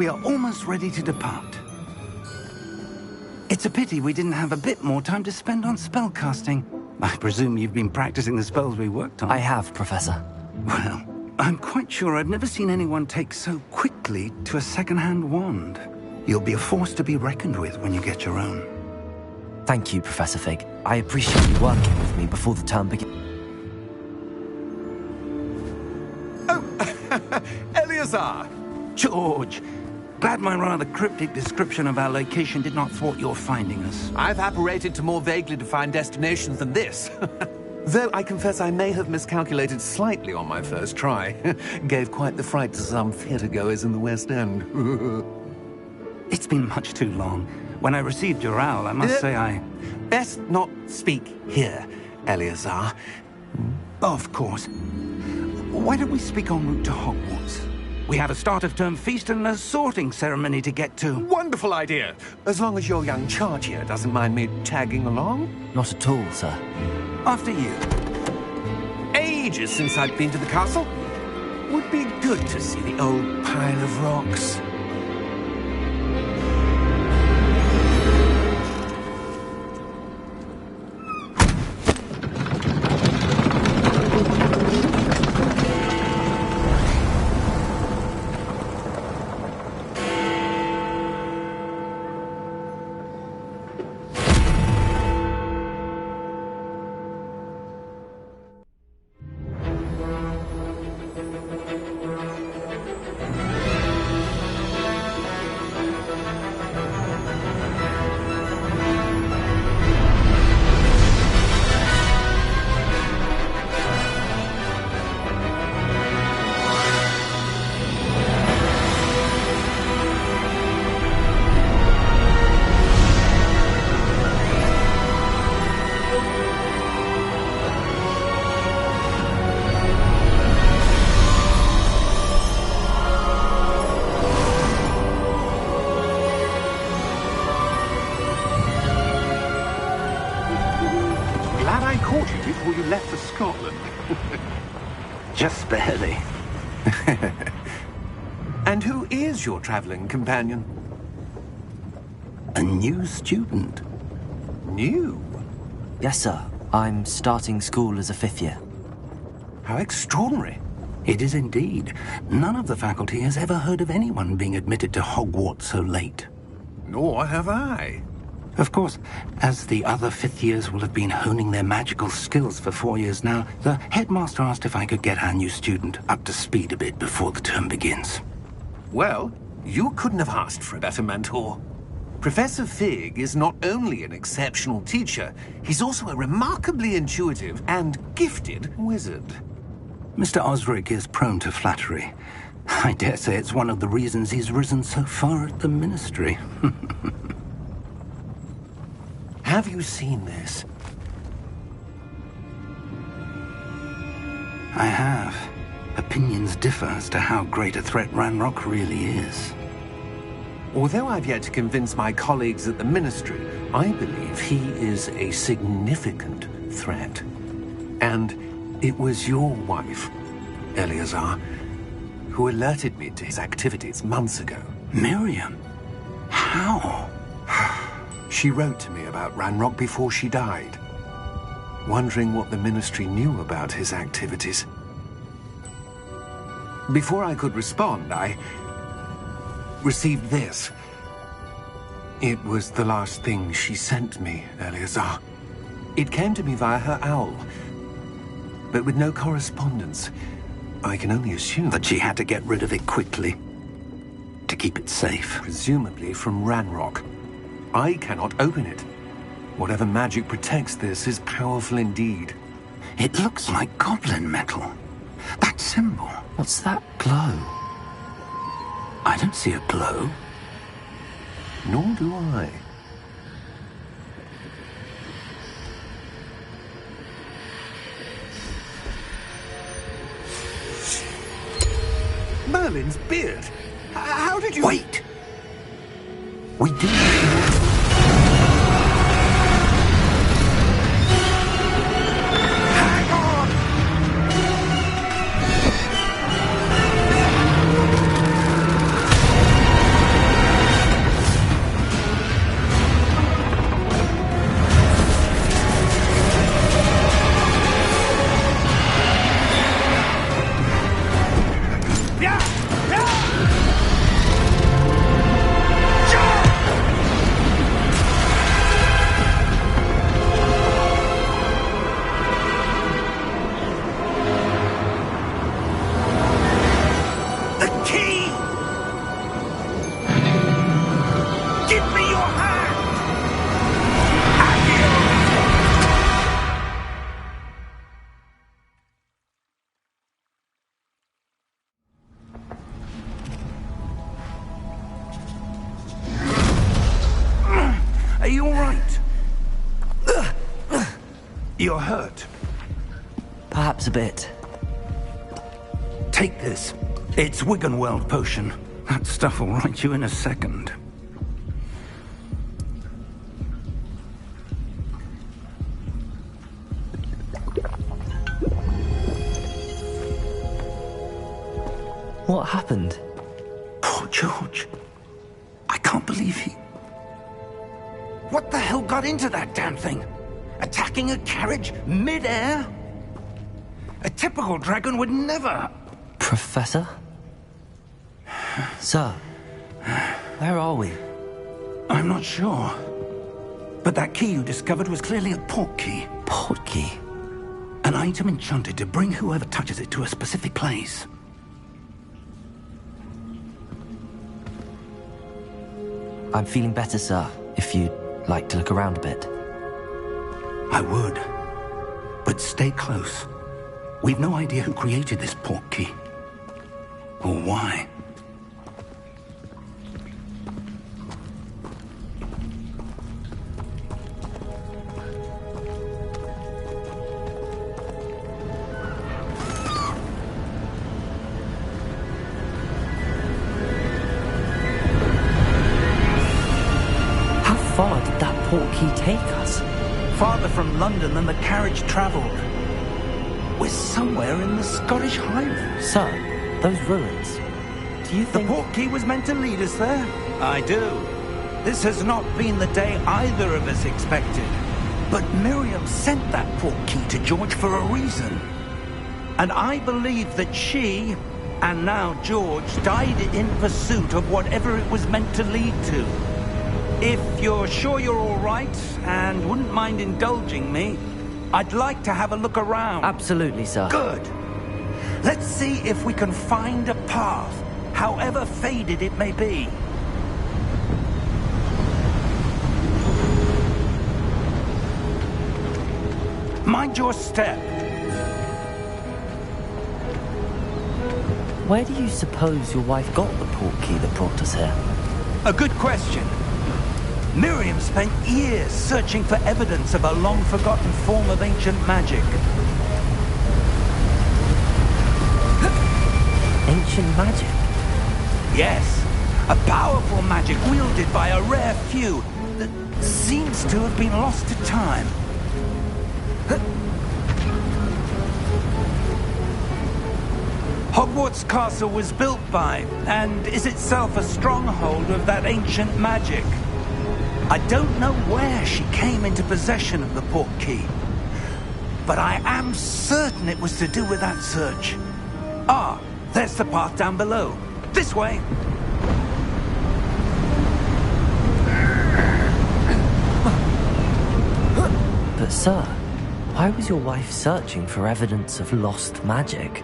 we are almost ready to depart. It's a pity we didn't have a bit more time to spend on spellcasting. I presume you've been practicing the spells we worked on. I have, Professor. Well, I'm quite sure I've never seen anyone take so quickly to a second-hand wand. You'll be a force to be reckoned with when you get your own. Thank you, Professor Fig. I appreciate you working with me before the term begins. Oh, Eleazar! George! Glad my rather cryptic description of our location did not thwart your finding us. I've apparated to more vaguely defined destinations than this. Though I confess I may have miscalculated slightly on my first try. Gave quite the fright to some theatre-goers in the West End. It's been much too long. When I received your owl, I must say I... Best not speak here, Eleazar. Of course. Why don't we speak en route to Hogwarts? We have a start-of-term feast and a sorting ceremony to get to. Wonderful idea! As long as your young charge here doesn't mind me tagging along. Not at all, sir. After you. Ages since I've been to the castle. Would be good to see the old pile of rocks. Before you left for Scotland. Just barely. And who is your traveling companion? A new student. New? Yes, sir. I'm starting school as a 5th year. How extraordinary. It is indeed. None of the faculty has ever heard of anyone being admitted to Hogwarts so late. Nor have I. Of course, as the other 5th years will have been honing their magical skills for 4 years now, the headmaster asked if I could get our new student up to speed a bit before the term begins. Well, you couldn't have asked for a better mentor. Professor Fig is not only an exceptional teacher, he's also a remarkably intuitive and gifted wizard. Mr. Osric is prone to flattery. I dare say it's one of the reasons he's risen so far at the ministry. Have you seen this? I have. Opinions differ as to how great a threat Ranrock really is. Although I've yet to convince my colleagues at the Ministry, I believe he is a significant threat. And it was your wife, Eleazar, who alerted me to his activities months ago. Miriam? How? She wrote to me about Ranrock before she died, wondering what the Ministry knew about his activities. Before I could respond, I received this. It was the last thing she sent me, Eleazar. It came to me via her owl, but with no correspondence. I can only assume that she had to get rid of it quickly, to keep it safe. Presumably from Ranrock. I cannot open it. Whatever magic protects this is powerful indeed. It looks like goblin metal. That symbol. What's that glow? I don't see a glow. Nor do I. Merlin's beard. How did you... Wait! We do... you all right? You're hurt. Perhaps a bit. Take this. It's Wiggenweld potion. That stuff will right you in a second. What happened? Poor George. I can't believe he... What the hell got into that damn thing? Attacking a carriage mid-air? A typical dragon would never... Professor? Sir, where are we? I'm not sure. But that key you discovered was clearly a port key. Port key? An item enchanted to bring whoever touches it to a specific place. I'm feeling better, sir, if you'd like to look around a bit. I would. But stay close. We've no idea who created this port key. Or why. How far did that port key take us? Farther from London than the carriage travelled. We're somewhere in the Scottish Highlands. Sir, those ruins. Do you The think... port key was meant to lead us there? I do. This has not been the day either of us expected. But Miriam sent that port key to George for a reason. And I believe that she, and now George, died in pursuit of whatever it was meant to lead to. If you're sure you're all right, and wouldn't mind indulging me, I'd like to have a look around. Absolutely, sir. Good. Let's see if we can find a path, however faded it may be. Mind your step. Where do you suppose your wife got the port key that brought us here? A good question. Miriam spent years searching for evidence of a long-forgotten form of ancient magic. Ancient magic? Yes, a powerful magic wielded by a rare few that seems to have been lost to time. Hogwarts Castle was built by, and is itself a stronghold of that ancient magic. I don't know where she came into possession of the port key, but I am certain it was to do with that search. Ah, there's the path down below. This way. But sir, why was your wife searching for evidence of lost magic?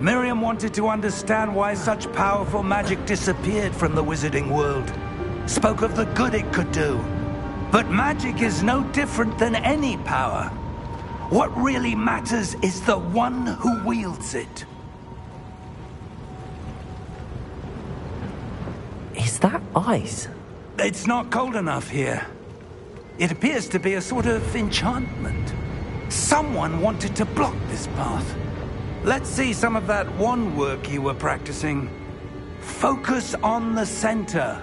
Miriam wanted to understand why such powerful magic disappeared from the wizarding world. Spoke of the good it could do. But magic is no different than any power. What really matters is the one who wields it. Is that ice? It's not cold enough here. It appears to be a sort of enchantment. Someone wanted to block this path. Let's see some of that wand work you were practicing. Focus on the center.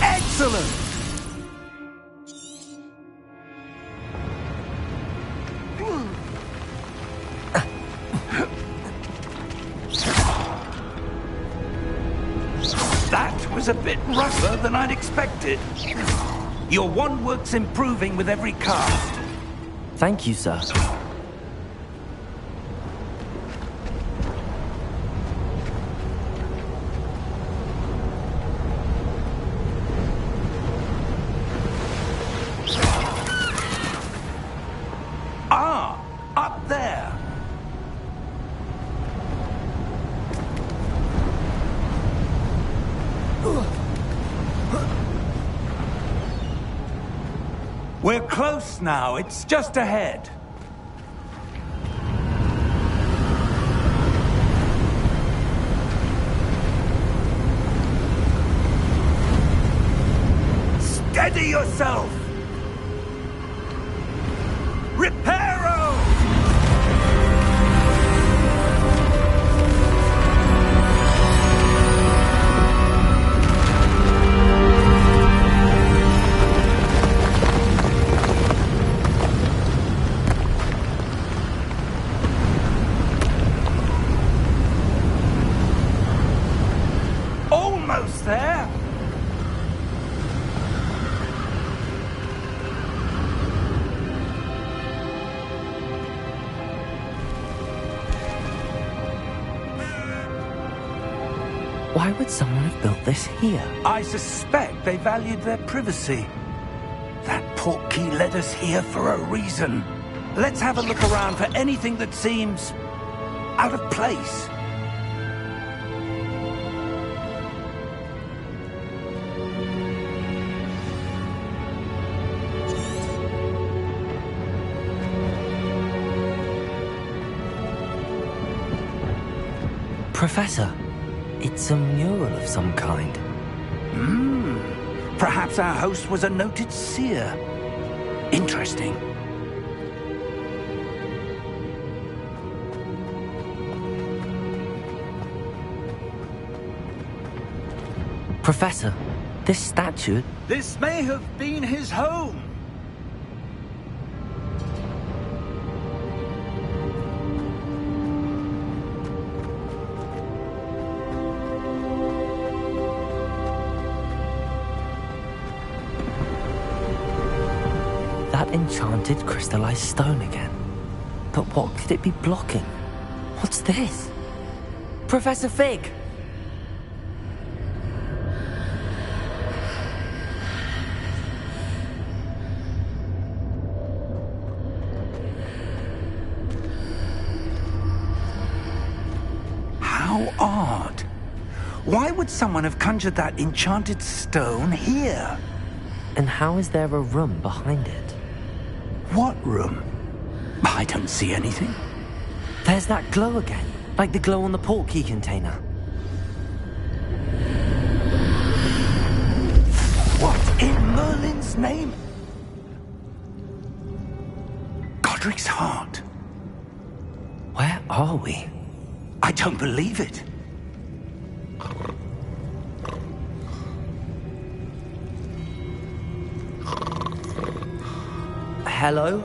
Excellent! That was a bit rougher than I'd expected. Your wand work's improving with every cast. Thank you, sir. Ah, up there. We're close now. It's just ahead. Steady yourself! Reparo! Almost there! Why would someone have built this here? I suspect they valued their privacy. That portkey led us here for a reason. Let's have a look around for anything that seems out of place. Professor, it's a mural of some kind. Perhaps our host was a noted seer. Interesting. Professor, this statue... This may have been his home. That enchanted crystallized stone again. But what could it be blocking? What's this? Professor Fig! How odd. Why would someone have conjured that enchanted stone here? And how is there a room behind it? What room? I don't see anything. There's that glow again, like the glow on the portkey container. What in Merlin's name? Godric's heart. Where are we? I don't believe it. Hello?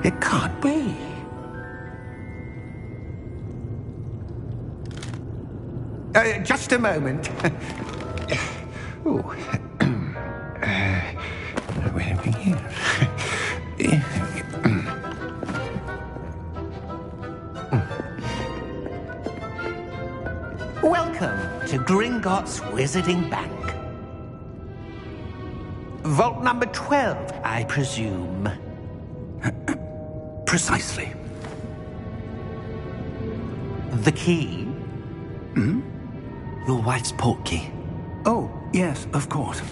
It can't be. Just a moment. Oh. Wait a minute. Welcome to Gringotts Wizarding Bank. Vault number 12, I presume. Precisely. The key? Your wife's portkey. Oh, yes, of course.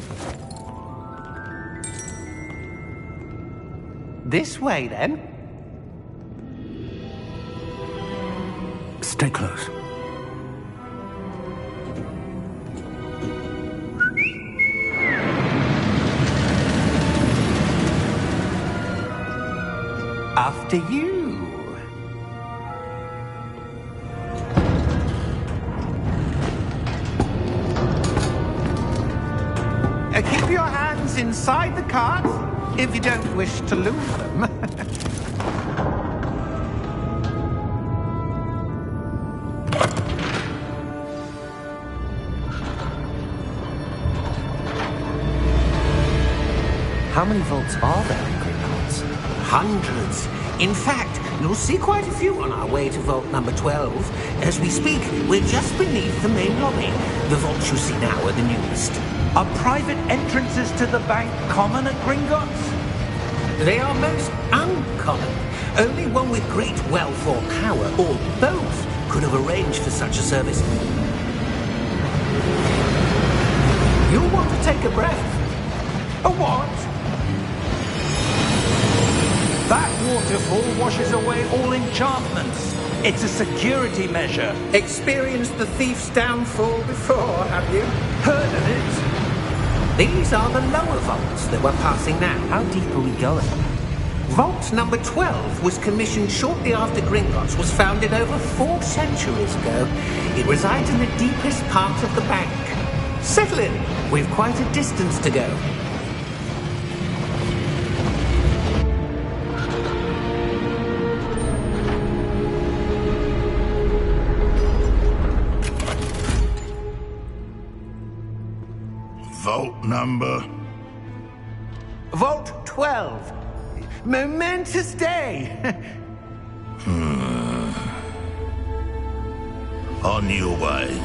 This way, then. Stay close. After you. Keep your hands inside the cart if you don't wish to lose them. How many vaults are there in Gringotts? Hundreds. In fact, you'll see quite a few on our way to vault number 12. As we speak, we're just beneath the main lobby. The vaults you see now are the newest. Are private entrances to the bank common at Gringotts? They are most uncommon. Only one with great wealth or power, or both, could have arranged for such a service. You'll want to take a breath. A what? That waterfall washes away all enchantments. It's a security measure. Experienced the thief's downfall before, have you? Heard of it? These are the lower vaults that we're passing now. How deep are we going? Vault number 12 was commissioned shortly after Gringotts was founded over 4 centuries ago. It resides in the deepest part of the bank. Settle in. We've quite a distance to go. Vault number? Vault 12. Momentous day. On your way.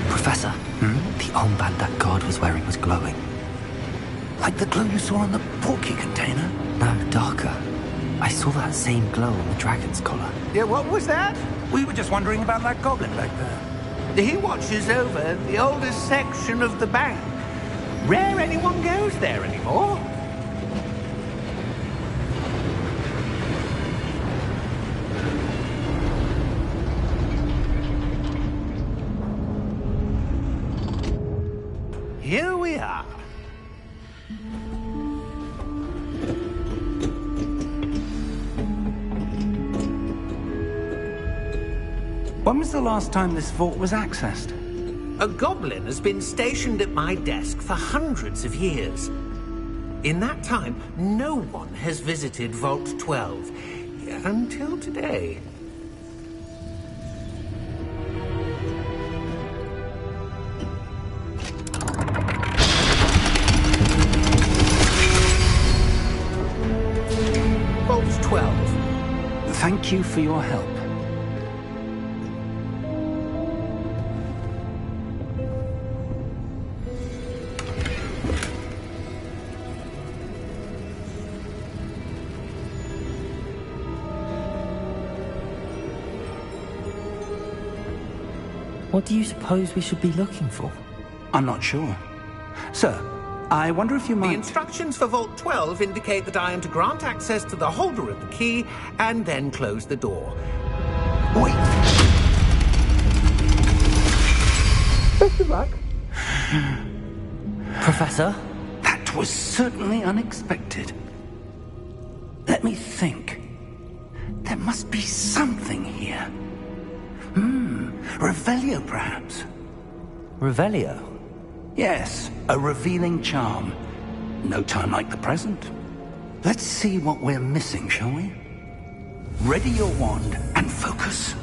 Professor, the armband that guard was wearing was glowing. Like the glow you saw on the porky container? No, darker. I saw that same glow on the dragon's collar. Yeah, what was that? We were just wondering about that goblin back there. He watches over the oldest section of the bank. Rare anyone goes there anymore. Here we are. When was the last time this vault was accessed? A goblin has been stationed at my desk for hundreds of years. In that time, no one has visited Vault 12. Until today. Vault 12. Thank you for your help. What do you suppose we should be looking for? I'm not sure. Sir, I wonder if you might... The instructions for Vault 12 indicate that I am to grant access to the holder of the key and then close the door. Wait! Best of luck. Professor? That was certainly unexpected. Let me think. There must be something here. Revelio, perhaps? Revelio? Yes, a revealing charm. No time like the present. Let's see what we're missing, shall we? Ready your wand and focus.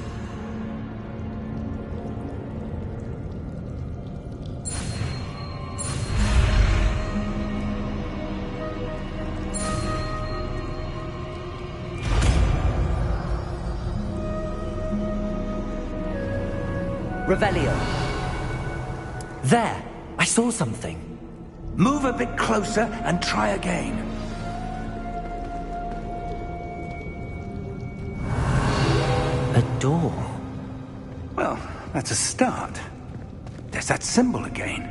Revelio. There! I saw something. Move a bit closer and try again. A door. Well, that's a start. There's that symbol again.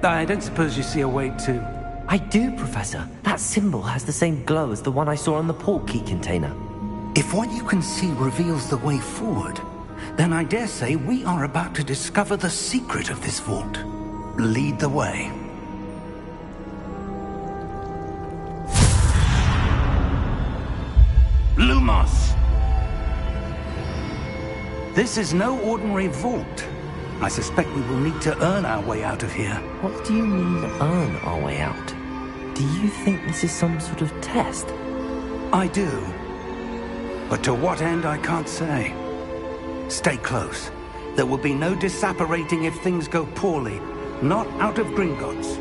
I don't suppose you see a way to... I do, Professor. That symbol has the same glow as the one I saw on the portkey container. If what you can see reveals the way forward, then I dare say we are about to discover the secret of this vault. Lead the way. Lumos! This is no ordinary vault. I suspect we will need to earn our way out of here. What do you mean, earn our way out? Do you think this is some sort of test? I do. But to what end, I can't say. Stay close. There will be no disapparating if things go poorly. Not out of Gringotts.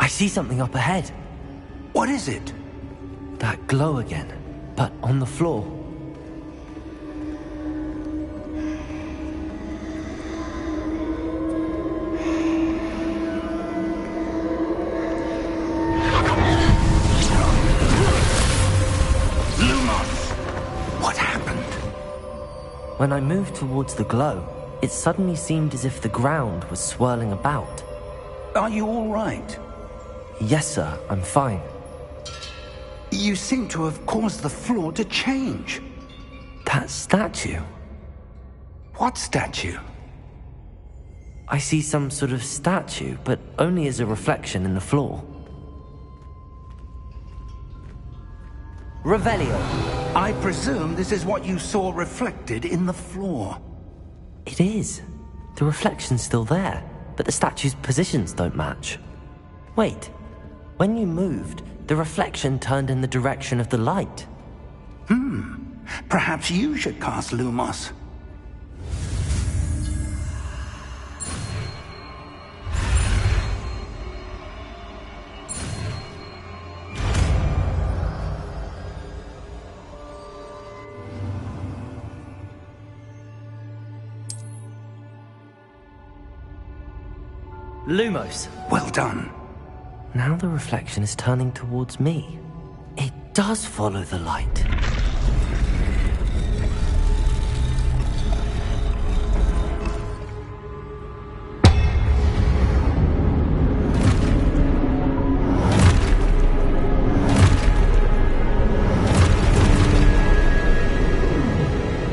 I see something up ahead. What is it? That glow again, but on the floor. What happened? When I moved towards the glow, it suddenly seemed as if the ground was swirling about. Are you all right? Yes, sir, I'm fine. You seem to have caused the floor to change. That statue. What statue? I see some sort of statue, but only as a reflection in the floor. Revelio. I presume this is what you saw reflected in the floor. It is. The reflection's still there, but the statue's positions don't match. Wait, when you moved, the reflection turned in the direction of the light. Perhaps you should cast Lumos. Lumos. Well done. Now the reflection is turning towards me. It does follow the light.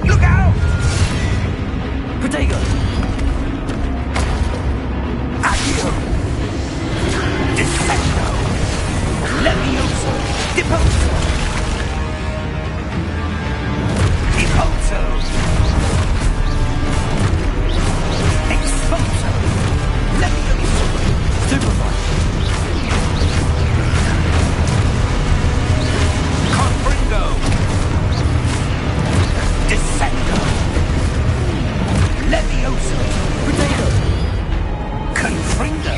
Look out! Protego! Accio! Dissecto! Levioso! Deposo! Deposo! Exposo! Levioso! Supervise! Confringo! Dissecto! Levioso! Protego! Confringo!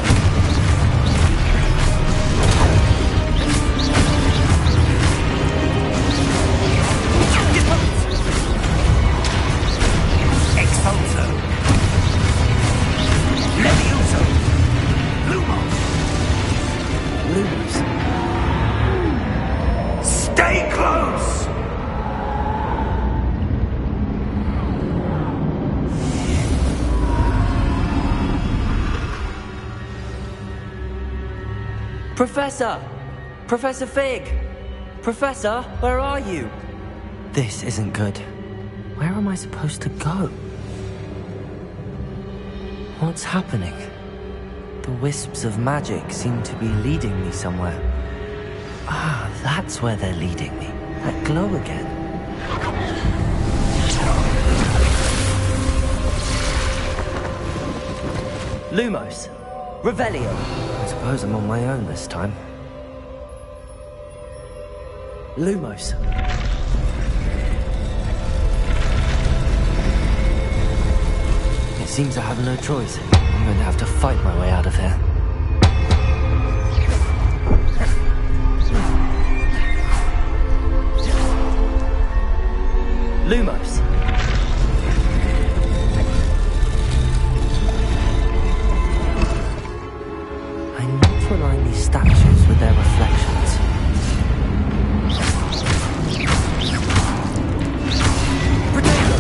Expulso! Levioso! Lumos! Lumos. Stay close! Professor! Professor Fig! Professor, where are you? This isn't good. Where am I supposed to go? What's happening? The wisps of magic seem to be leading me somewhere. Ah, that's where they're leading me. That glow again. Lumos. Revelio. I suppose I'm on my own this time. Lumos. It seems I have no choice. I'm going to have to fight my way out of here. Lumos. I need to align these statues with their reflections. Protego!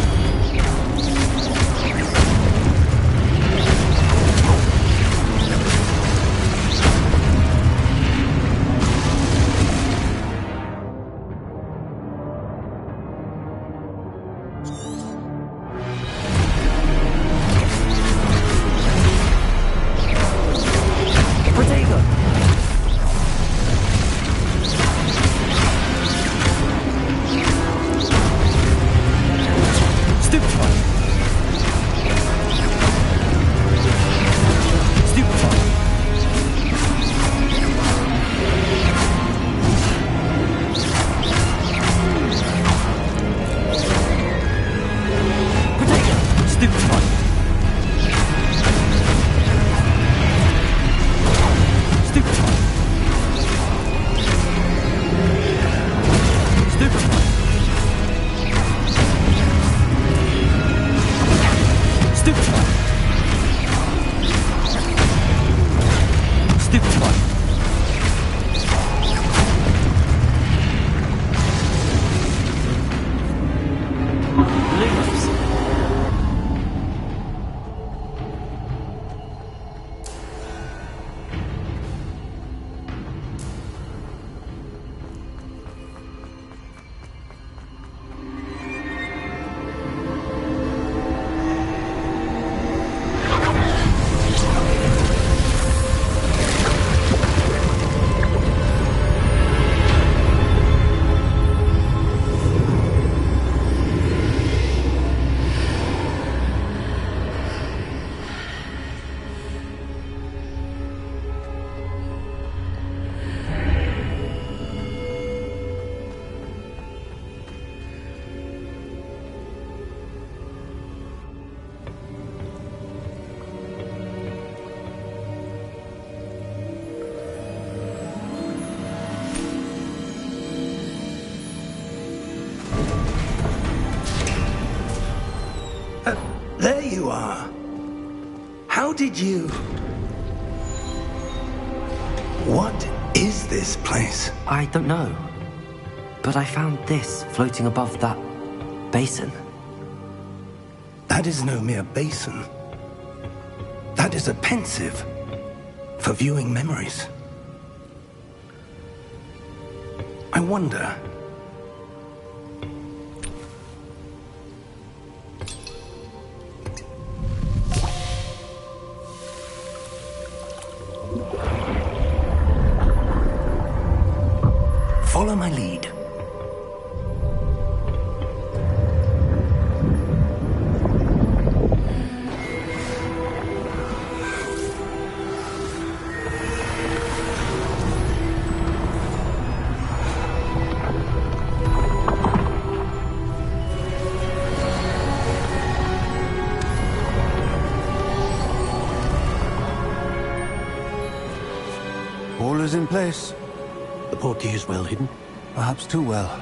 moves. There you are. How did you... What is this place? I don't know. But I found this floating above that basin. That is no mere basin. That is a pensive for viewing memories. I wonder... Follow my lead. All is in place. The portkey is well hidden. Perhaps too well.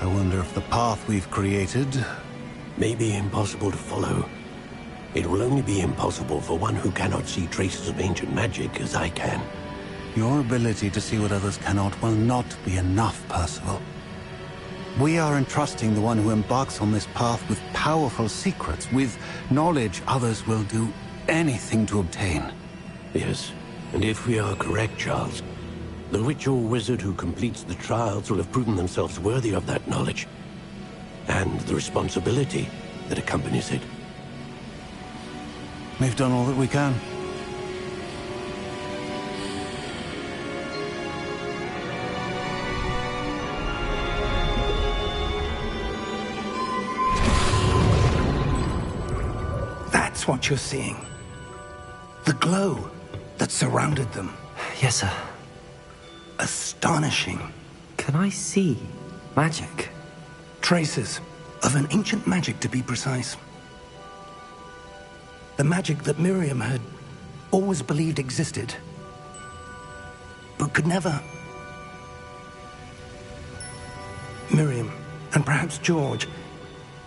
I wonder if the path we've created... May be impossible to follow. It will only be impossible for one who cannot see traces of ancient magic as I can. Your ability to see what others cannot will not be enough, Percival. We are entrusting the one who embarks on this path with powerful secrets, with knowledge others will do anything to obtain. Yes, and if we are correct, Charles, the witch or wizard who completes the trials will have proven themselves worthy of that knowledge, and the responsibility that accompanies it. We've done all that we can. That's what you're seeing. The glow that surrounded them. Yes, sir. Astonishing. Can I see magic? Traces of an ancient magic, to be precise. The magic that Miriam had always believed existed, but could never. Miriam, and perhaps George,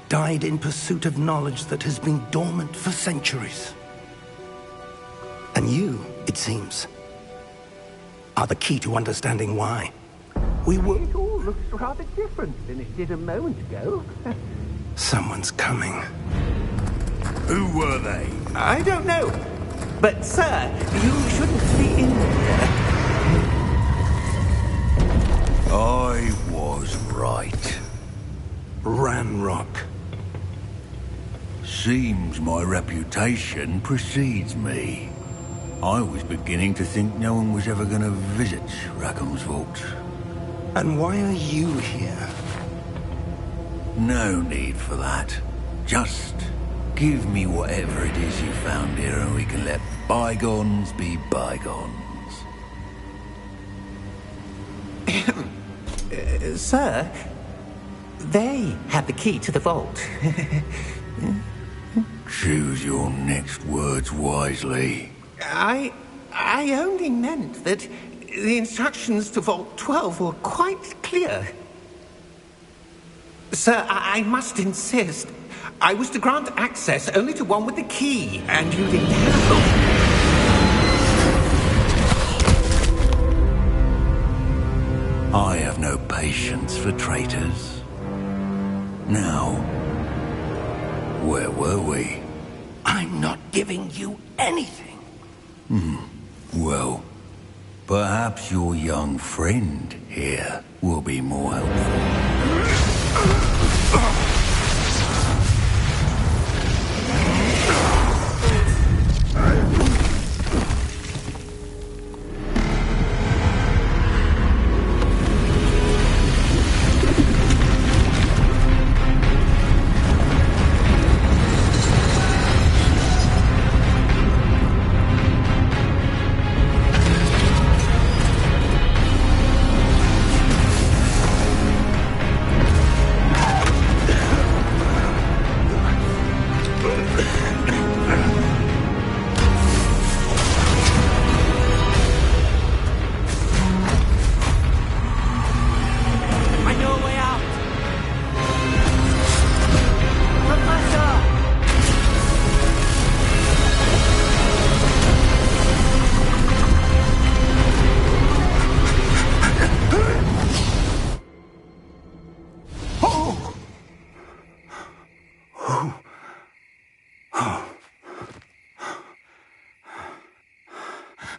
died in pursuit of knowledge that has been dormant for centuries. And you, it seems, are the key to understanding why. It all looks rather different than it did a moment ago. Someone's coming. Who were they? I don't know. But, sir, you shouldn't be in there. I was right. Ranrock. Seems my reputation precedes me. I was beginning to think no one was ever going to visit Rackham's vault. And why are you here? No need for that. Just give me whatever it is you found here and we can let bygones be bygones. Sir, they had the key to the vault. Choose your next words wisely. I only meant that the instructions to Vault 12 were quite clear. Sir, I must insist. I was to grant access only to one with the key, and you didn't have I have no patience for traitors. Now, Where were we? I'm not giving you anything. Well, perhaps your young friend here will be more helpful.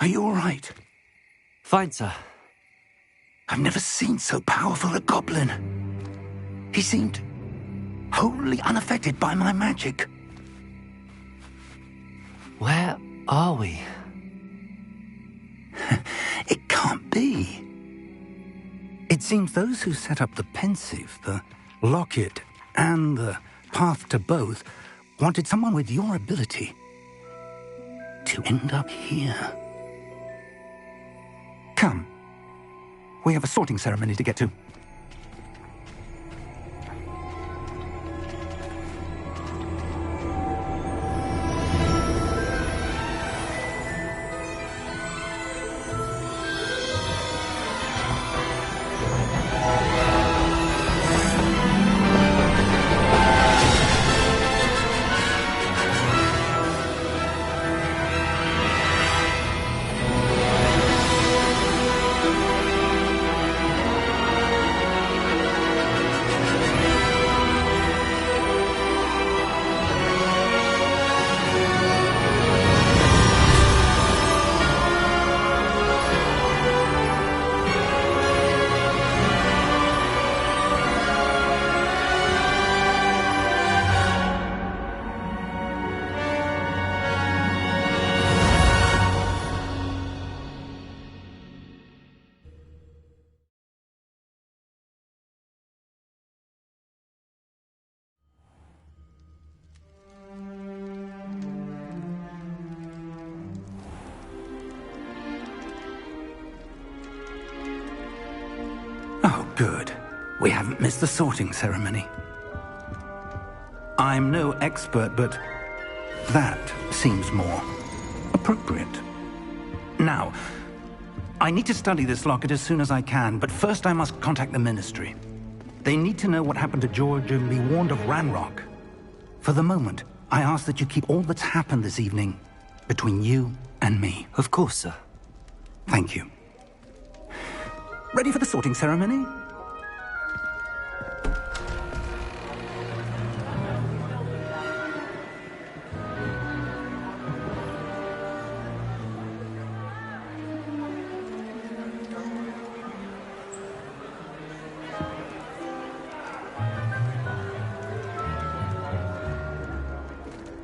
Are you all right? Fine, sir. I've never seen so powerful a goblin. He seemed wholly unaffected by my magic. Where are we? It can't be. It seems those who set up the pensive, the locket, and the path to both wanted someone with your ability to end up here. Come. We have a sorting ceremony to get to. Oh, good. We haven't missed the sorting ceremony. I'm no expert, but that seems more appropriate. Now, I need to study this locket as soon as I can, but first I must contact the Ministry. They need to know what happened to George and be warned of Ranrock. For the moment, I ask that you keep all that's happened this evening between you and me. Of course, sir. Thank you. Ready for the sorting ceremony?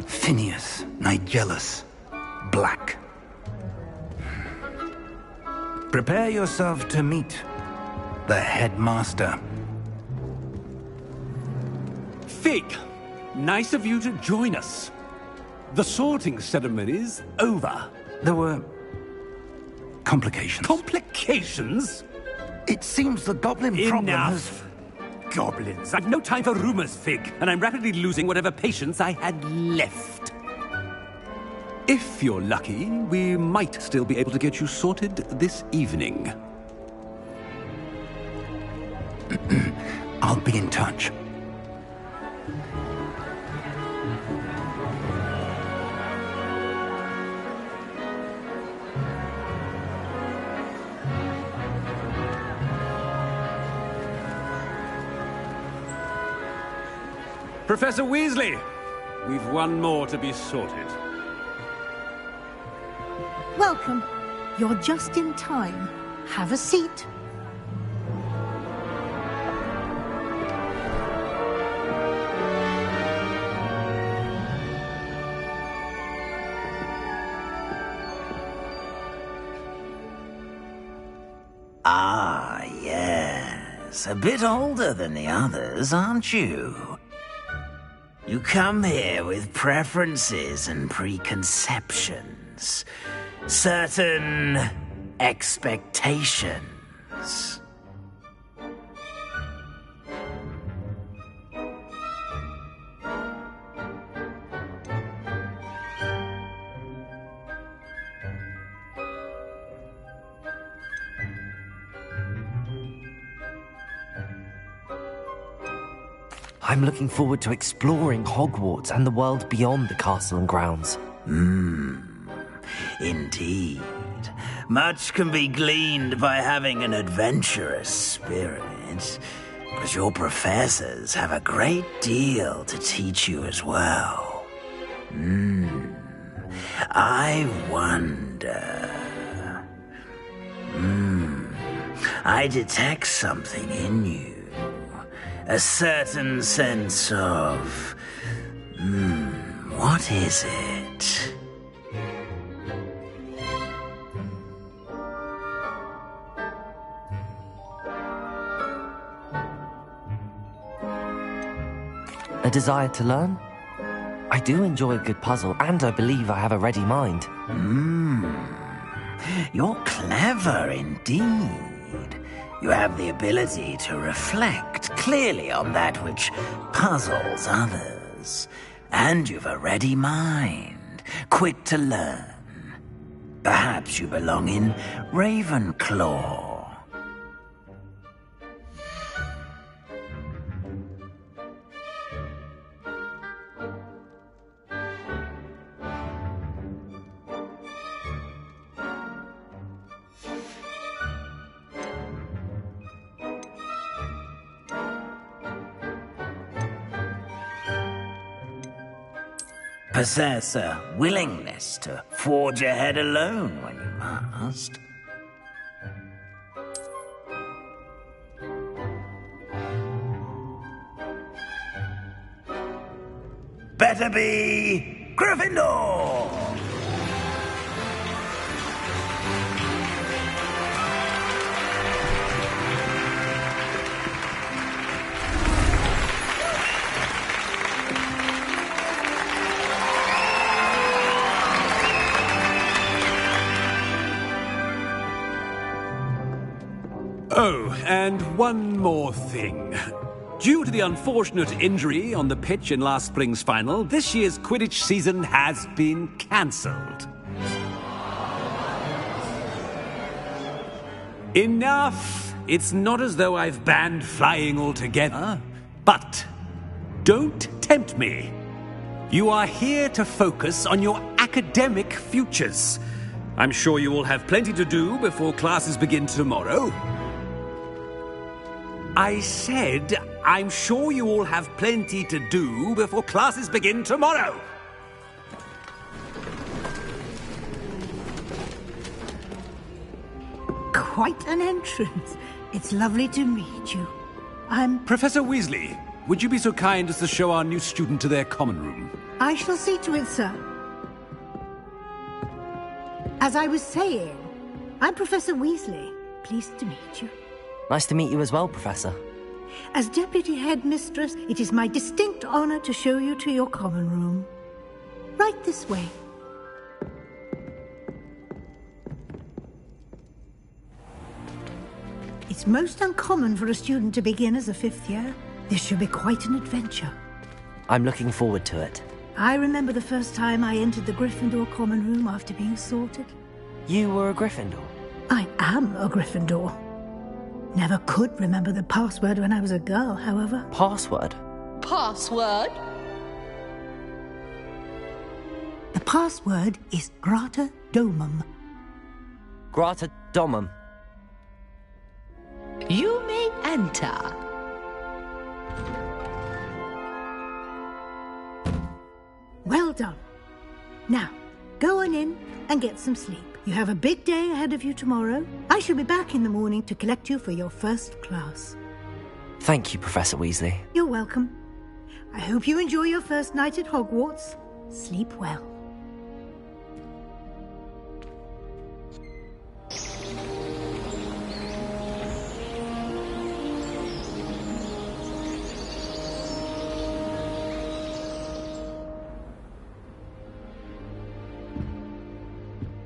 Phineas, Nigellus, Black. Prepare yourself to meet the headmaster. Fig, nice of you to join us. The sorting ceremony's over. There were complications. Complications? It seems the goblin problem has... Enough. Goblins. I've no time for rumors, Fig, and I'm rapidly losing whatever patience I had left. If you're lucky, we might still be able to get you sorted this evening. I'll be in touch. Professor Weasley, we've one more to be sorted. Welcome. You're just in time. Have a seat. Ah, yes. A bit older than the others, aren't you? You come here with preferences and preconceptions. Certain expectations. I'm looking forward to exploring Hogwarts and the world beyond the castle and grounds. Indeed. Much can be gleaned by having an adventurous spirit. But your professors have a great deal to teach you as well. I wonder... I detect something in you. A certain sense of... what is it? A desire to learn? I do enjoy a good puzzle, and I believe I have a ready mind. You're clever indeed. You have the ability to reflect clearly on that which puzzles others. And you've a ready mind, quick to learn. Perhaps you belong in Ravenclaw. Possess a willingness to forge ahead alone when you must. Better be Gryffindor! Oh, and one more thing. Due to the unfortunate injury on the pitch in last spring's final, this year's Quidditch season has been cancelled. Enough! It's not as though I've banned flying altogether, but don't tempt me. You are here to focus on your academic futures. I'm sure you will have plenty to do before classes begin tomorrow. I said, I'm sure you all have plenty to do before classes begin tomorrow. Quite an entrance. It's lovely to meet you. I'm... Professor Weasley, would you be so kind as to show our new student to their common room? I shall see to it, sir. As I was saying, I'm Professor Weasley. Pleased to meet you. Nice to meet you as well, Professor. As Deputy Headmistress, it is my distinct honor to show you to your common room. Right this way. It's most uncommon for a student to begin as a fifth year. This should be quite an adventure. I'm looking forward to it. I remember the first time I entered the Gryffindor common room after being sorted. You were a Gryffindor? I am a Gryffindor. Never could remember the password when I was a girl, however. Password? Password? The password is Grata Domum. Grata Domum. You may enter. done. Now, go on in and get some sleep. You have a big day ahead of you tomorrow. I shall be back in the morning to collect you for your first class. Thank you, Professor Weasley. You're welcome. I hope you enjoy your first night at Hogwarts. Sleep well.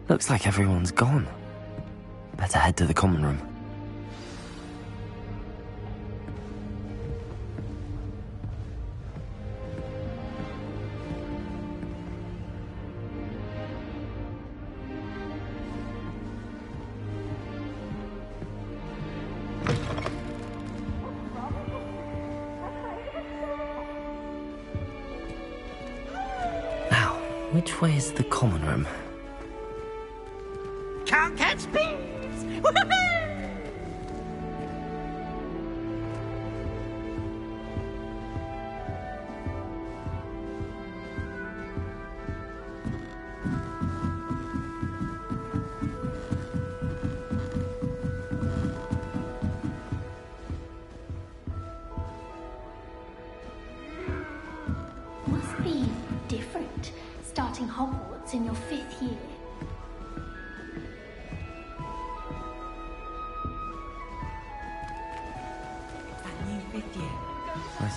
Looks like everyone's gone. Better head to the common room. Now, which way is the common room? Can't catch bees! Must be different, starting Hogwarts in your 5th year.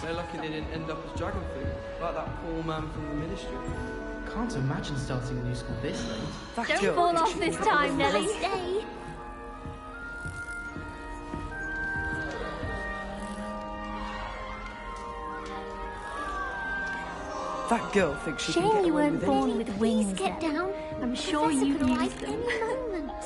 So lucky they didn't end up as dragon food, like that poor man from the ministry. Can't imagine starting a new school this late. Don't fall off this time, Nelly. Stay. That girl thinks she can Shame get you away weren't with born anything. with wings. Please get then. down. I'm sure Professor you could used arrive them. any moment.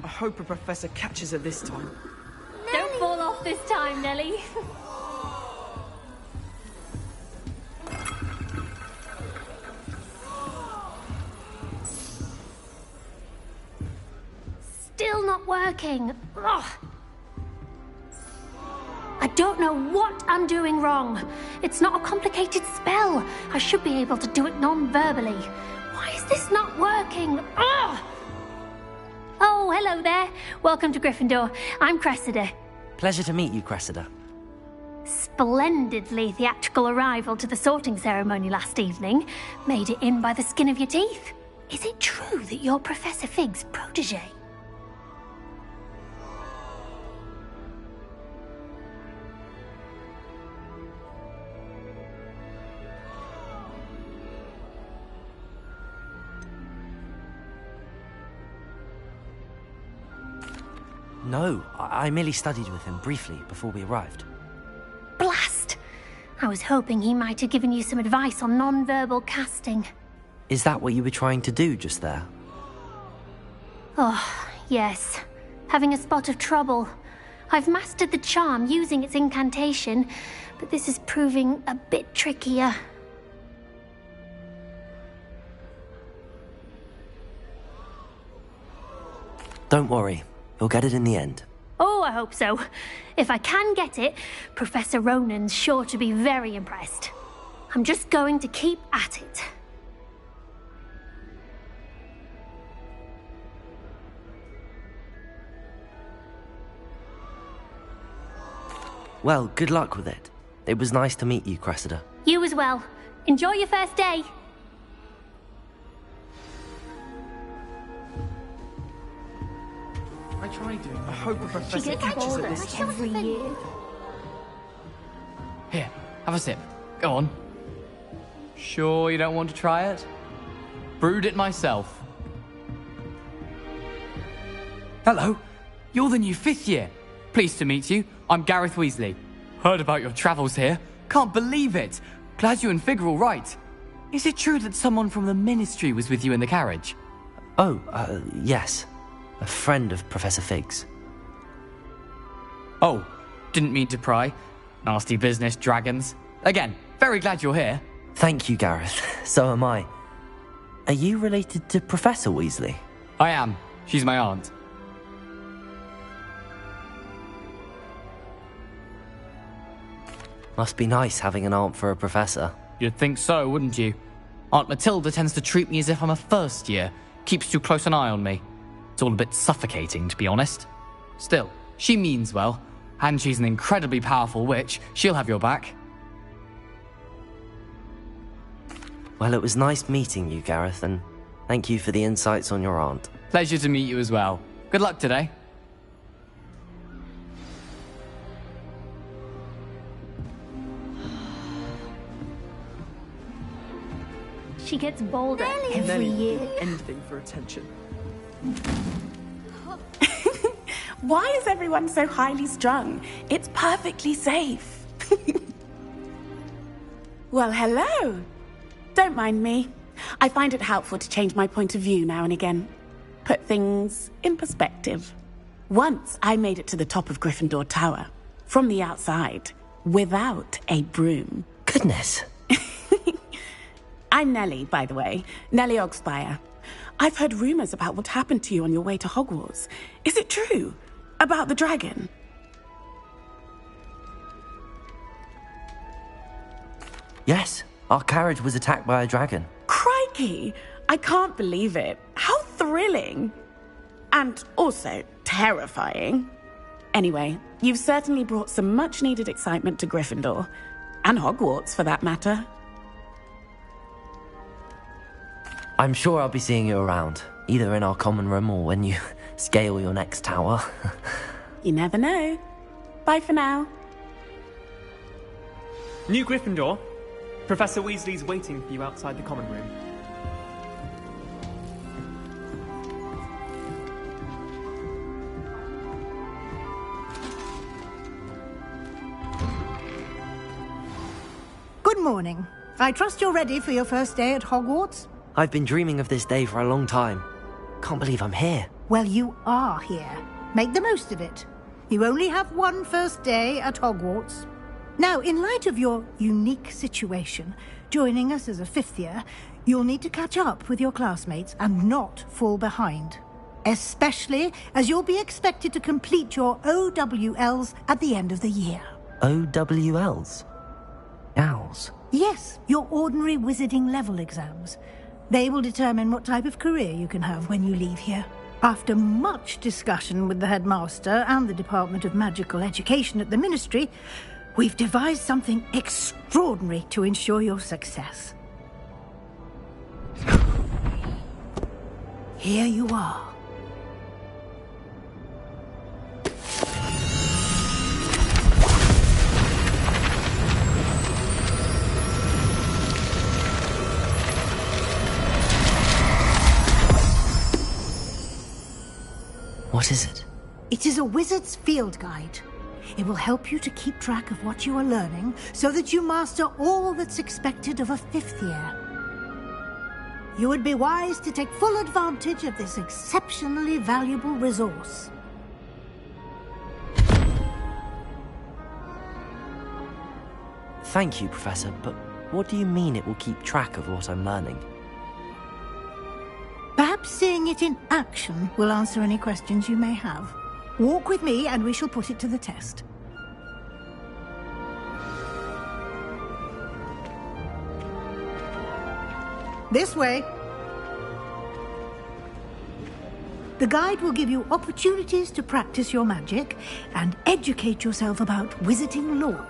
I hope a professor catches her this time. Don't fall off this time, Nelly. Still not working. Ugh. I don't know what I'm doing wrong. It's not a complicated spell. I should be able to do it non-verbally. Why is this not working? Ugh. Oh, hello there. Welcome to Gryffindor. I'm Cressida. Pleasure to meet you, Cressida. Splendidly theatrical arrival to the sorting ceremony last evening. Made it in by the skin of your teeth. Is it true that you're Professor Fig's protege? No, I merely studied with him briefly before we arrived. Blast! I was hoping he might have given you some advice on non-verbal casting. Is that what you were trying to do just there? Oh, yes. Having a spot of trouble. I've mastered the charm using its incantation, but this is proving a bit trickier. Don't worry, you'll get it in the end. Oh, I hope so. If I can get it, Professor Ronan's sure to be very impressed. I'm just going to keep at it. Well, good luck with it. It was nice to meet you, Cressida. You as well. Enjoy your first day. I tried doing. I hope a professor She gets catches her bolder this time. every year. Here, have a sip. Go on. Sure you don't want to try it? Brewed it myself. Hello, you're the new 5th year. Pleased to meet you. I'm Gareth Weasley. Heard about your travels here. Can't believe it. Glad you and Fig are all right. Is it true that someone from the Ministry was with you in the carriage? Oh, yes. A friend of Professor Fig's. Oh, didn't mean to pry. Nasty business, dragons. Again, very glad you're here. Thank you, Gareth. So am I. Are you related to Professor Weasley? I am. She's my aunt. Must be nice having an aunt for a professor. You'd think so, wouldn't you? Aunt Matilda tends to treat me as if I'm a first year, keeps too close an eye on me. It's all a bit suffocating, to be honest. Still, she means well, and she's an incredibly powerful witch. She'll have your back. Well, it was nice meeting you, Gareth, and thank you for the insights on your aunt. Pleasure to meet you as well. Good luck today. She gets bolder every year. Anything for attention. Why is everyone so highly strung? It's perfectly safe. Well, hello. Don't mind me. I find it helpful to change my point of view now and again. Put things in perspective. Once I made it to the top of Gryffindor Tower, from the outside, without a broom. Goodness. I'm Nellie, by the way. Nellie Ogspire. I've heard rumors about what happened to you on your way to Hogwarts. Is it true? About the dragon? Yes, our carriage was attacked by a dragon. Crikey! I can't believe it. How thrilling! And also terrifying. Anyway, you've certainly brought some much-needed excitement to Gryffindor. And Hogwarts, for that matter. I'm sure I'll be seeing you around, either in our common room or when you scale your next tower. You never know. Bye for now. New Gryffindor. Professor Weasley's waiting for you outside the common room. Good morning. I trust you're ready for your first day at Hogwarts? I've been dreaming of this day for a long time. Can't believe I'm here. Well, you are here. Make the most of it. You only have one first day at Hogwarts. Now, in light of your unique situation, joining us as a fifth year, you'll need to catch up with your classmates and not fall behind. Especially as you'll be expected to complete your OWLs at the end of the year. OWLs? Owls? Yes, your ordinary wizarding level exams. They will determine what type of career you can have when you leave here. After much discussion with the headmaster and the Department of Magical Education at the Ministry, we've devised something extraordinary to ensure your success. Here you are. What is it? It is a wizard's field guide. It will help you to keep track of what you are learning so that you master all that's expected of a fifth year. You would be wise to take full advantage of this exceptionally valuable resource. Thank you, Professor, but what do you mean it will keep track of what I'm learning? Perhaps seeing it in action will answer any questions you may have. Walk with me and we shall put it to the test. This way. The guide will give you opportunities to practice your magic and educate yourself about wizarding lore.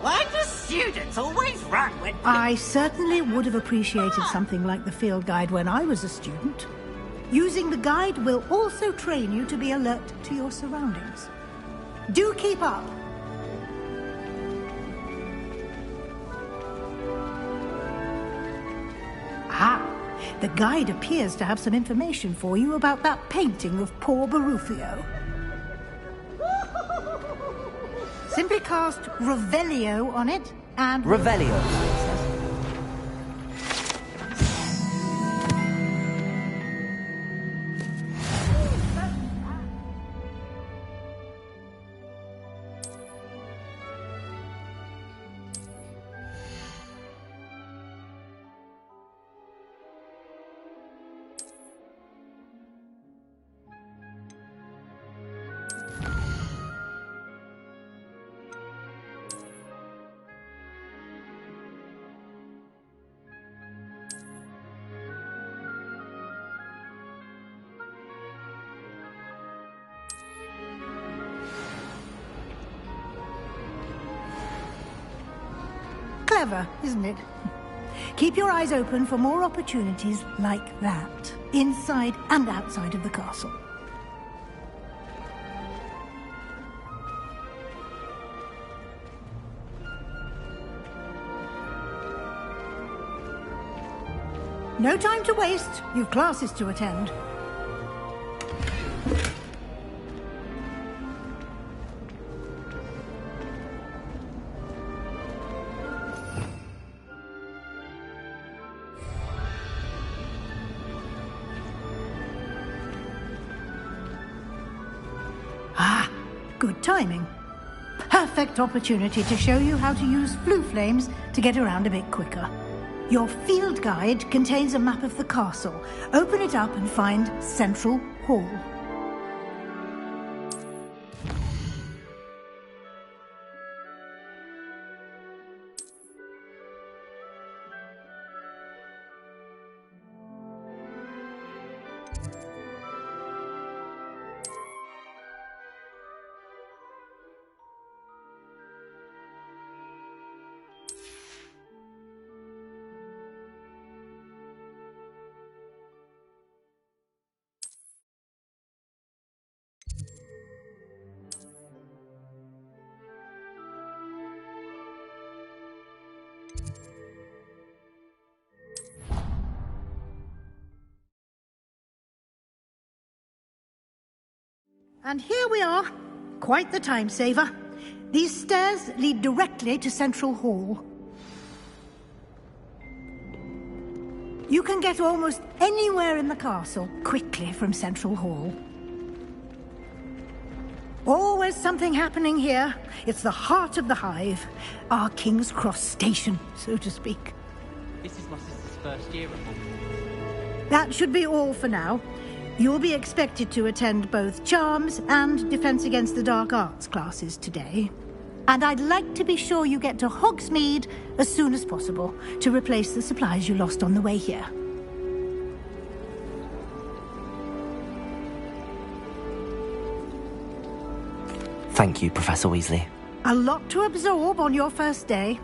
Why do students always run when... I certainly would have appreciated something like the field guide when I was a student. Using the guide will also train you to be alert to your surroundings. Do keep up. Ah, the guide appears to have some information for you about that painting of poor Barufio. Simply cast Revelio on it and... Revelio. Clever, isn't it? Keep your eyes open for more opportunities like that, inside and outside of the castle. No time to waste. You've classes to attend. Ah, good timing. Perfect opportunity to show you how to use flue flames to get around a bit quicker. Your field guide contains a map of the castle. Open it up and find Central Hall. And here we are. Quite the time saver. These stairs lead directly to Central Hall. You can get almost anywhere in the castle quickly from Central Hall. Always something happening here. It's the heart of the hive. Our King's Cross station, so to speak. This is my sister's first year at Hogwarts. That should be all for now. You'll be expected to attend both Charms and Defense Against the Dark Arts classes today. And I'd like to be sure you get to Hogsmeade as soon as possible to replace the supplies you lost on the way here. Thank you, Professor Weasley. A lot to absorb on your first day,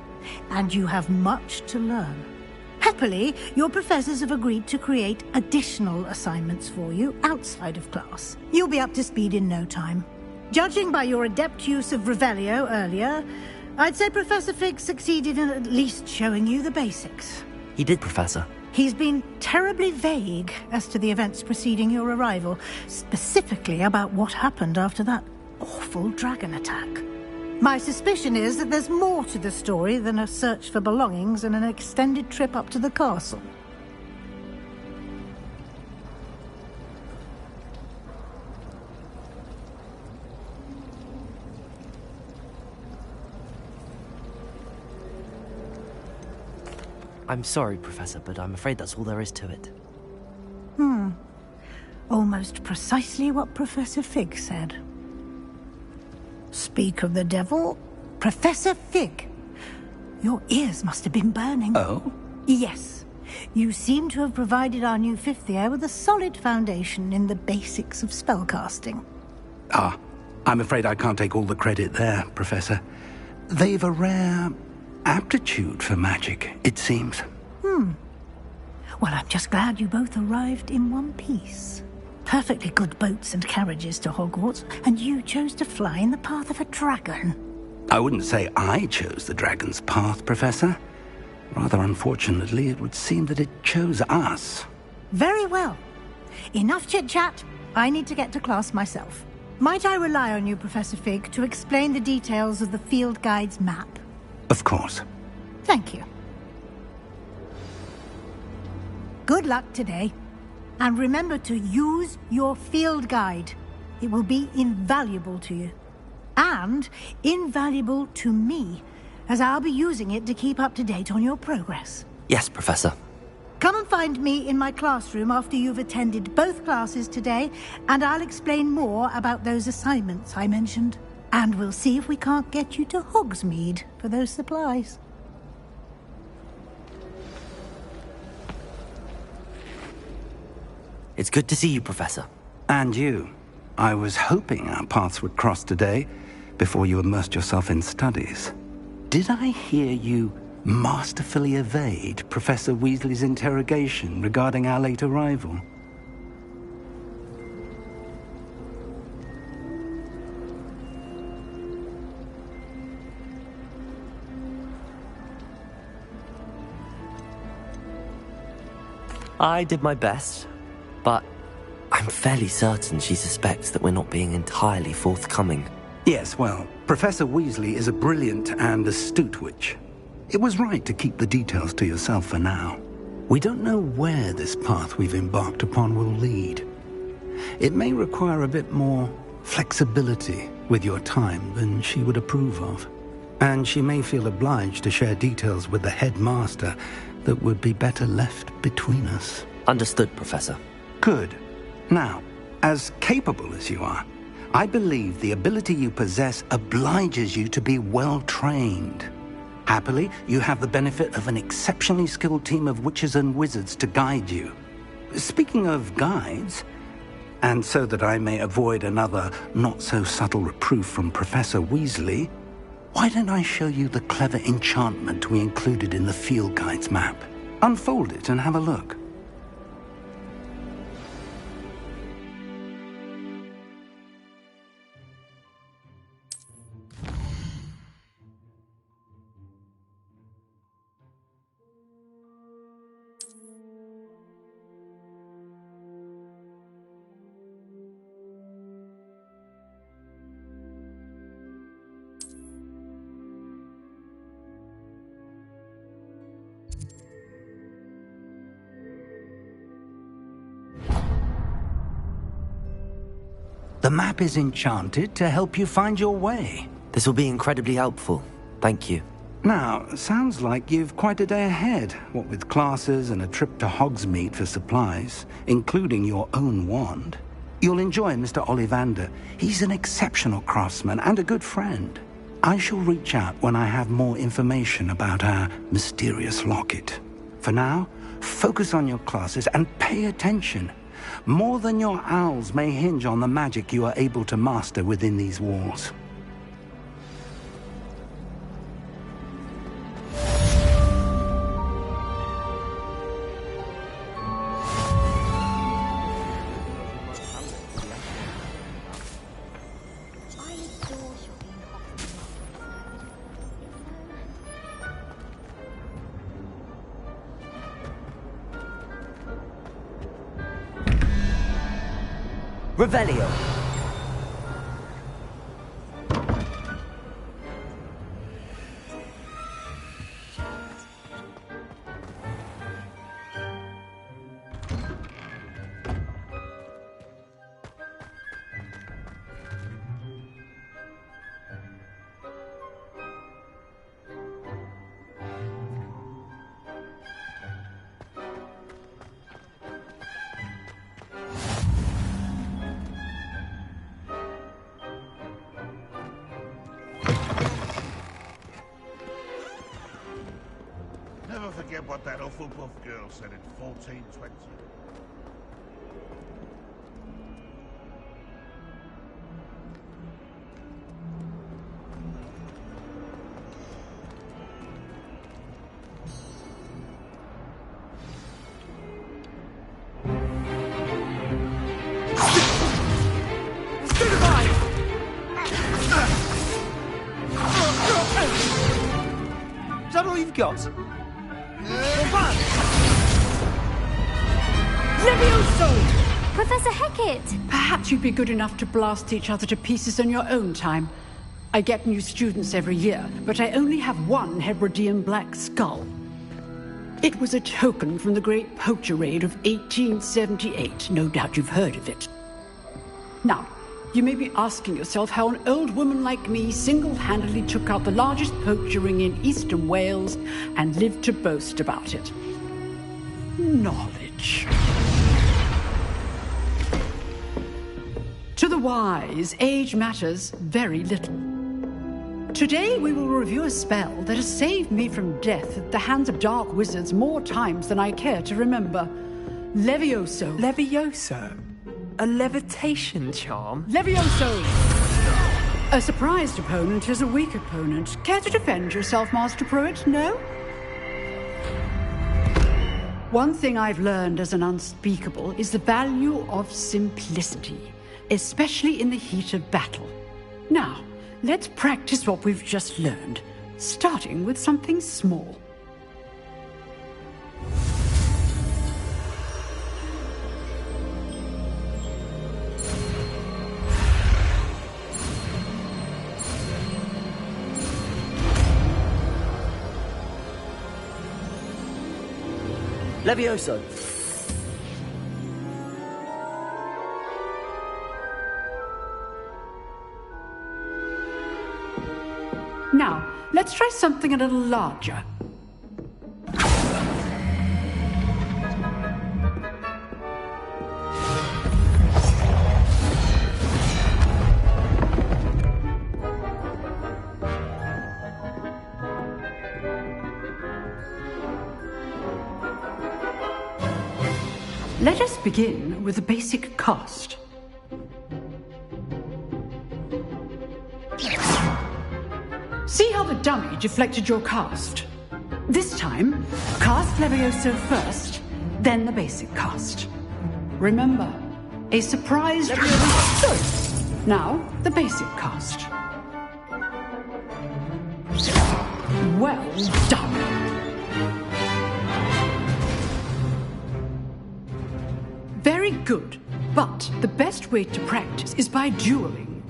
and you have much to learn. Happily, your professors have agreed to create additional assignments for you outside of class. You'll be up to speed in no time. Judging by your adept use of Revelio earlier, I'd say Professor Fig succeeded in at least showing you the basics. He did, Professor. He's been terribly vague as to the events preceding your arrival, specifically about what happened after that awful dragon attack. My suspicion is that there's more to the story than a search for belongings and an extended trip up to the castle. I'm sorry, Professor, but I'm afraid that's all there is to it. Almost precisely what Professor Fig said. Speak of the devil, Professor Fig. Your ears must have been burning. Oh? Yes. You seem to have provided our new fifth year with a solid foundation in the basics of spellcasting. Ah, I'm afraid I can't take all the credit there, Professor. They've a rare aptitude for magic, it seems. Well, I'm just glad you both arrived in one piece. Perfectly good boats and carriages to Hogwarts, and you chose to fly in the path of a dragon. I wouldn't say I chose the dragon's path, Professor. Rather unfortunately, it would seem that it chose us. Very well. Enough chit-chat. I need to get to class myself. Might I rely on you, Professor Fig, to explain the details of the field guide's map? Of course. Thank you. Good luck today. And remember to use your field guide. It will be invaluable to you. And invaluable to me, as I'll be using it to keep up to date on your progress. Yes, Professor. Come and find me in my classroom after you've attended both classes today, and I'll explain more about those assignments I mentioned. And we'll see if we can't get you to Hogsmeade for those supplies. It's good to see you, Professor. And you. I was hoping our paths would cross today, before you immersed yourself in studies. Did I hear you masterfully evade Professor Weasley's interrogation regarding our late arrival. I did my best, but I'm fairly certain she suspects that we're not being entirely forthcoming. Yes, well, Professor Weasley is a brilliant and astute witch. It was right to keep the details to yourself for now. We don't know where this path we've embarked upon will lead. It may require a bit more flexibility with your time than she would approve of. And she may feel obliged to share details with the headmaster that would be better left between us. Understood, Professor. Good. Now, as capable as you are, I believe the ability you possess obliges you to be well-trained. Happily, you have the benefit of an exceptionally skilled team of witches and wizards to guide you. Speaking of guides, and so that I may avoid another not-so-subtle reproof from Professor Weasley, why don't I show you the clever enchantment we included in the field guide's map? Unfold it and have a look. The map is enchanted to help you find your way. This will be incredibly helpful. Thank you. Now, sounds like you've quite a day ahead, what with classes and a trip to Hogsmeade for supplies, including your own wand. You'll enjoy Mr. Ollivander. He's an exceptional craftsman and a good friend. I shall reach out when I have more information about our mysterious locket. For now, focus on your classes and pay attention. More than your owls may hinge on the magic you are able to master within these walls. Revelio. Never forget what that Hufflepuff girl said in 1420. Is that all you've got? Levioso! Professor Hecat! Perhaps you'd be good enough to blast each other to pieces on your own time. I get new students every year, but I only have one Hebridean black skull. It was a token from the Great Poacher Raid of 1878. No doubt you've heard of it. Now, you may be asking yourself how an old woman like me single-handedly took out the largest poacher ring in eastern Wales and lived to boast about it. Knowledge. To the wise, age matters very little. Today we will review a spell that has saved me from death at the hands of dark wizards more times than I care to remember. Levioso. Levioso? A levitation charm? Levioso! A surprised opponent is a weak opponent. Care to defend yourself, Master Pruitt? No? One thing I've learned as an unspeakable is the value of simplicity, especially in the heat of battle. Now, let's practice what we've just learned, starting with something small. Levioso! Now, let's try something a little larger. Let us begin with a basic cast. See how the dummy deflected your cast? This time, cast Levioso first, then the basic cast. Remember, a surprise Levioso. Now, the basic cast. Well done. Very good, but the best way to practice is by dueling.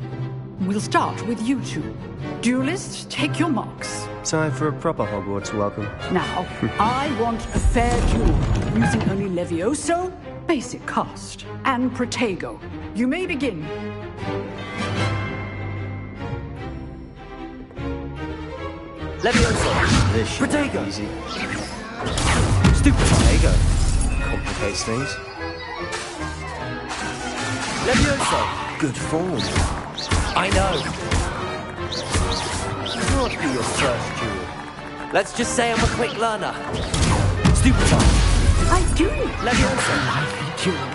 We'll start with you two. Duelists, take your marks. Time for a proper Hogwarts welcome. Now, I want a fair duel, using only Levioso, basic cast, and Protego. You may begin. Levioso! This should Protego! be easy. Stupid Protego complicates things. Levioso! Good form. I know. Can't be your first duel. Let's just say I'm a quick learner. Stupid I do Levioso! lively duel.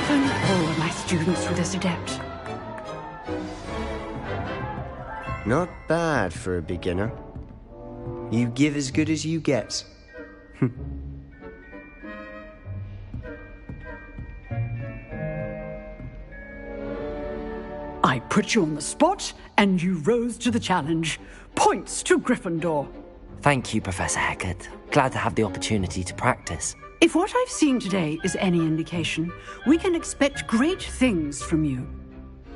If only all of my students were this adept. Not bad for a beginner. You give as good as you get. I put you on the spot, and you rose to the challenge. Points to Gryffindor. Thank you, Professor Hecat. Glad to have the opportunity to practice. If what I've seen today is any indication, we can expect great things from you.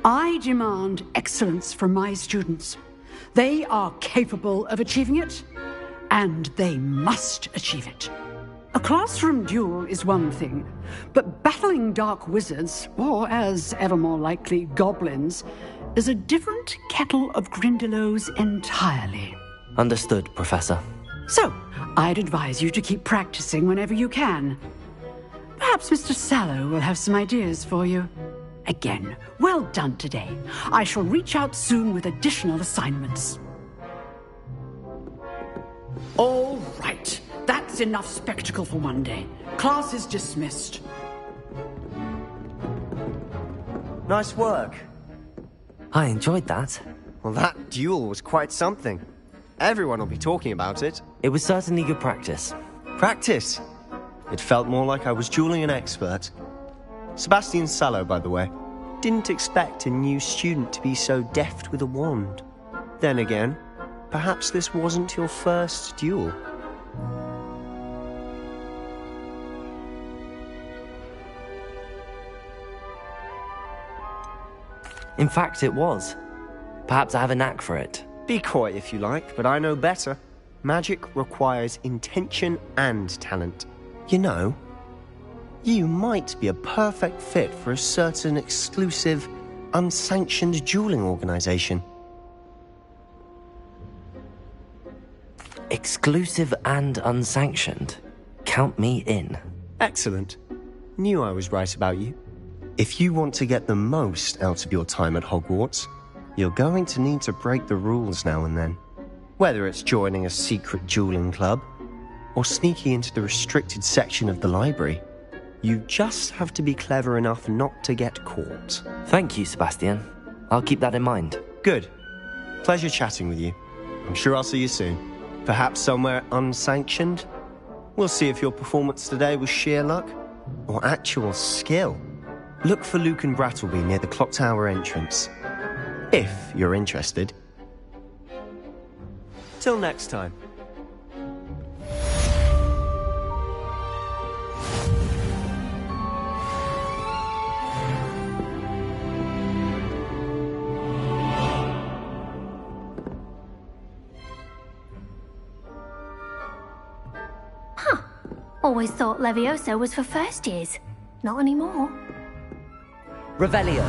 I demand excellence from my students. They are capable of achieving it, and they must achieve it. A classroom duel is one thing, but battling dark wizards, or as ever more likely, goblins, is a different kettle of Grindylows entirely. Understood, Professor. So, I'd advise you to keep practicing whenever you can. Perhaps Mr. Sallow will have some ideas for you. Again, well done today. I shall reach out soon with additional assignments. All right. That's enough spectacle for one day. Class is dismissed. Nice work. I enjoyed that. Well, that duel was quite something. Everyone will be talking about it. It was certainly good practice. Practice? It felt more like I was dueling an expert. Sebastian Sallow, by the way. Didn't expect a new student to be so deft with a wand. Then again, perhaps this wasn't your first duel. In fact, it was. Perhaps I have a knack for it. Be coy if you like, but I know better. Magic requires intention and talent. You know, you might be a perfect fit for a certain exclusive, unsanctioned dueling organization. Exclusive and unsanctioned? Count me in. Excellent. Knew I was right about you. If you want to get the most out of your time at Hogwarts, you're going to need to break the rules now and then. Whether it's joining a secret dueling club, or sneaking into the restricted section of the library, you just have to be clever enough not to get caught. Thank you, Sebastian. I'll keep that in mind. Good. Pleasure chatting with you. I'm sure I'll see you soon. Perhaps somewhere unsanctioned? We'll see if your performance today was sheer luck or actual skill. Look for Luke and Brattleby near the clock tower entrance, if you're interested. Till next time. Always thought Levioso was for first years. Not anymore. Revelio.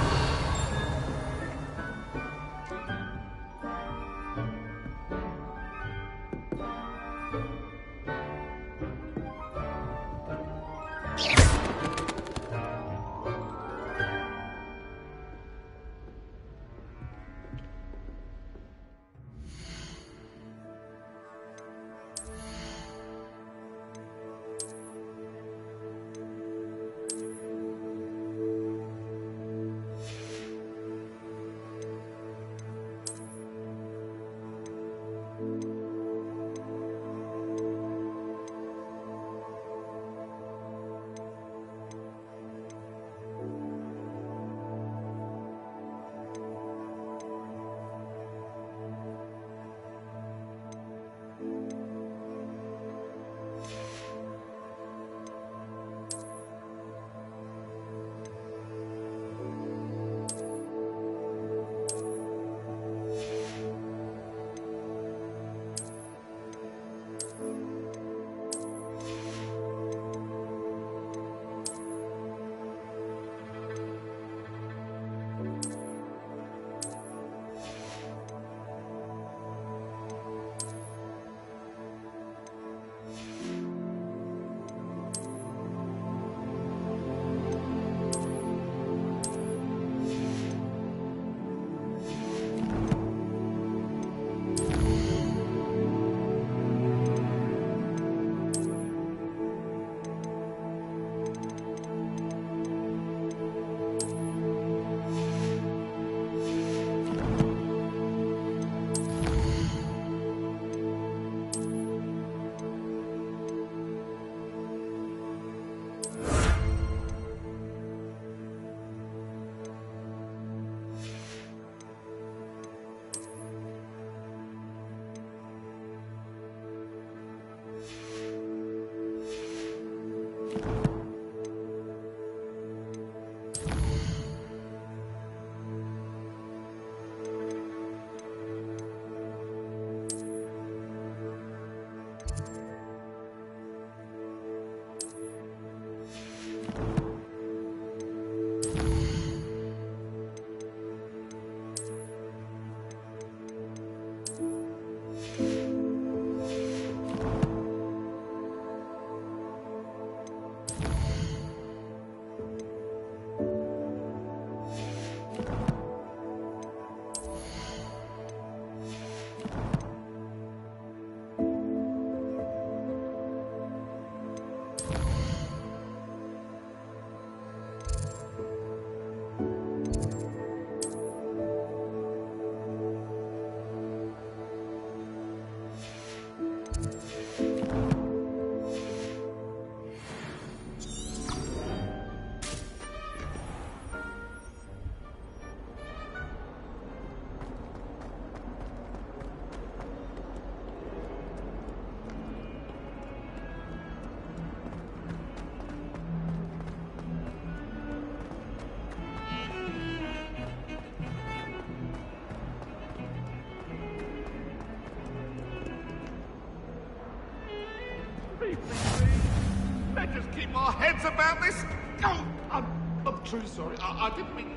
Let us keep our heads about this. Oh, I'm truly sorry. I didn't mean.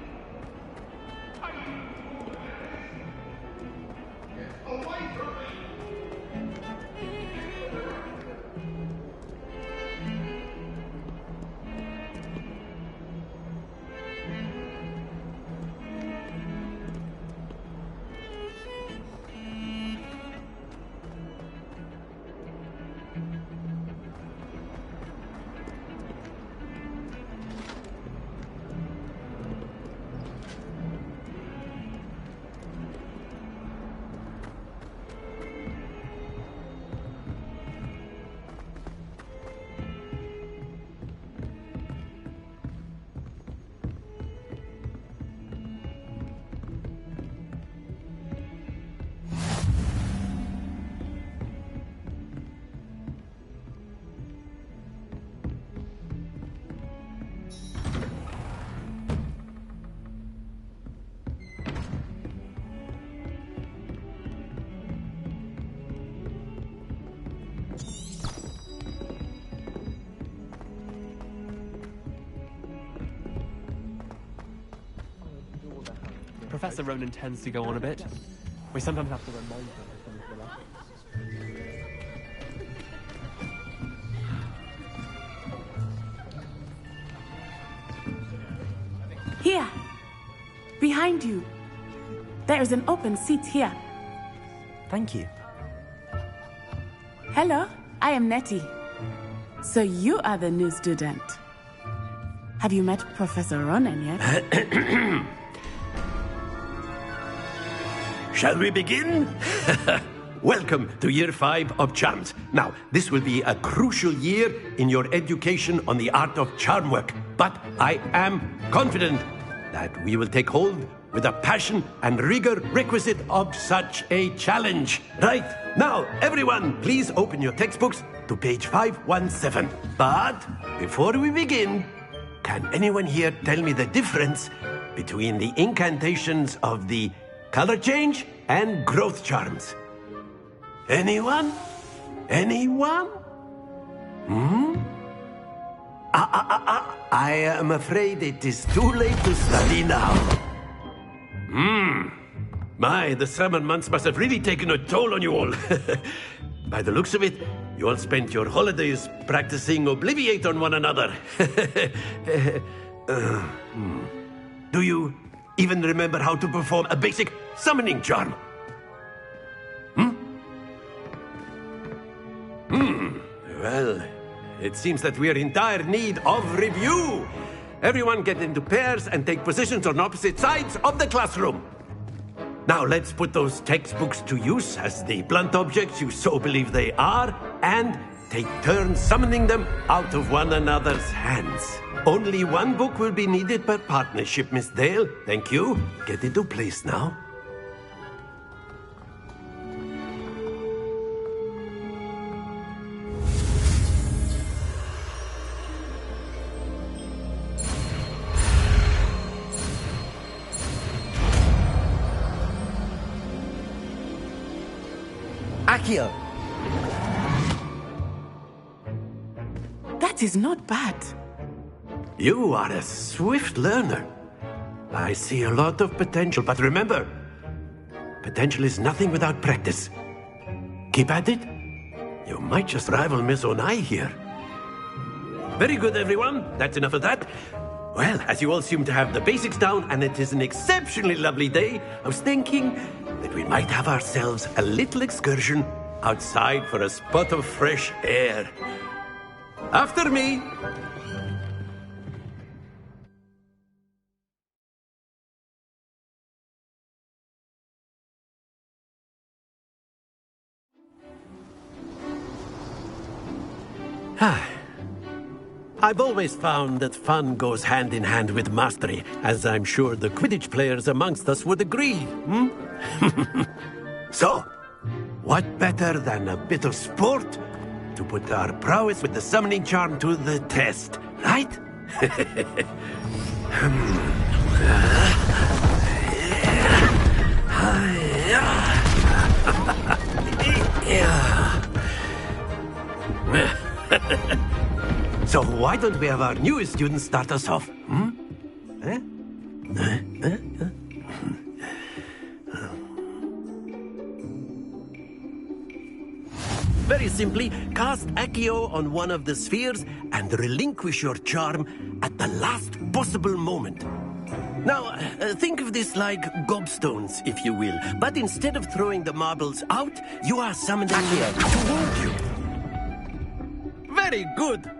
Get away from me! Professor Ronan tends to go on a bit. We sometimes have to remind her of some of the lessons. Here. Behind you. There is an open seat here. Thank you. Hello, I am Nettie. So you are the new student. Have you met Professor Ronan yet? Shall we begin? Welcome to Year 5 of Charms. Now, this will be a crucial year in your education on the art of charm work. But I am confident that we will take hold with the passion and rigor requisite of such a challenge. Right, now, everyone, please open your textbooks to page 517. But before we begin, can anyone here tell me the difference between the incantations of the color change and growth charms? Anyone? Anyone? I am afraid it is too late to study now. My, the summer months must have really taken a toll on you all. By the looks of it, you all spent your holidays practicing Obliviate on one another. Do you even remember how to perform a basic summoning charm? Well, it seems that we are in dire need of review. Everyone get into pairs and take positions on opposite sides of the classroom. Now let's put those textbooks to use as the blunt objects you so believe they are, and take turns summoning them out of one another's hands. Only one book will be needed per partnership, Miss Dale. Thank you. Get into place now. Accio! That is not bad. You are a swift learner. I see a lot of potential, but remember, potential is nothing without practice. Keep at it. You might just rival Miss Onai here. Very good, everyone. That's enough of that. Well, as you all seem to have the basics down, and it is an exceptionally lovely day, I was thinking that we might have ourselves a little excursion outside for a spot of fresh air. After me. I've always found that fun goes hand in hand with mastery, as I'm sure the Quidditch players amongst us would agree. So, what better than a bit of sport to put our prowess with the summoning charm to the test, right? So why don't we have our newest student start us off? Very simply, cast Accio on one of the spheres and relinquish your charm at the last possible moment. Now, think of this like gobstones, if you will. But instead of throwing the marbles out, you are summoning Accio toward you. Very good.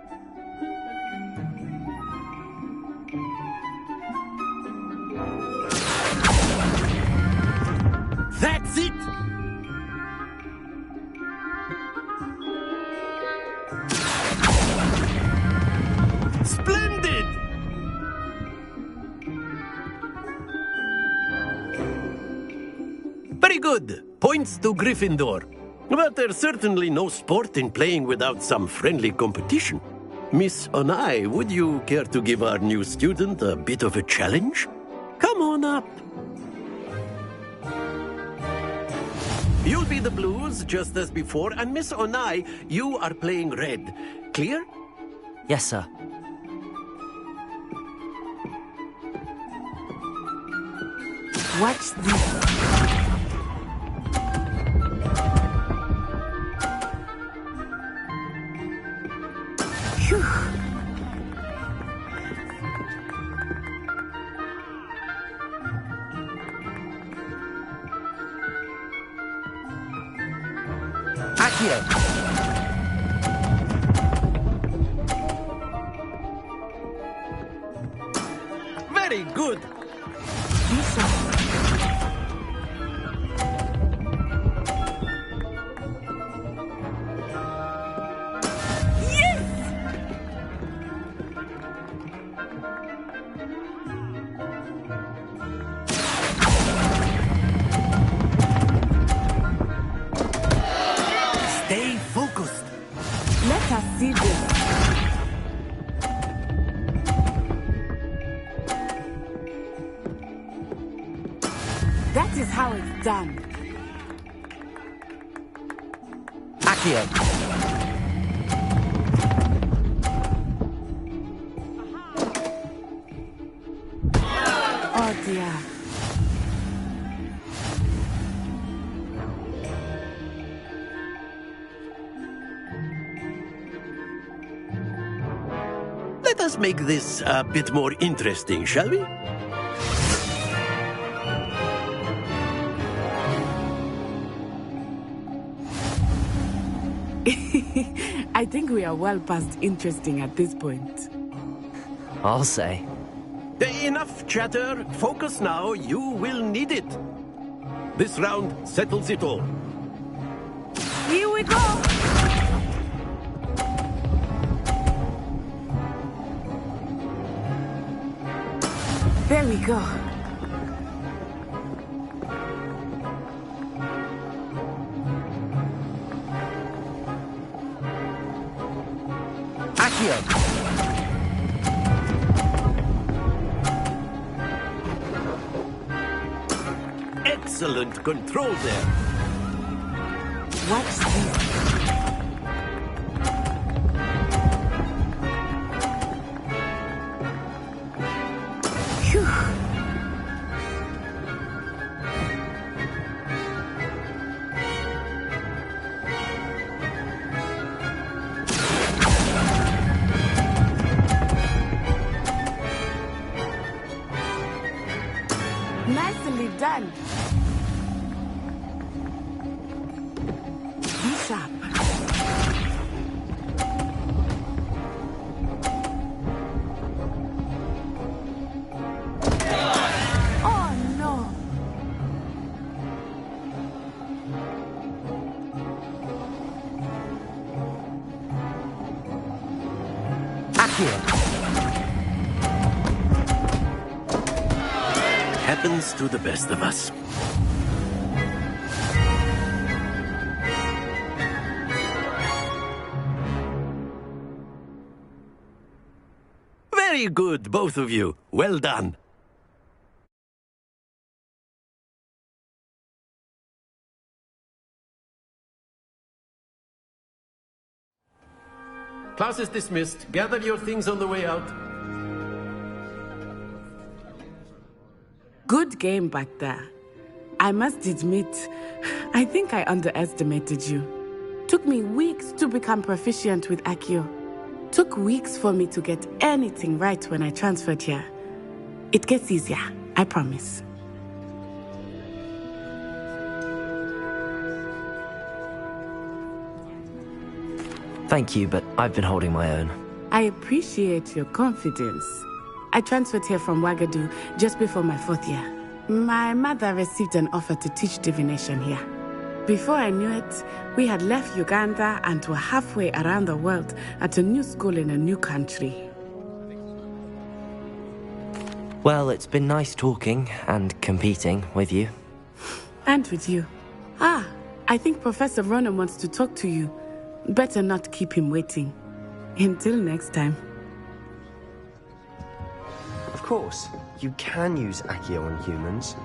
That's it! Splendid! Very good. Points to Gryffindor. But there's certainly no sport in playing without some friendly competition. Miss Onai, would you care to give our new student a bit of a challenge? Come on up. You'll be the blues, just as before, and Miss Onai, you are playing red. Clear? Yes, sir. Watch this. Phew. Accio! Very good. Stay focused. Let us see this. That is how it's done. Accio! Oh dear. Let us make this a bit more interesting, shall we? I think we are well past interesting at this point. I'll say. Enough chatter. Focus now. You will need it. This round settles it all. Here we go! There we go. Accio! Excellent control there. Watch this. Phew. Nicely done. Be sharp. Oh no. Accio! Happens to the best of us. Very good, both of you. Well done. Class is dismissed. Gather your things on the way out. Good game back there. I must admit, I think I underestimated you. Took me weeks to become proficient with Accio. Took weeks for me to get anything right when I transferred here. It gets easier, I promise. Thank you, but I've been holding my own. I appreciate your confidence. I transferred here from Ouagadougou just before my 4th year. My mother received an offer to teach divination here. Before I knew it, we had left Uganda and were halfway around the world at a new school in a new country. Well, it's been nice talking and competing with you. And with you. Ah, I think Professor Ronan wants to talk to you. Better not keep him waiting. Until next time. Of course, you can use Accio on humans,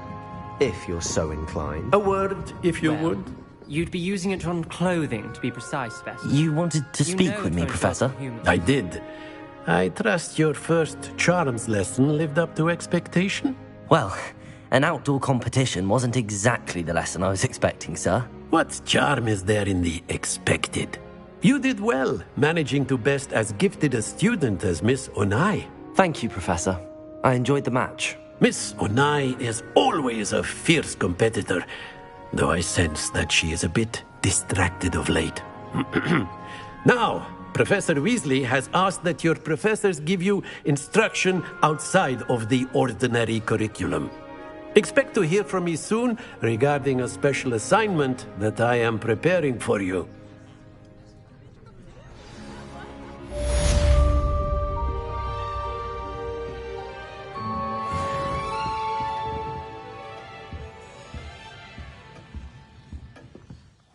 if you're so inclined. A word, if you would. You'd be using it on clothing, to be precise, Beth. You wanted to speak with me, Professor? I did. I trust your first charms lesson lived up to expectation? Well, An outdoor competition wasn't exactly the lesson I was expecting, sir. What charm is there in the expected? You did well, managing to best as gifted a student as Miss Onai. Thank you, Professor. I enjoyed the match. Miss Onai is always a fierce competitor, though I sense that she is a bit distracted of late. Now, Professor Weasley has asked that your professors give you instruction outside of the ordinary curriculum. Expect to hear from me soon regarding a special assignment that I am preparing for you.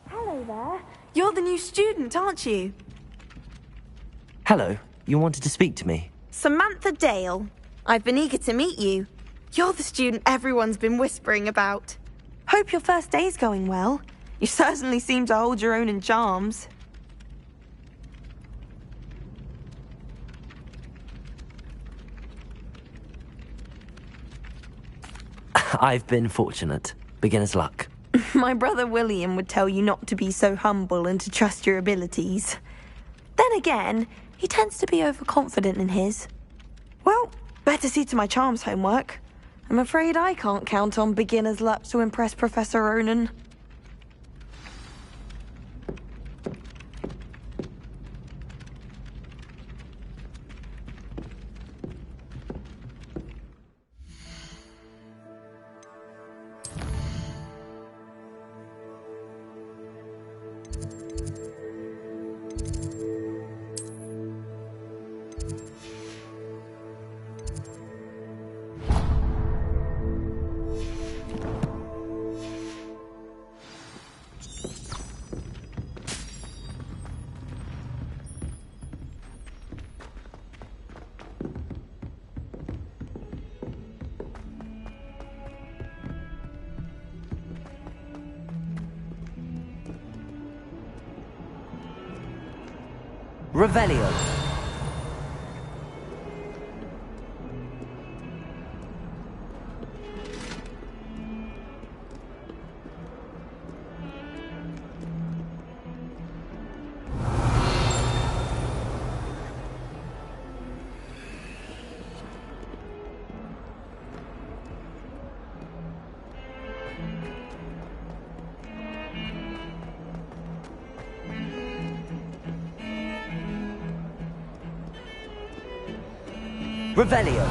Hello there. You're the new student, aren't you? Hello, you wanted to speak to me? Samantha Dale. I've been eager to meet you. You're the student everyone's been whispering about. Hope your first day's going well. You certainly seem to hold your own in charms. I've been fortunate. Beginner's luck. My brother William would tell you not to be so humble and to trust your abilities. Then again, he tends to be overconfident in his. Well, better see to my charms homework. I'm afraid I can't count on beginner's luck to impress Professor Ronan. Revelio. Revelio.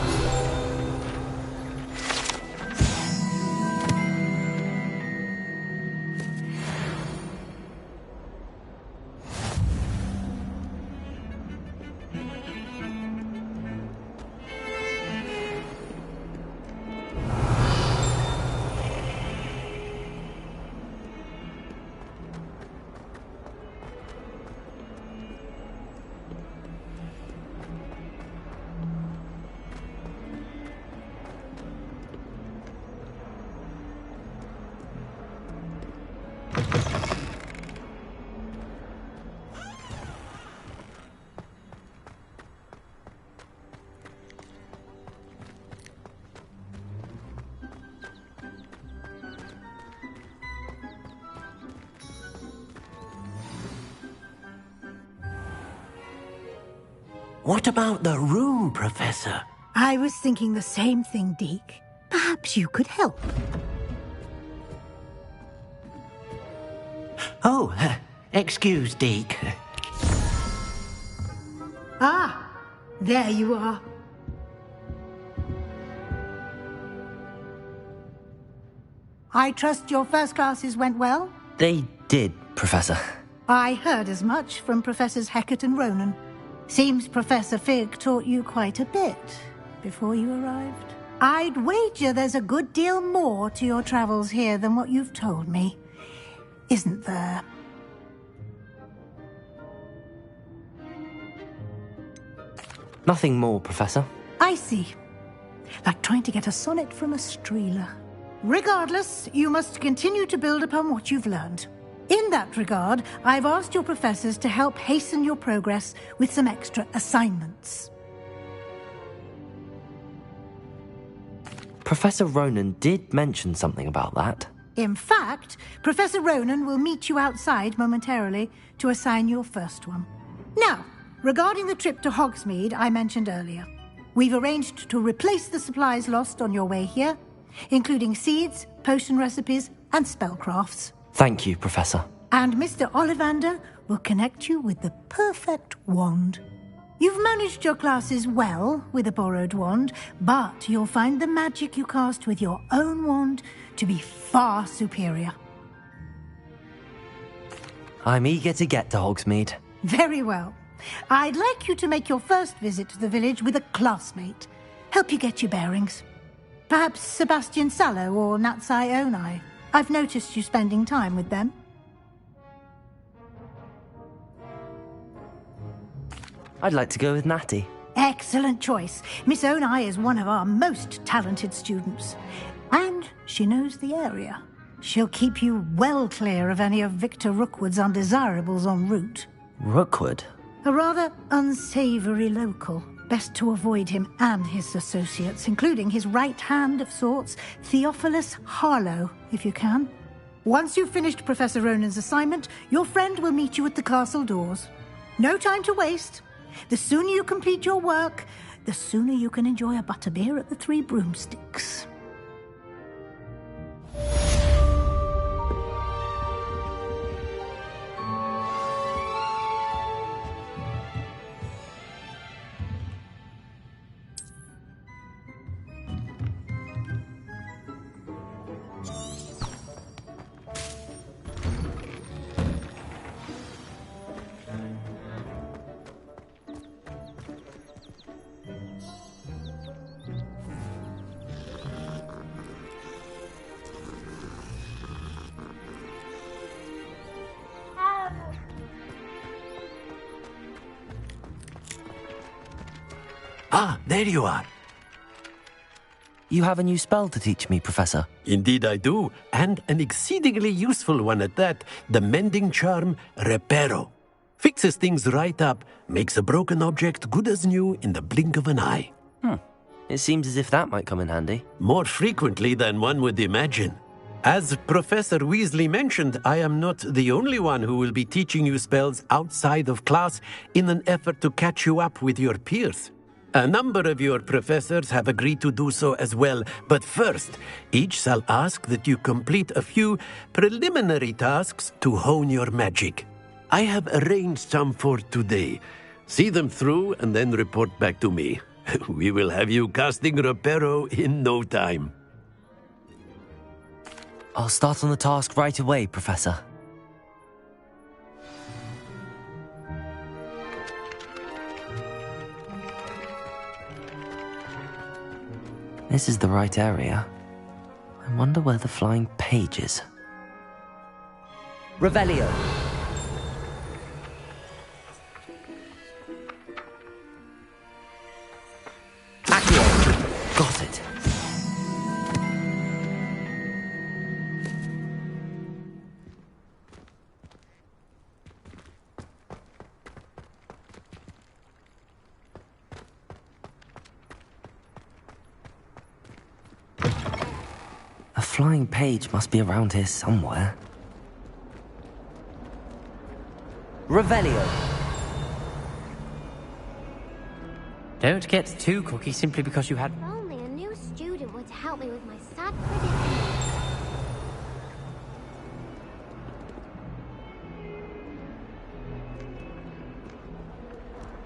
What about the room, Professor? I was thinking the same thing, Deke. Perhaps you could help. Oh, excuse, Deke. Ah, there you are. I trust your first classes went well? They did, Professor. I heard as much from Professors Hecat and Ronan. Seems Professor Fig taught you quite a bit before you arrived. I'd wager there's a good deal more to your travels here than what you've told me. Isn't there? Nothing more, Professor. I see. Like trying to get a sonnet from a streeler. Regardless, you must continue to build upon what you've learned. In that regard, I've asked your professors to help hasten your progress with some extra assignments. Professor Ronan did mention something about that. In fact, Professor Ronan will meet you outside momentarily to assign your first one. Now, regarding the trip to Hogsmeade I mentioned earlier, we've arranged to replace the supplies lost on your way here, including seeds, potion recipes, and spellcrafts. Thank you, Professor. And Mr. Ollivander will connect you with the perfect wand. You've managed your classes well with a borrowed wand, but you'll find the magic you cast with your own wand to be far superior. I'm eager to get to Hogsmeade. Very well. I'd like you to make your first visit to the village with a classmate. Help you get your bearings. Perhaps Sebastian Sallow or Natsai Onai. I've noticed you spending time with them. I'd like to go with Natty. Excellent choice. Miss Onai is one of our most talented students. And she knows the area. She'll keep you well clear of any of Victor Rookwood's undesirables en route. Rookwood? A rather unsavoury local. Best to avoid him and his associates, including his right hand of sorts, Theophilus Harlow, if you can. Once you've finished Professor Ronan's assignment, your friend will meet you at the castle doors. No time to waste. The sooner you complete your work, the sooner you can enjoy a butterbeer at the Three Broomsticks. Ah, there you are. You have a new spell to teach me, Professor. Indeed I do, and an exceedingly useful one at that. The mending charm, Reparo. Fixes things right up, makes a broken object good as new in the blink of an eye. It seems as if that might come in handy. More frequently than one would imagine. As Professor Weasley mentioned, I am not the only one who will be teaching you spells outside of class in an effort to catch you up with your peers. A number of your professors have agreed to do so as well, but first, each shall ask that you complete a few preliminary tasks to hone your magic. I have arranged some for today. See them through and then report back to me. We will have you casting Reparo in no time. I'll start on the task right away, Professor. This is the right area. I wonder where the flying page is. Revelio! Accio! Got it. A flying page must be around here somewhere. Revelio! Don't get too cocky simply because you had... If only a new student would help me with my sad predicament.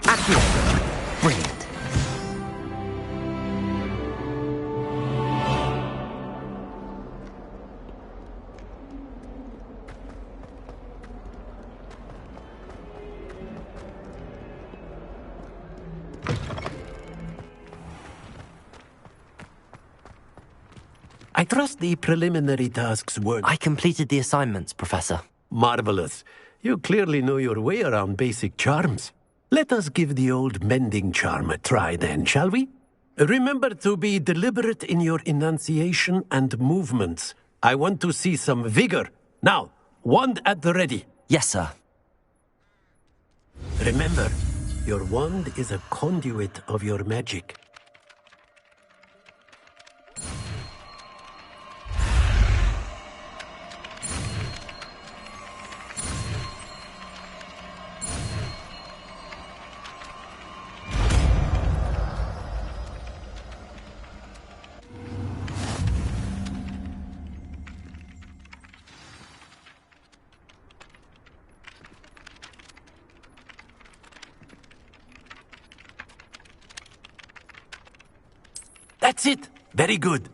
Accio! Brilliant. I trust the preliminary tasks were... I completed the assignments, Professor. Marvelous. You clearly know your way around basic charms. Let us give the old mending charm a try then, shall we? Remember to be deliberate in your enunciation and movements. I want to see some vigor. Now, wand at the ready. Yes, sir. Remember, your wand is a conduit of your magic. That's it. Very good.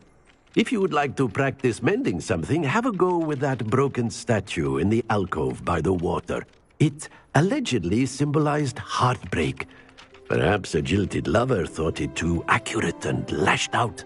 If you would like to practice mending something, have a go with that broken statue in the alcove by the water. It allegedly symbolized heartbreak. Perhaps a jilted lover thought it too accurate and lashed out.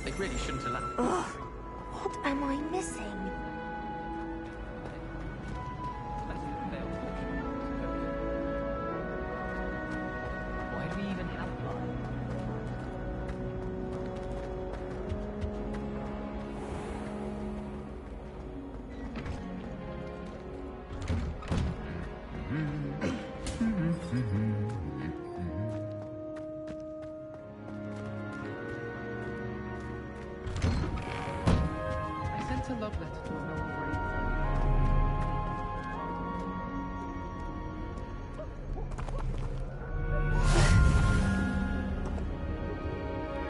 They really shouldn't allow. Ugh, what am I missing? Why do we even have one? I sent a love letter to a noble brave.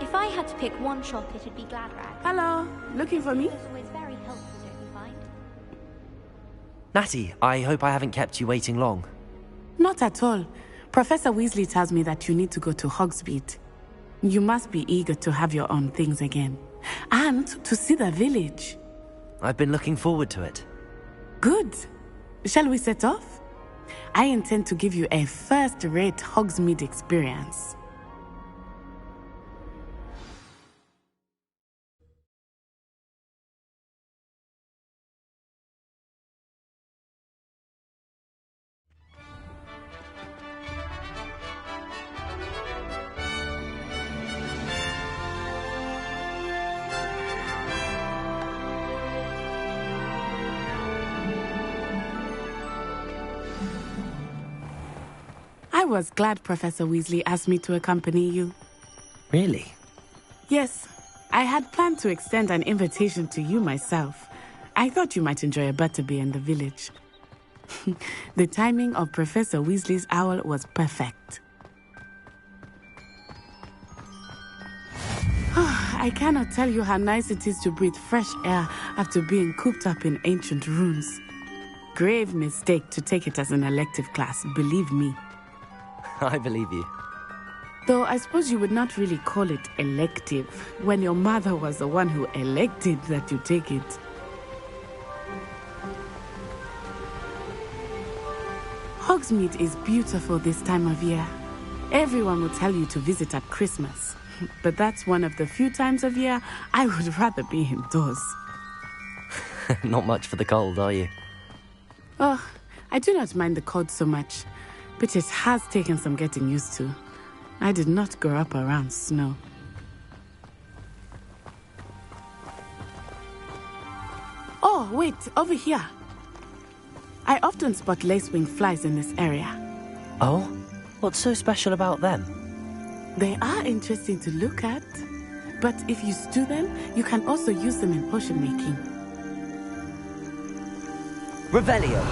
If I had to pick one shop, it'd be Gladrag. Hello, looking for me? It's always very helpful, don't you find? Natty, I hope I haven't kept you waiting long. Not at all. Professor Weasley tells me that you need to go to Hogsmeade. You must be eager to have your own things again. And to see the village. I've been looking forward to it. Good. Shall we set off? I intend to give you a first-rate Hogsmeade experience. I was glad Professor Weasley asked me to accompany you. Really? Yes, I had planned to extend an invitation to you myself. I thought you might enjoy a butterbeer in the village. The timing of Professor Weasley's owl was perfect. I cannot tell you how nice it is to breathe fresh air after being cooped up in ancient ruins. Grave mistake to take it as an elective class, believe me. I believe you. Though I suppose you would not really call it elective when your mother was the one who elected that you take it. Hogsmeade is beautiful this time of year. Everyone will tell you to visit at Christmas, but that's one of the few times of year I would rather be indoors. Not much for the cold, are you? Oh, I do not mind the cold so much, but it has taken some getting used to. I did not grow up around snow. Oh, wait, over here. I often spot lacewing flies in this area. Oh? What's so special about them? They are interesting to look at, but if you stew them, you can also use them in potion making. Revelio!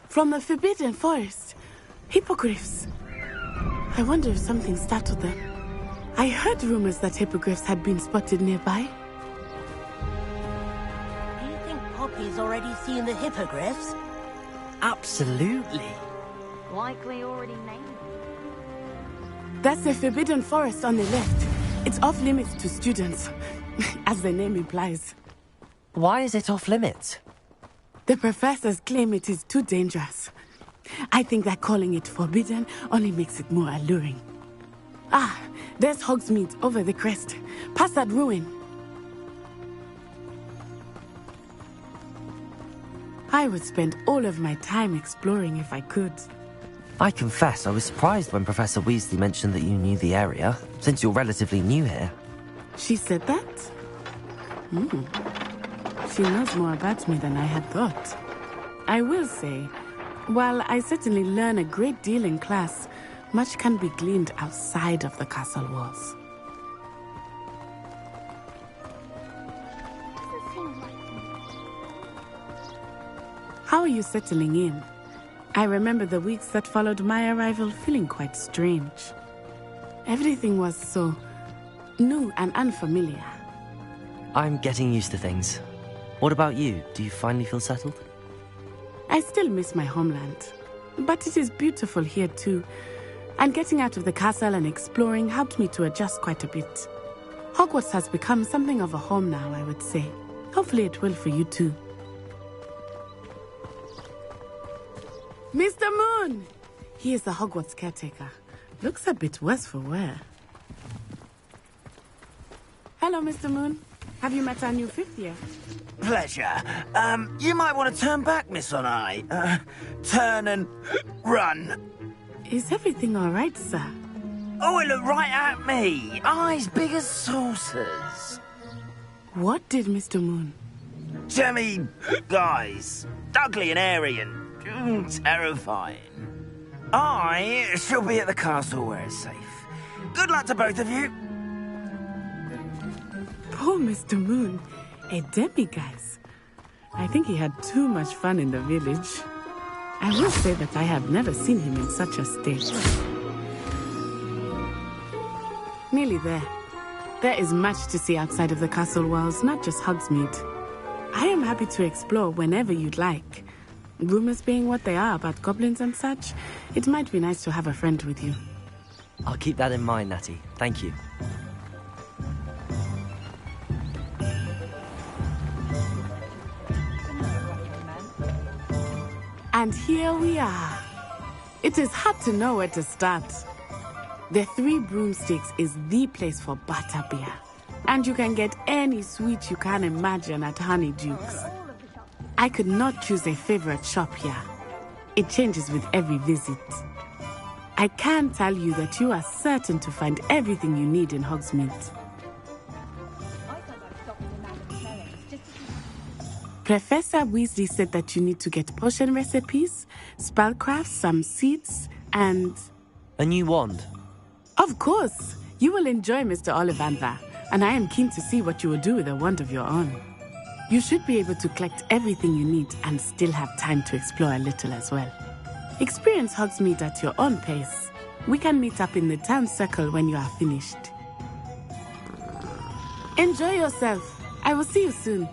From the Forbidden Forest. Hippogriffs. I wonder if something startled them. I heard rumors that hippogriffs had been spotted nearby. Do you think Poppy's already seen the hippogriffs? Absolutely. Likely already named. That's the Forbidden Forest on the left. It's off limits to students, as the name implies. Why is it off limits? The professors claim it is too dangerous. I think that calling it forbidden only makes it more alluring. Ah, there's Hogsmeade over the crest, past that ruin. I would spend all of my time exploring if I could. I confess I was surprised when Professor Weasley mentioned that you knew the area, since you're relatively new here. She said that? She knows more about me than I had thought. I will say, while I certainly learn a great deal in class, much can be gleaned outside of the castle walls. How are you settling in? I remember the weeks that followed my arrival feeling quite strange. Everything was so new and unfamiliar. I'm getting used to things. What about you? Do you finally feel settled? I still miss my homeland, but it is beautiful here too. And getting out of the castle and exploring helped me to adjust quite a bit. Hogwarts has become something of a home now, I would say. Hopefully it will for you too. Mr. Moon! He is the Hogwarts caretaker. Looks a bit worse for wear. Hello, Mr. Moon. Have you met our new fifth year? Pleasure. You might want to turn back, Miss On-Eye. Turn and run. Is everything all right, sir? Oh, it looked right at me. Eyes big as saucers. What did Mr. Moon? Jemmy, guys. Ugly and airy and terrifying. I shall be at the castle where it's safe. Good luck to both of you. Poor Mr. Moon. A demiguise. I think he had too much fun in the village. I will say that I have never seen him in such a state. Nearly there. There is much to see outside of the castle walls, not just Hogsmeade. I am happy to explore whenever you'd like. Rumors being what they are about goblins and such, it might be nice to have a friend with you. I'll keep that in mind, Natty. Thank you. And here we are. It is hard to know where to start. The Three Broomsticks is the place for butterbeer. And you can get any sweet you can imagine at Honeyduke's. I could not choose a favorite shop here. It changes with every visit. I can tell you that you are certain to find everything you need in Hogsmeade. Professor Weasley said that you need to get potion recipes, spellcrafts, some seeds, and... a new wand? Of course! You will enjoy Mr. Ollivander, and I am keen to see what you will do with a wand of your own. You should be able to collect everything you need and still have time to explore a little as well. Experience Hogsmeade at your own pace. We can meet up in the town circle when you are finished. Enjoy yourself. I will see you soon.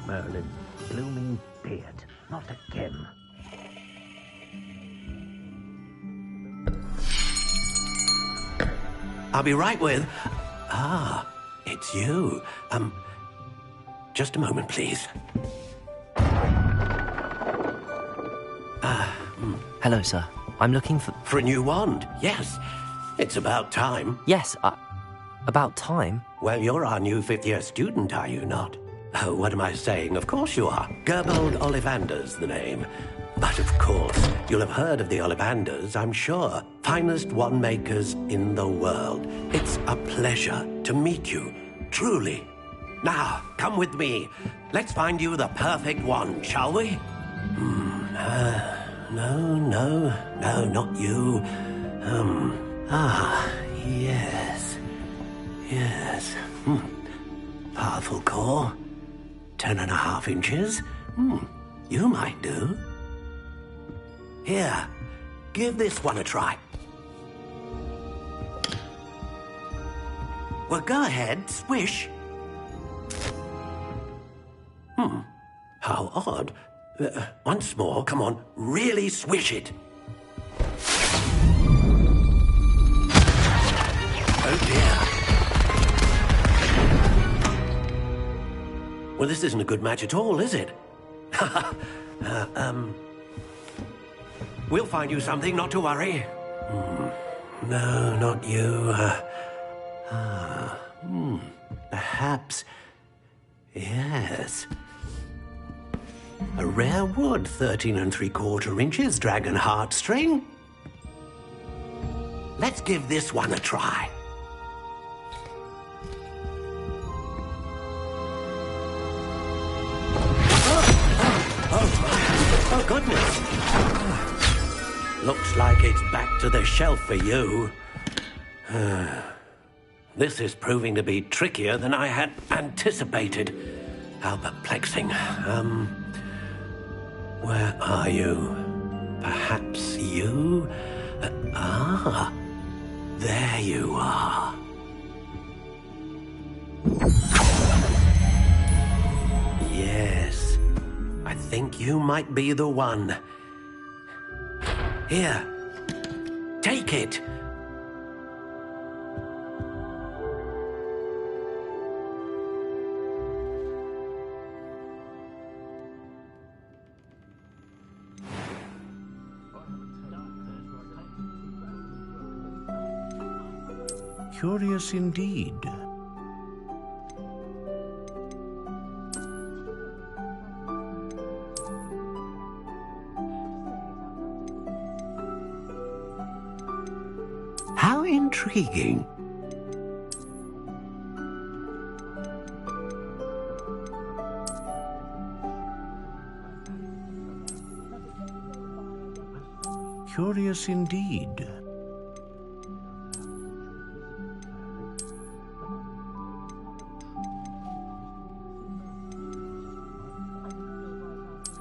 Merlin, blooming beard, not again. I'll be right with... Ah, it's you. Just a moment, please. Hello, sir. I'm looking for... For a new wand, yes. It's about time. Yes, about time? Well, you're our new fifth-year student, are you not? Oh, what am I saying? Of course you are. Gerbold Ollivander's the name. But of course, you'll have heard of the Ollivanders, I'm sure. Finest wand makers in the world. It's a pleasure to meet you, truly. Now, come with me. Let's find you the perfect wand, shall we? No, not you. Yes. Powerful core. 10.5 inches. You might do. Here, give this one a try. Well, go ahead, swish. How odd. Once more, come on, really swish it. Oh dear. Well, this isn't a good match at all, is it? We'll find you something, not to worry. No, not you. Perhaps... Yes. A rare wood, 13 3/4 inches, dragon heartstring. Let's give this one a try. Oh, goodness. Looks like it's back to the shelf for you. This is proving to be trickier than I had anticipated. How perplexing. Where are you? Perhaps you? There you are. Yes, I think you might be the one. Here, take it. Curious indeed. How intriguing. Curious indeed.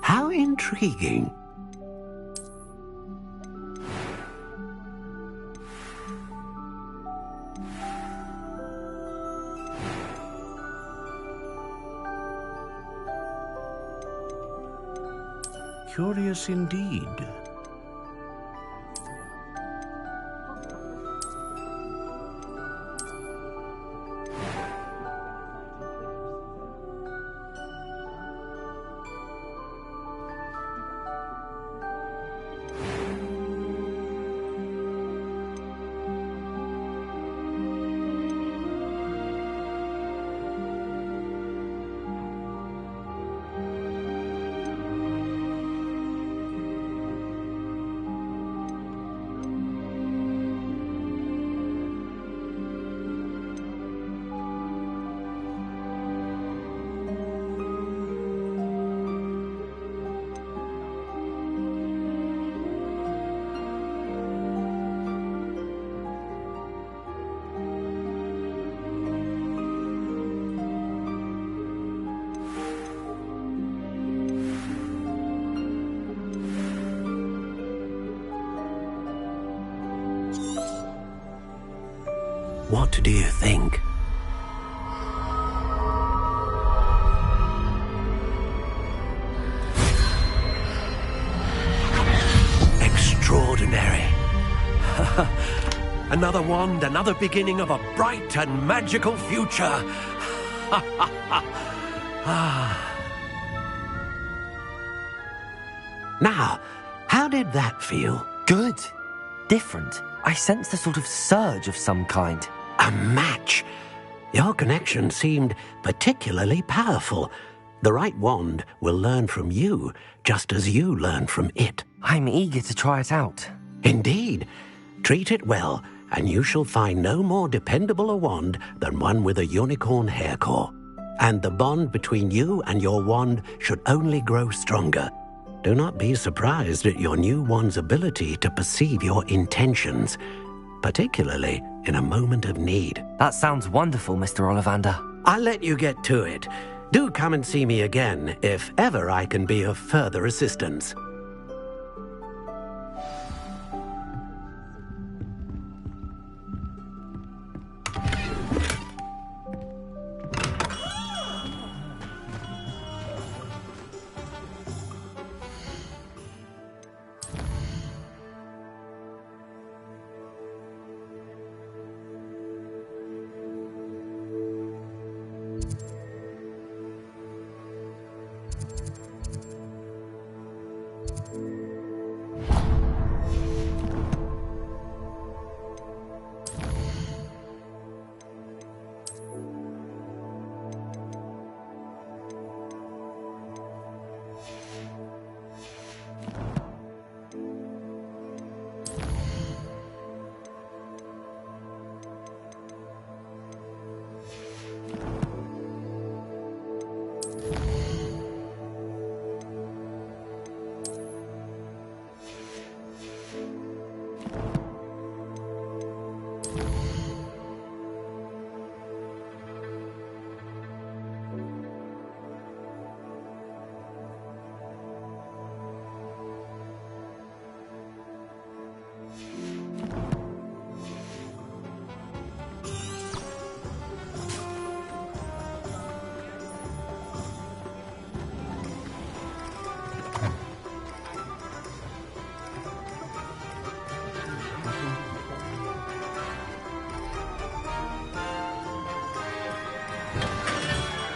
How intriguing. Curious indeed. What do you think? Extraordinary. Another wand, another beginning of a bright and magical future. Now, How did that feel? Good. Different. I sensed a sort of surge of some kind. A match. Your connection seemed particularly powerful. The right wand will learn from you, just as you learn from it. I'm eager to try it out. Indeed. Treat it well, and you shall find no more dependable a wand than one with a unicorn hair core. And the bond between you and your wand should only grow stronger. Do not be surprised at your new wand's ability to perceive your intentions, particularly in a moment of need. That sounds wonderful, Mr. Ollivander. I'll let you get to it. Do come and see me again if ever I can be of further assistance.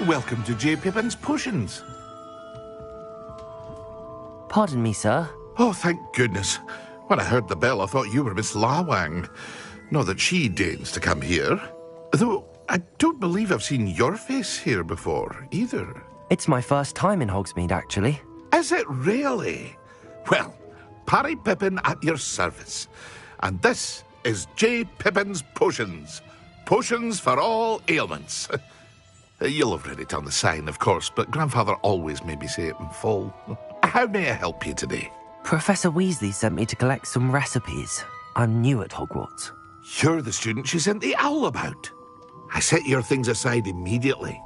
Welcome to J. Pippin's Potions. Pardon me, sir. Oh, thank goodness. When I heard the bell, I thought you were Miss Lawang. Not that she deigns to come here. Though I don't believe I've seen your face here before, either. It's my first time in Hogsmeade, actually. Is it really? Well, Parry Pippin at your service. And this is J. Pippin's Potions. Potions for all ailments. You'll have read it on the sign, of course, but Grandfather always made me say it in full. How may I help you today? Professor Weasley sent me to collect some recipes. I'm new at Hogwarts. You're the student she sent the owl about. I set your things aside immediately.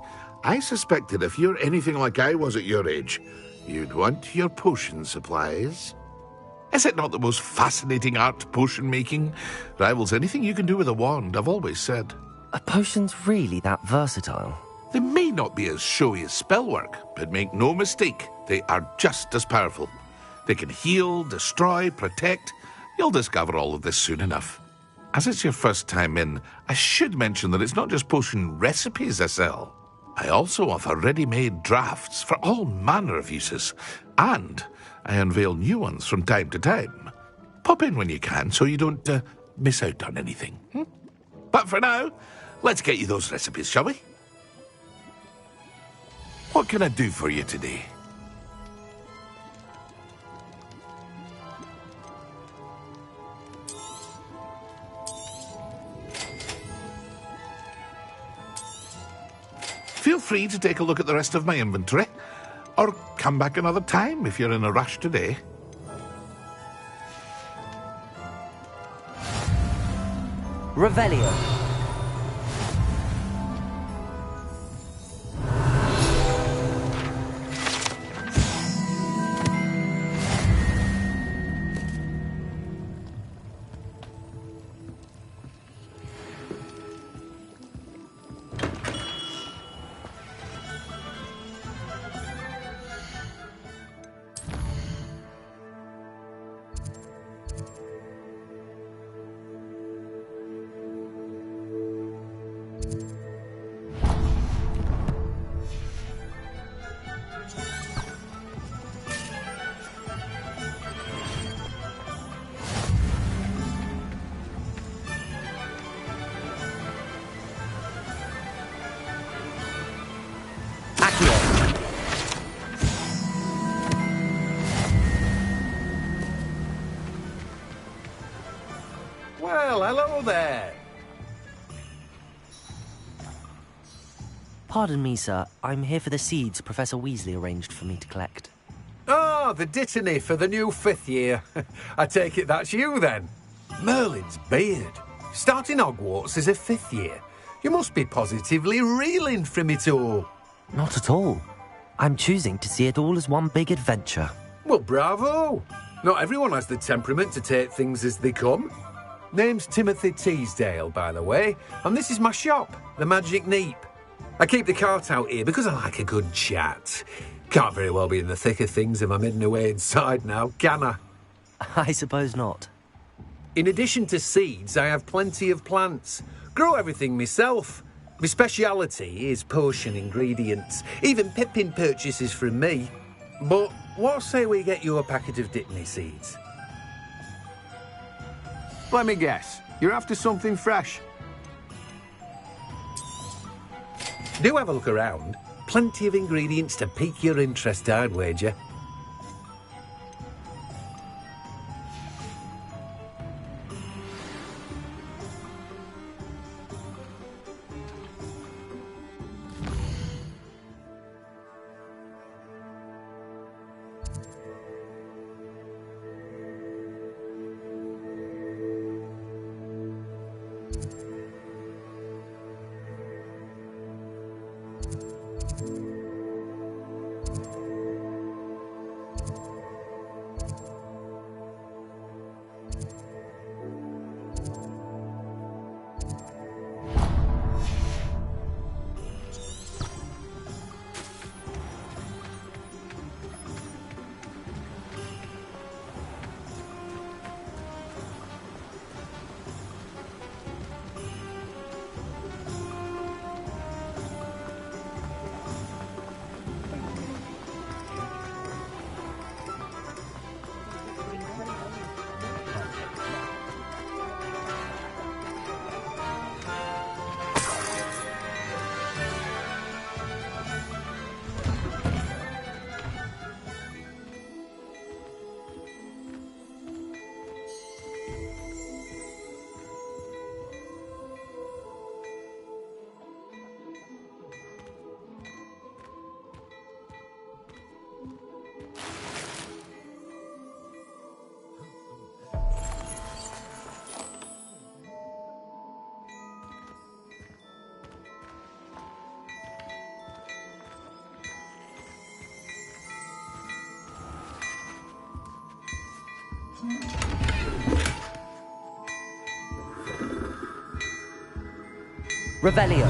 I suspected if you're anything like I was at your age, you'd want your potion supplies. Is it not the most fascinating art, potion making? Rivals anything you can do with a wand, I've always said. Are potions really that versatile? They may not be as showy as spellwork, but make no mistake, they are just as powerful. They can heal, destroy, protect. You'll discover all of this soon enough. As it's your first time in, I should mention that it's not just potion recipes I sell. I also offer ready-made drafts for all manner of uses, and I unveil new ones from time to time. Pop in when you can so you don't miss out on anything. But for now, let's get you those recipes, shall we? What can I do for you today? Feel free to take a look at the rest of my inventory, or come back another time if you're in a rush today. Revelio. Well, hello there. Pardon me, sir. I'm here for the seeds Professor Weasley arranged for me to collect. Oh, the dittany for the new 5th year. I take it that's you, then. Merlin's beard. Starting Hogwarts as a 5th year. You must be positively reeling from it all. Not at all. I'm choosing to see it all as one big adventure. Well, bravo. Not everyone has the temperament to take things as they come. Name's Timothy Teasdale, by the way, and this is my shop, the Magic Neep. I keep the cart out here because I like a good chat. Can't very well be in the thick of things if I'm hidden away inside now, can I? I suppose not. In addition to seeds, I have plenty of plants. Grow everything myself. My speciality is potion ingredients. Even Pippin purchases from me. But what say we get you a packet of Dittany seeds? Let me guess. You're after something fresh. Do have a look around. Plenty of ingredients to pique your interest, I'd wager. Revelio.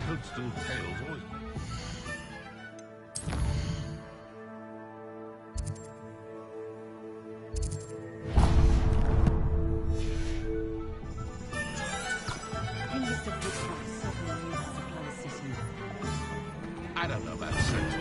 Could still tails always. I don't know about sex.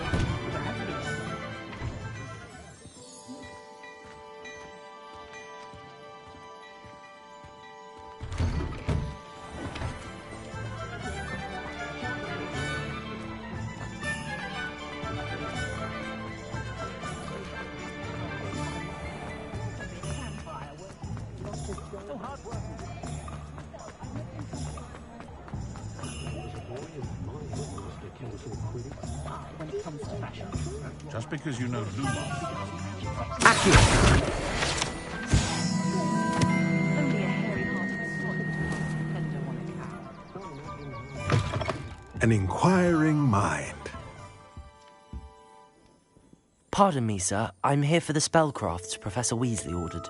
Just because you know Lumos. An inquiring mind. Pardon me, sir. I'm here for the spellcrafts Professor Weasley ordered.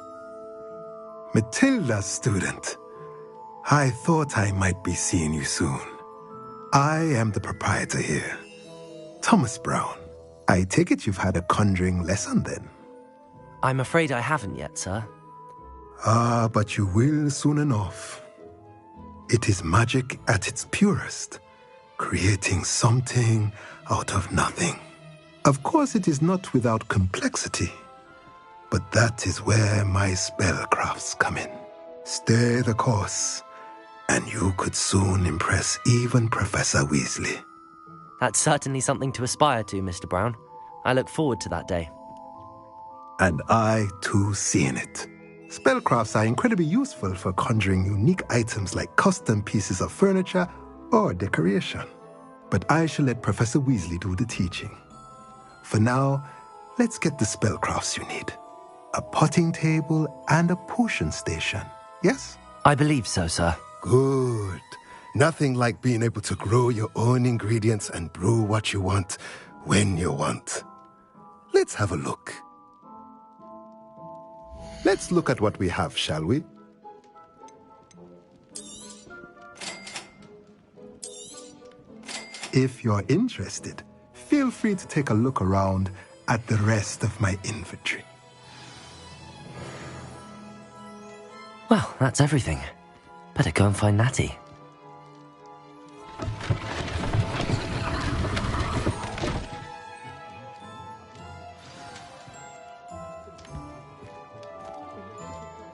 Matilda's student. I thought I might be seeing you soon. I am the proprietor here. Thomas Brown. I take it you've had a conjuring lesson then? I'm afraid I haven't yet, sir. Ah, but you will soon enough. It is magic at its purest, creating something out of nothing. Of course, it is not without complexity. But that is where my spellcrafts come in. Stay the course, and you could soon impress even Professor Weasley. That's certainly something to aspire to, Mr. Brown. I look forward to that day. And I, too, see in it. Spellcrafts are incredibly useful for conjuring unique items like custom pieces of furniture or decoration. But I shall let Professor Weasley do the teaching. For now, let's get the spellcrafts you need. A potting table and a potion station, yes? I believe so, sir. Good. Nothing like being able to grow your own ingredients and brew what you want when you want. Let's have a look. Let's look at what we have, shall we? If you're interested, feel free to take a look around at the rest of my inventory. Well, that's everything. Better go and find Natty.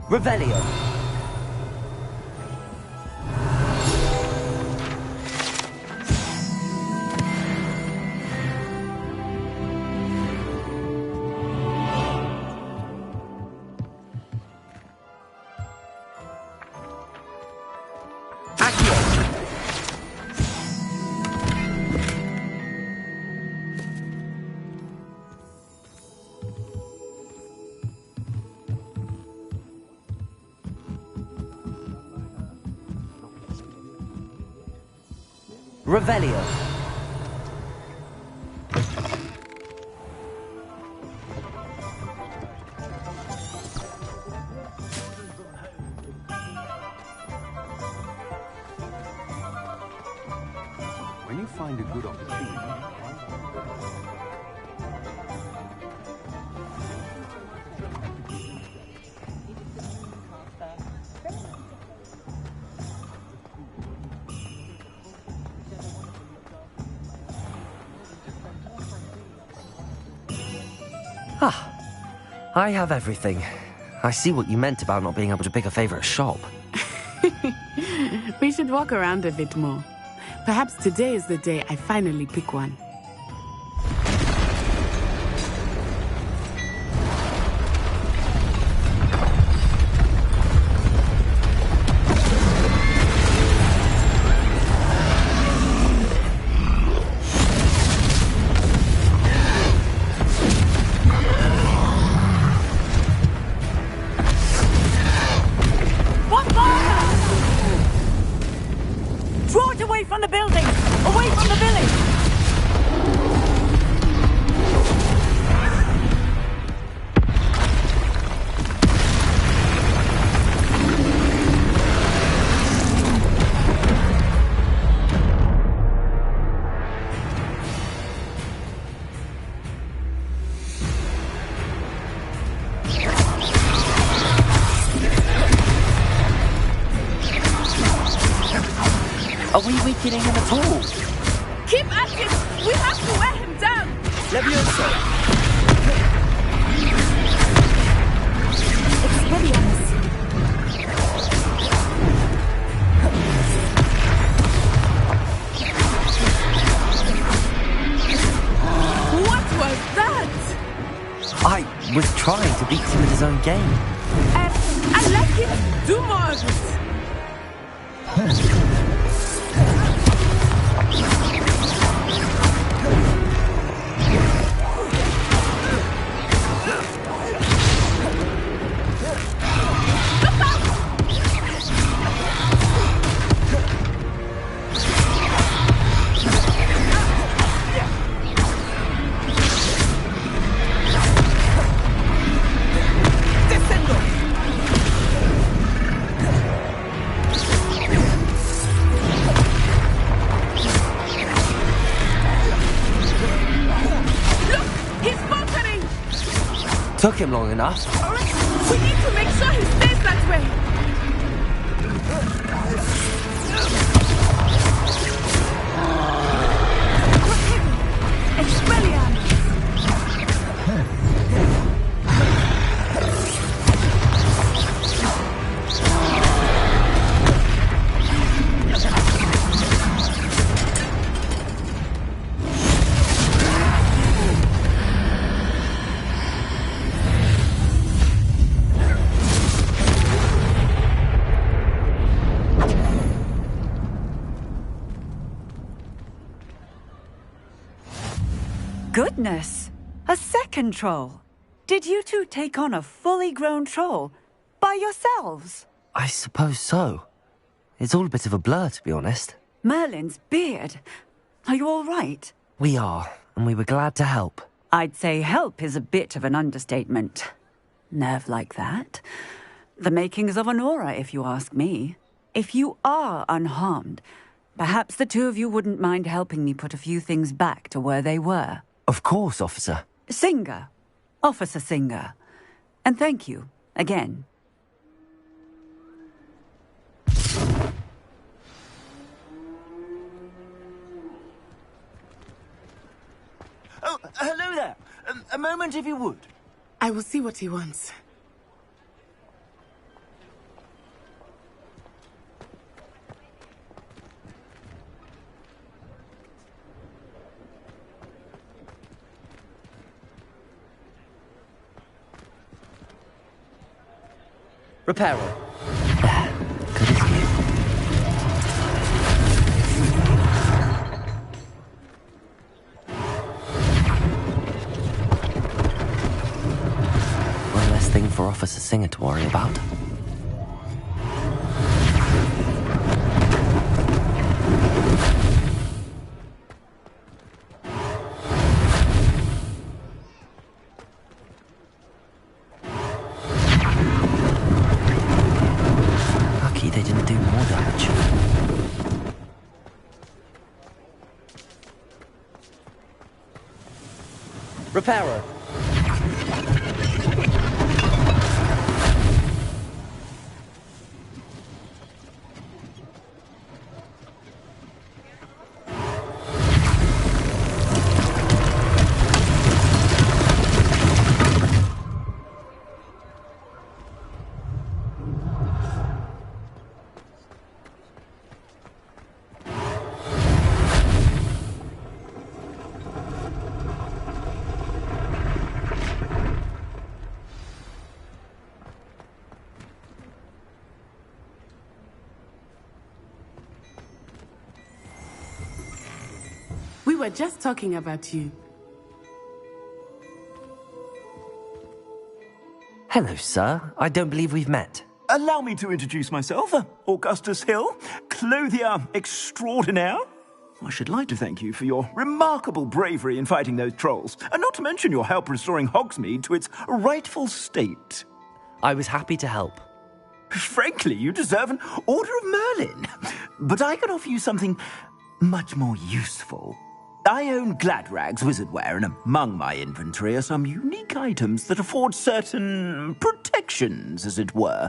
Revelio. Revelio. When you find a good opportunity... I have everything. I see what you meant about not being able to pick a favorite shop. We should walk around a bit more. Perhaps today is the day I finally pick one. Are we weakening him at all? Keep at it! We have to wear him down! Leviosa! Expelliarmus! What was that? I was trying to beat him at his own game. And let him do more of it! Took him long enough. We need to make sure he stays that way. Expelliarmus! Goodness! A second troll! Did you two take on a fully grown troll? By yourselves? I suppose so. It's all a bit of a blur, to be honest. Merlin's beard. Are you all right? We are, and we were glad to help. I'd say help is a bit of an understatement. Nerve like that. The makings of an aura, if you ask me. If you are unharmed, perhaps the two of you wouldn't mind helping me put a few things back to where they were. Of course, officer. Singer. Officer Singer. And thank you, again. Oh, hello there. A moment, if you would. I will see what he wants. Repairer. Good as new. One less thing for Officer Singer to worry about. They didn't do more damage. Repairer. We were just talking about you. Hello, sir. I don't believe we've met. Allow me to introduce myself, Augustus Hill, clothier extraordinaire. I should like to thank you for your remarkable bravery in fighting those trolls, and not to mention your help restoring Hogsmeade to its rightful state. I was happy to help. Frankly, you deserve an Order of Merlin. But I can offer you something much more useful. I own Gladrag's wizardware, and among my inventory are some unique items that afford certain protections, as it were.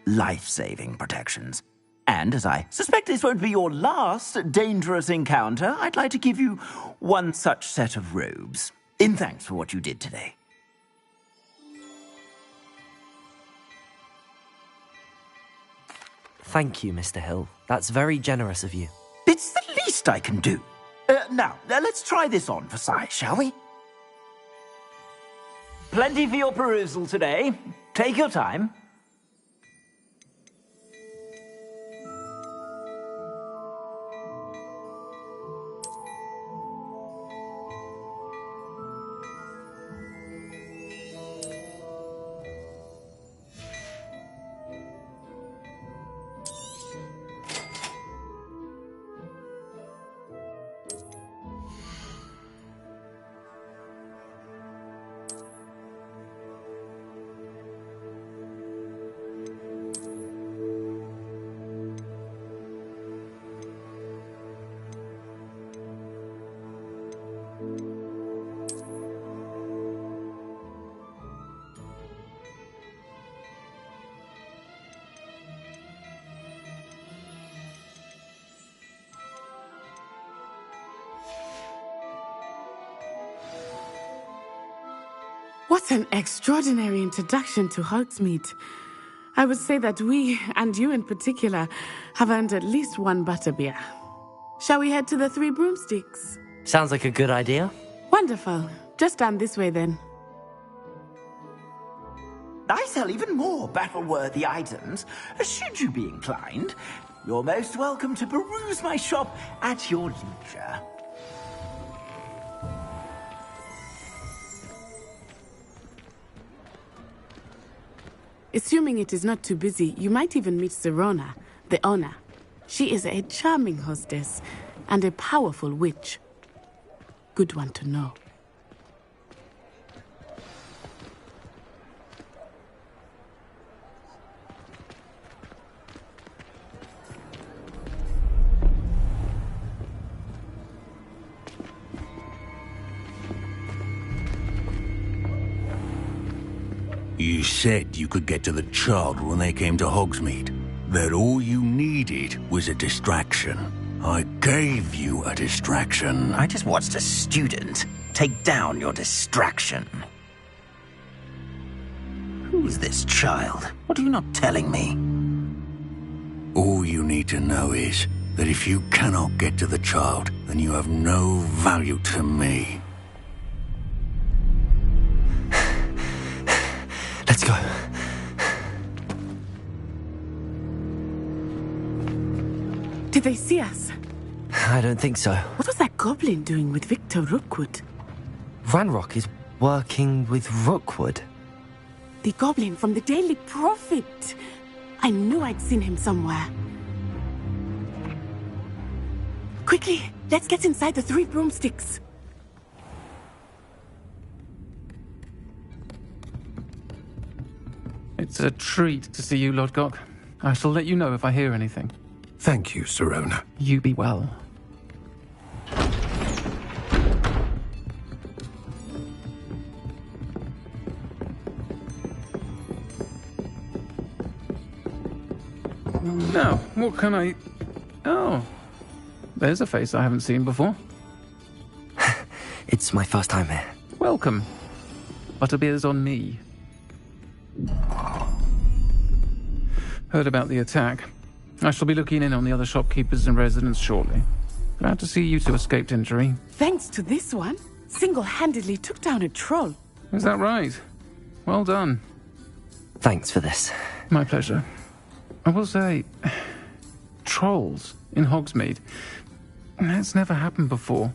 Life-saving protections. And as I suspect this won't be your last dangerous encounter, I'd like to give you one such set of robes, in thanks for what you did today. Thank you, Mr. Hill. That's very generous of you. It's the least I can do. Now, let's try this on for size, shall we? Plenty for your perusal today. Take your time. What an extraordinary introduction to Hogsmeade. I would say that we, and you in particular, have earned at least one butterbeer. Shall we head to the Three Broomsticks? Sounds like a good idea. Wonderful. Just down this way then. I sell even more battle-worthy items. Should you be inclined, you're most welcome to peruse my shop at your leisure. Assuming it is not too busy, you might even meet Sirona, the owner. She is a charming hostess and a powerful witch. Good one to know. You said you could get to the child when they came to Hogsmeade. That all you needed was a distraction. I gave you a distraction. I just watched a student take down your distraction. Who's this child? What are you not telling me? All you need to know is that if you cannot get to the child, then you have no value to me. Let's go. Did they see us? I don't think so. What was that goblin doing with Victor Rookwood? Ranrock is working with Rookwood. The goblin from the Daily Prophet. I knew I'd seen him somewhere. Quickly, let's get inside the 3 broomsticks. It's a treat to see you, Lodgok. I shall let you know if I hear anything. Thank you, Sirona. You be well. Now, what can I... Oh, there's a face I haven't seen before. It's my first time here. Welcome. Butterbeer's on me. Heard about the attack. I shall be looking in on the other shopkeepers and residents shortly. Glad to see you two escaped injury. Thanks to this one, single-handedly took down a troll. Is that right? Well done. Thanks for this. My pleasure. I will say, trolls in Hogsmeade. That's never happened before.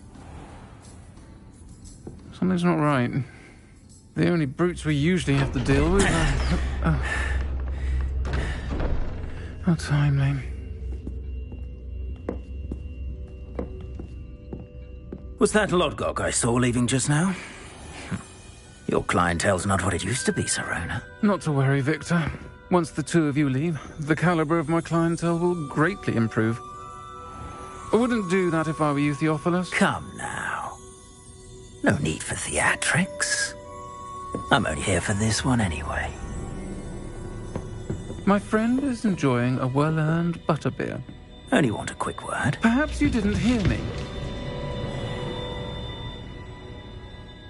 Something's not right. The only brutes we usually have to deal with are... How timely. Was that Lodgok I saw leaving just now? Your clientele's not what it used to be, Sirona. Not to worry, Victor. Once the two of you leave, the caliber of my clientele will greatly improve. I wouldn't do that if I were you, Theophilus. Come now. No need for theatrics. I'm only here for this one anyway. My friend is enjoying a well-earned butterbeer. Only want a quick word. Perhaps you didn't hear me.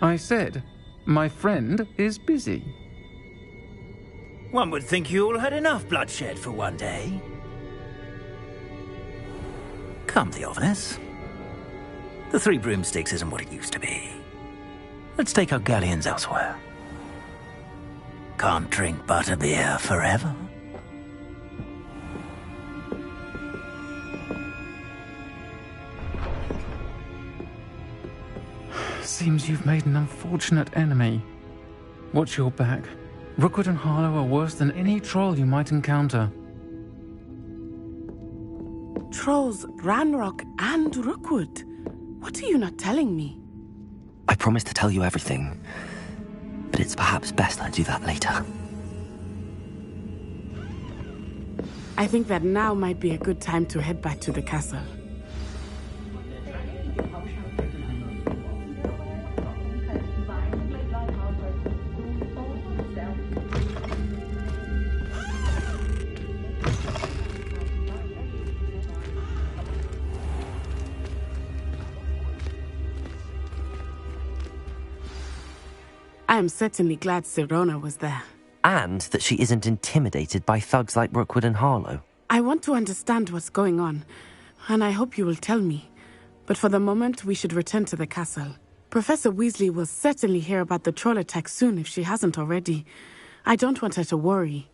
I said, my friend is busy. One would think you all had enough bloodshed for one day. Come, Theophilus. The 3 broomsticks isn't what it used to be. Let's take our galleons elsewhere. Can't drink butterbeer forever. Seems you've made an unfortunate enemy. Watch your back. Rookwood and Harlow are worse than any troll you might encounter. Trolls, Ranrock, and Rookwood. What are you not telling me? I promised to tell you everything, but it's perhaps best I do that later. I think that now might be a good time to head back to the castle. I am certainly glad Sirona was there. And that she isn't intimidated by thugs like Rookwood and Harlow. I want to understand what's going on, and I hope you will tell me. But for the moment, we should return to the castle. Professor Weasley will certainly hear about the troll attack soon if she hasn't already. I don't want her to worry.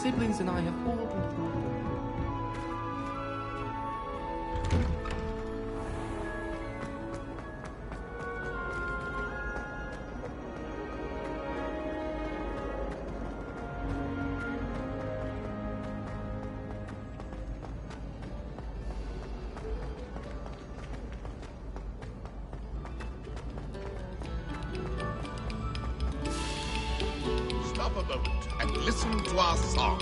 siblings and I have all been through. Stop a moment and listen to our song.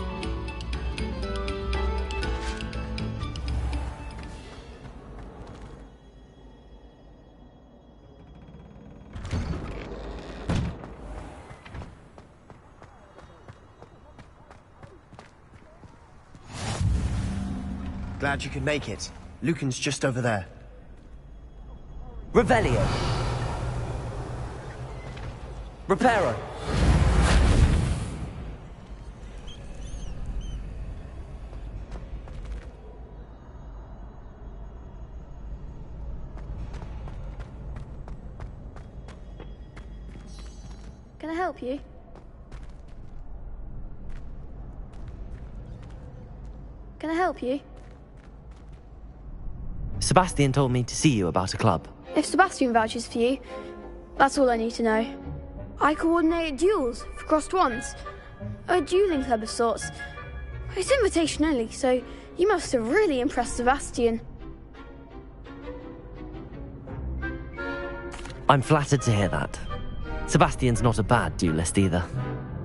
Glad you could make it. Lucan's just over there. Revelio. Reparo. Can I help you? Can I help you? Sebastian told me to see you about a club. If Sebastian vouches for you, that's all I need to know. I coordinate duels for crossed wands. A dueling club of sorts. It's invitation only, so you must have really impressed Sebastian. I'm flattered to hear that. Sebastian's not a bad duelist either.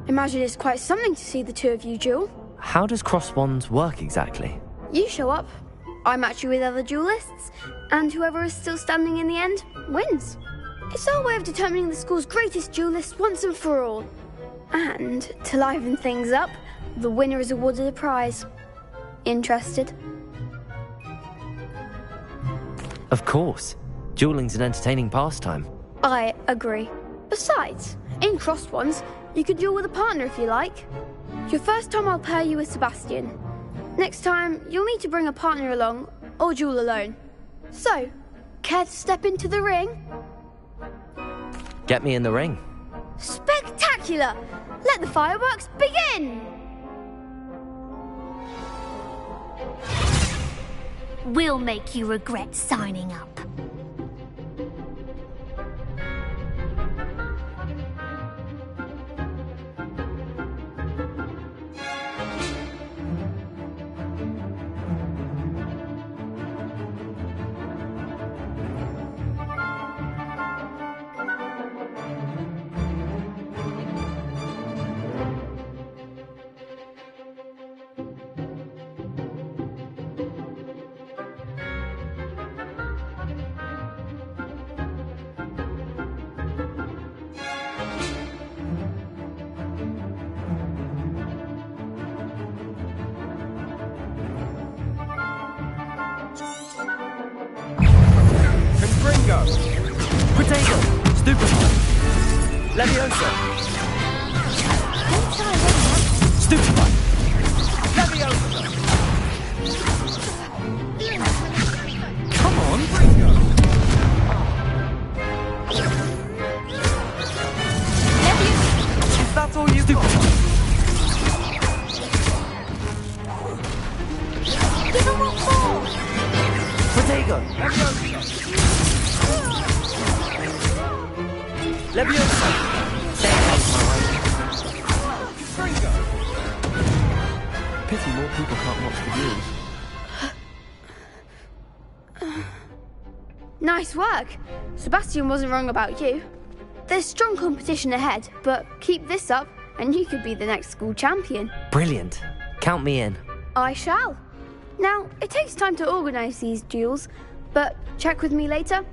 Imagine it's quite something to see the two of you duel. How does cross wands work exactly? You show up, I match you with other duelists, and whoever is still standing in the end wins. It's our way of determining the school's greatest duelist once and for all. And to liven things up, the winner is awarded a prize. Interested? Of course. Dueling's an entertaining pastime. I agree. Besides, in crossed ones, you can duel with a partner if you like. Your first time I'll pair you with Sebastian. Next time, you'll need to bring a partner along, or duel alone. So, care to step into the ring? Get me in the ring. Spectacular! Let the fireworks begin! We'll make you regret signing up. Potato! Stupefy! Leviosa! Stupefy! Leviosa! Come on! Is that all you've got? Give him what for! Potato! Leviosa! Stay ahead, my way. Pity more people can't watch the views. Nice work. Sebastian wasn't wrong about you. There's strong competition ahead, but keep this up and you could be the next school champion. Brilliant. Count me in. I shall. Now, it takes time to organise these duels, but check with me later.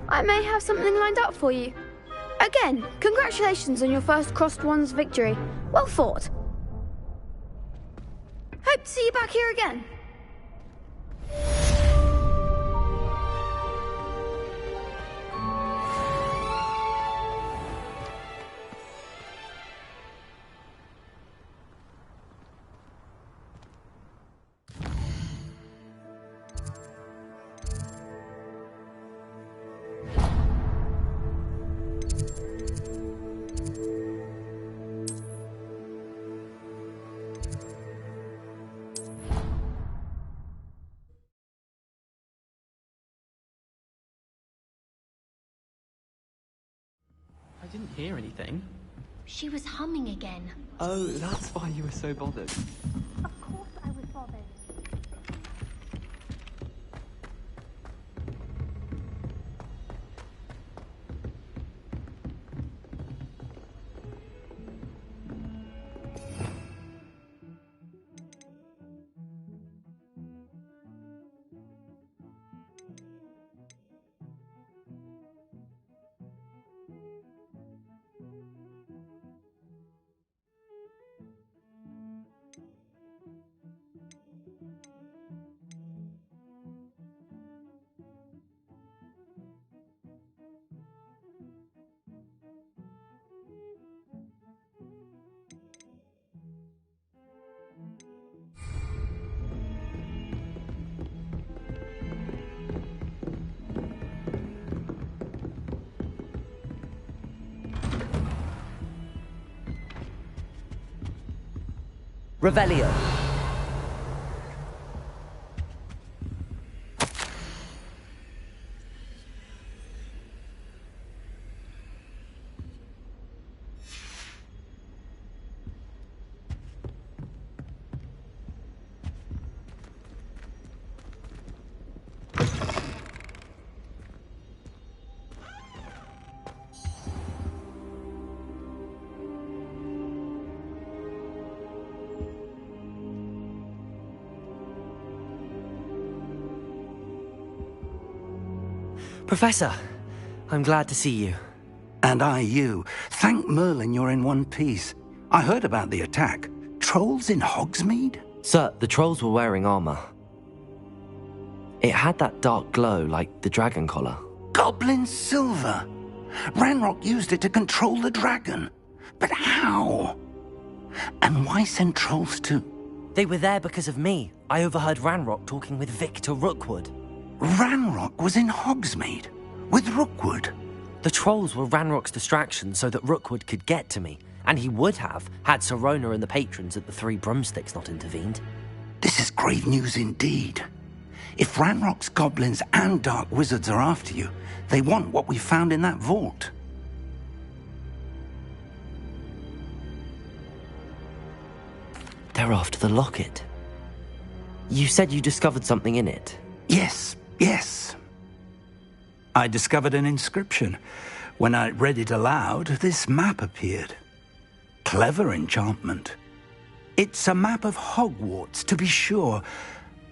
I may have something lined up for you. Again, congratulations on your first crossed wands victory. Well fought. Hope to see you back here again. didn't hear anything. She was humming again. Oh, that's why you were so bothered. Of course I was bothered. Revelio. Professor, I'm glad to see you. And I you. Thank Merlin you're in one piece. I heard about the attack. Trolls in Hogsmeade? Sir, the trolls were wearing armor. It had that dark glow like the dragon collar. Goblin silver! Ranrock used it to control the dragon. But how? And why send trolls too? They were there because of me. I overheard Ranrock talking with Victor Rookwood. Ranrock was in Hogsmeade? With Rookwood? The trolls were Ranrock's distraction so that Rookwood could get to me. And he would have, had Sirona and the patrons at the Three Broomsticks not intervened. This is grave news indeed. If Ranrock's goblins and dark wizards are after you, they want what we found in that vault. They're after the locket. You said you discovered something in it. Yes. I discovered an inscription. When I read it aloud, this map appeared. Clever enchantment. It's a map of Hogwarts, to be sure,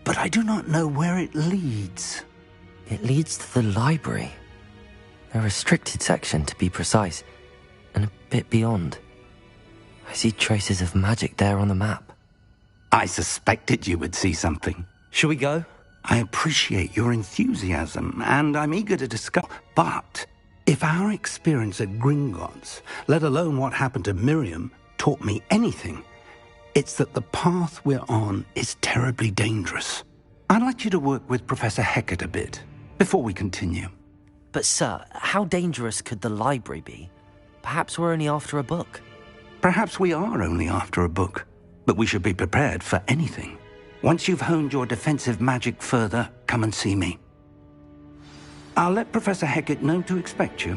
but I do not know where it leads. It leads to the library. A restricted section, to be precise, and a bit beyond. I see traces of magic there on the map. I suspected you would see something. Shall we go? I appreciate your enthusiasm, and I'm eager to discuss. But if our experience at Gringotts, let alone what happened to Miriam, taught me anything, it's that the path we're on is terribly dangerous. I'd like you to work with Professor Hecat a bit before we continue. But sir, how dangerous could the library be? Perhaps we're only after a book. Perhaps we are only after a book, but we should be prepared for anything. Once you've honed your defensive magic further, come and see me. I'll let Professor Hecat know to expect you.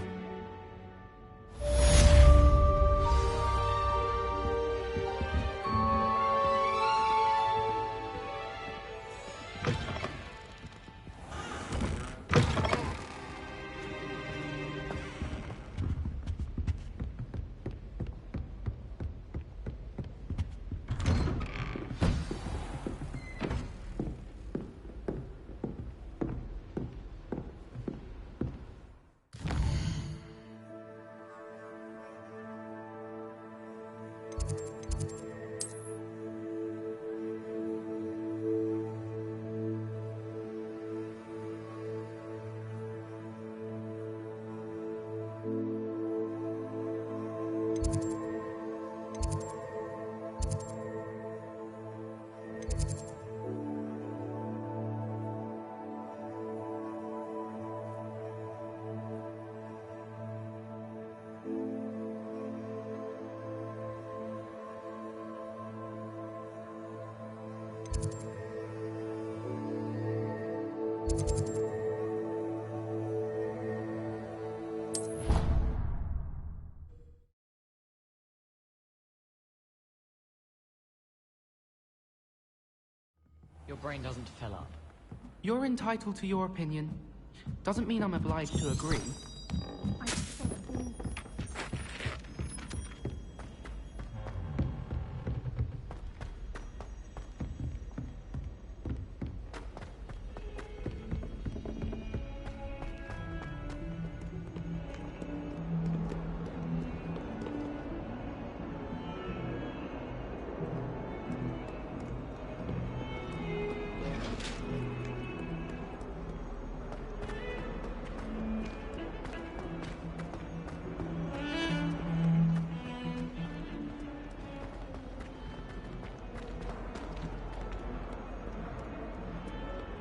brain doesn't fill up. You're entitled to your opinion. Doesn't mean I'm obliged to agree.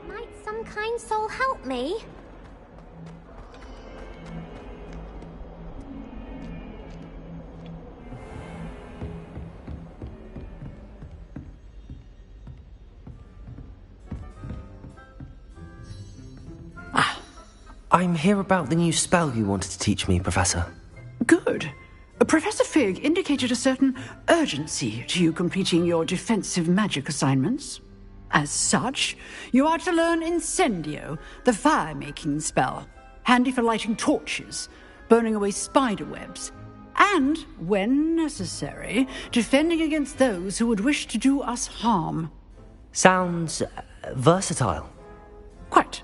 Might some kind soul help me? I'm here about the new spell you wanted to teach me, Professor. Good. Professor Fig indicated a certain urgency to you completing your defensive magic assignments. As such, you are to learn Incendio, the fire-making spell, handy for lighting torches, burning away spider webs, and, when necessary, defending against those who would wish to do us harm. Sounds versatile. Quite.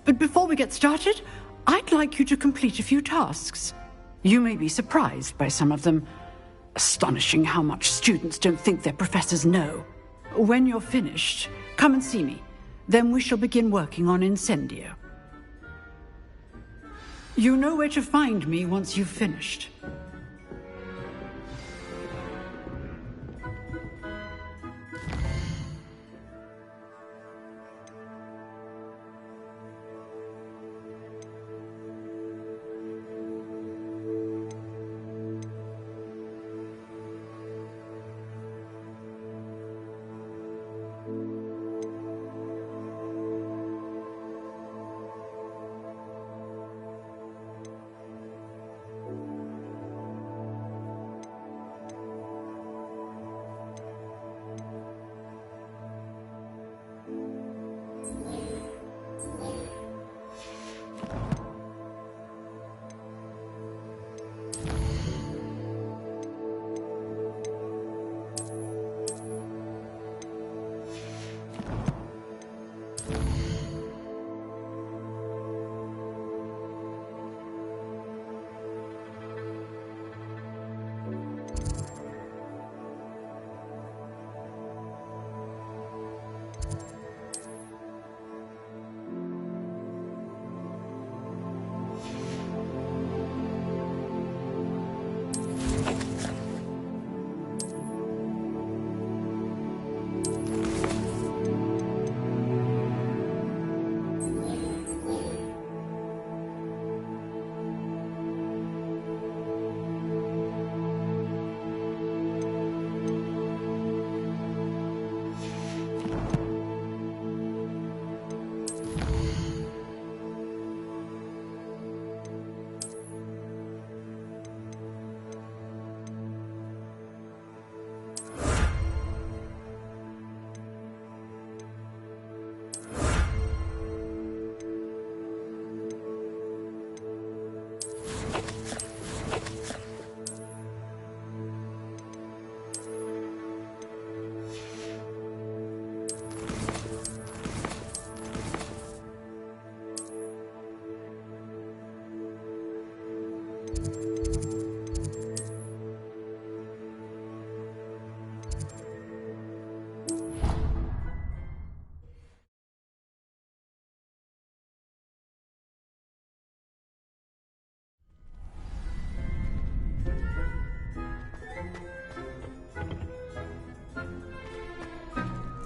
But before we get started, I'd like you to complete a few tasks. You may be surprised by some of them. Astonishing how much students don't think their professors know. When you're finished, come and see me. Then we shall begin working on Incendio. You know where to find me once you've finished.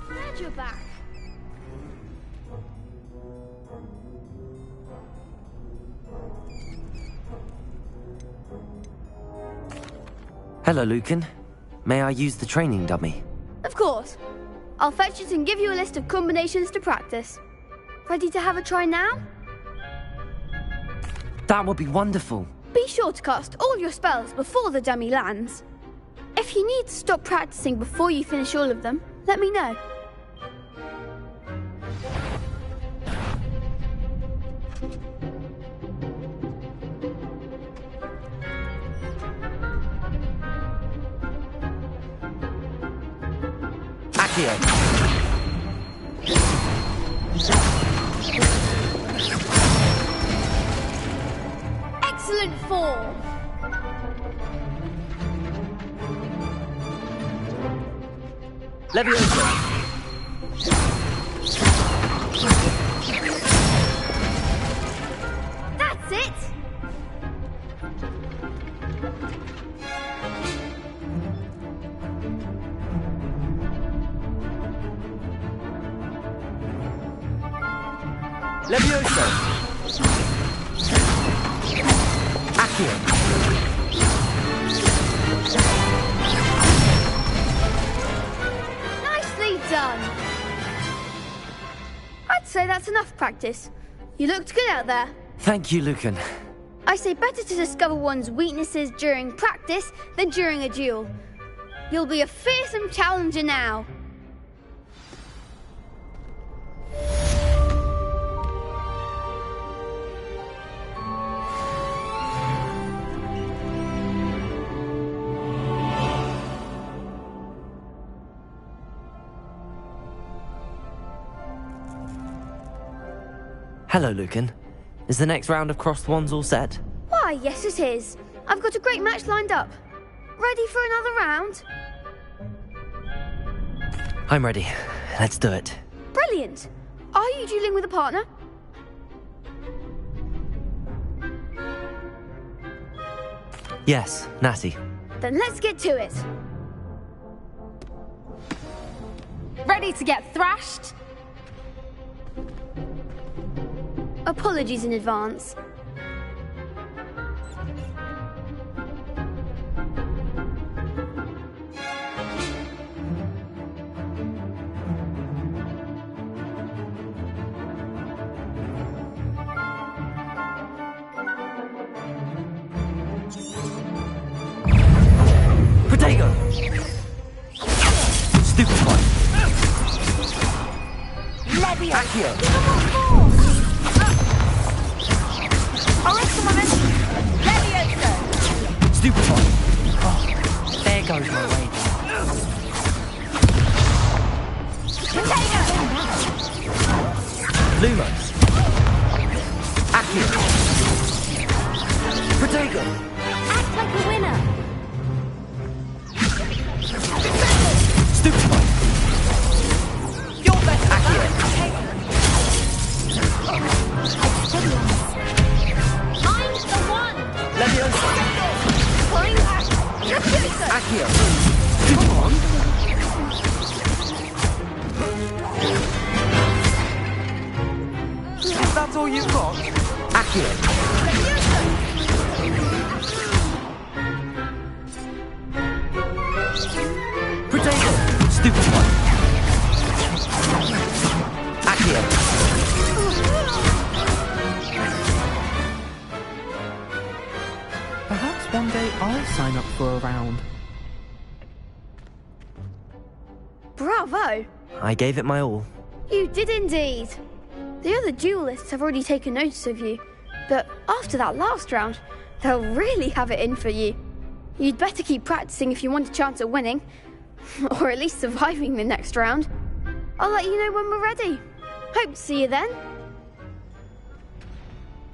Glad you're back. Hello, Lucan. May I use the training dummy? Of course. I'll fetch it and give you a list of combinations to practice. Ready to have a try now? That would be wonderful. Be sure to cast all your spells before the dummy lands. If you need to stop practicing before you finish all of them, let me know. Accio. Excellent form! Leviosa. That's it! Leviosa. Accio. Nicely done! I'd say that's enough practice. You looked good out there. Thank you, Lucan. I say better to discover one's weaknesses during practice than during a duel. You'll be a fearsome challenger now. Hello, Lucan. Is the next round of crossed wands all set? Why, yes it is. I've got a great match lined up. Ready for another round? I'm ready. Let's do it. Brilliant. Are you dueling with a partner? Yes, Natty. Then let's get to it. Ready to get thrashed? Apologies in advance. Protego! Stupefy! Accio! Stupefy! Oh, there goes my way. Lumos! Accio! Protego! Act like a winner. Stupefy! You're better! Accio! I'm the one. Leviosa! Flying back. Leviosa. Accio! Come on! That's all you've got? Accio! Protego! Stupefy! Accio! Perhaps one day I'll sign up for a round. Bravo! I gave it my all. You did indeed. The other duelists have already taken notice of you, but after that last round, they'll really have it in for you. You'd better keep practicing if you want a chance at winning, or at least surviving the next round. I'll let you know when we're ready. Hope to see you then.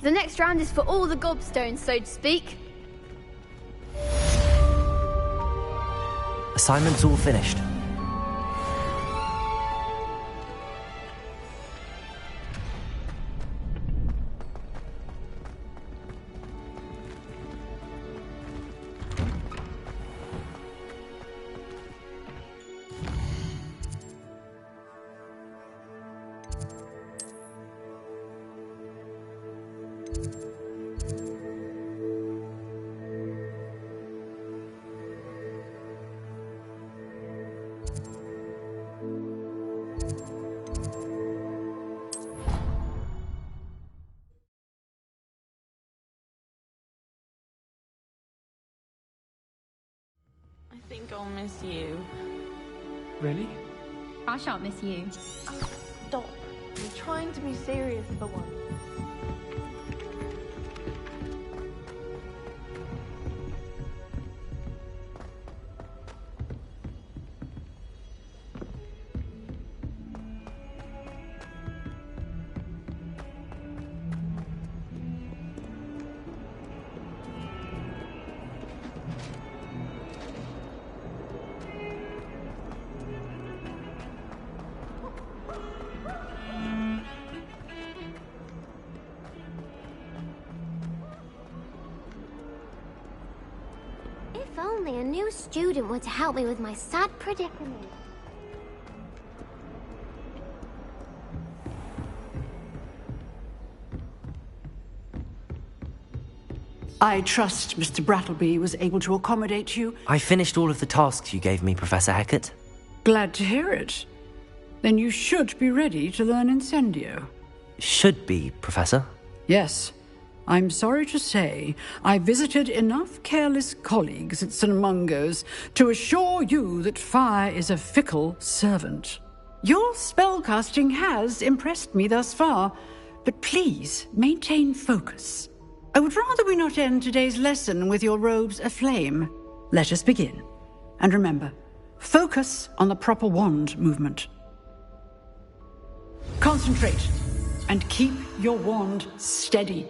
The next round is for all the gobstones, so to speak. Assignment's all finished. I think I'll miss you. Really? I shan't miss you. Stop. I'm trying to be serious for once. only a new student were to help me with my sad predicament. I trust Mr. Brattleby was able to accommodate you. I finished all of the tasks you gave me, Professor Hecat. Glad to hear it. Then you should be ready to learn Incendio. Should be, Professor. Yes. I'm sorry to say, I visited enough careless colleagues at St. Mungo's to assure you that fire is a fickle servant. Your spellcasting has impressed me thus far, but please maintain focus. I would rather we not end today's lesson with your robes aflame. Let us begin. And remember, focus on the proper wand movement. Concentrate, and keep your wand steady.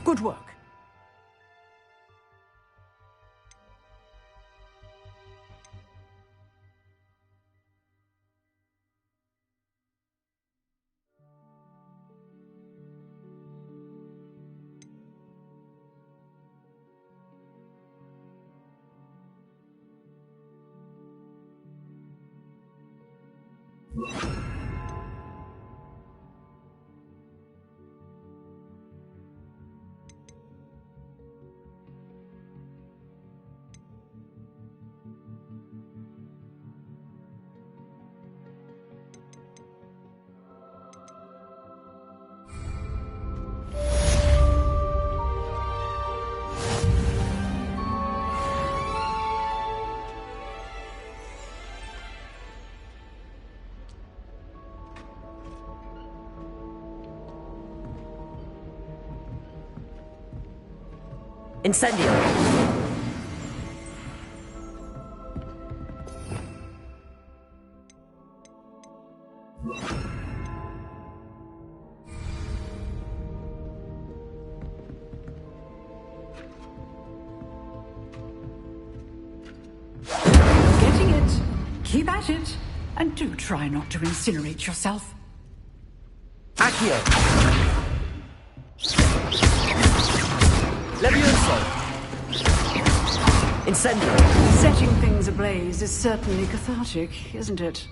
Good work. Incendio! Getting it. Keep at it. And do try not to incinerate yourself. Accio! Levioso! Incendio! Setting things ablaze is certainly cathartic, isn't it?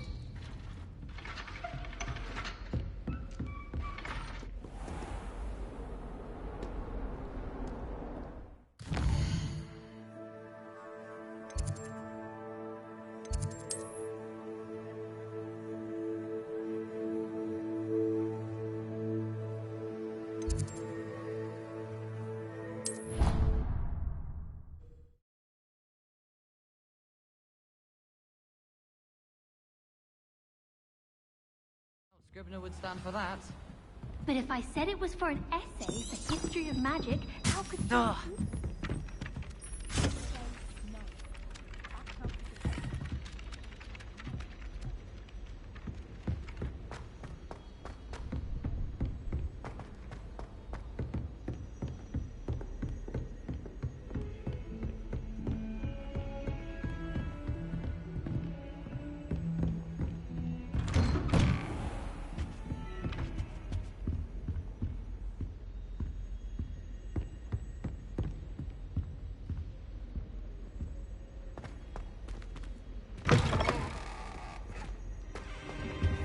Scrivener would stand for that. But if I said it was for an essay for history of magic, how could you...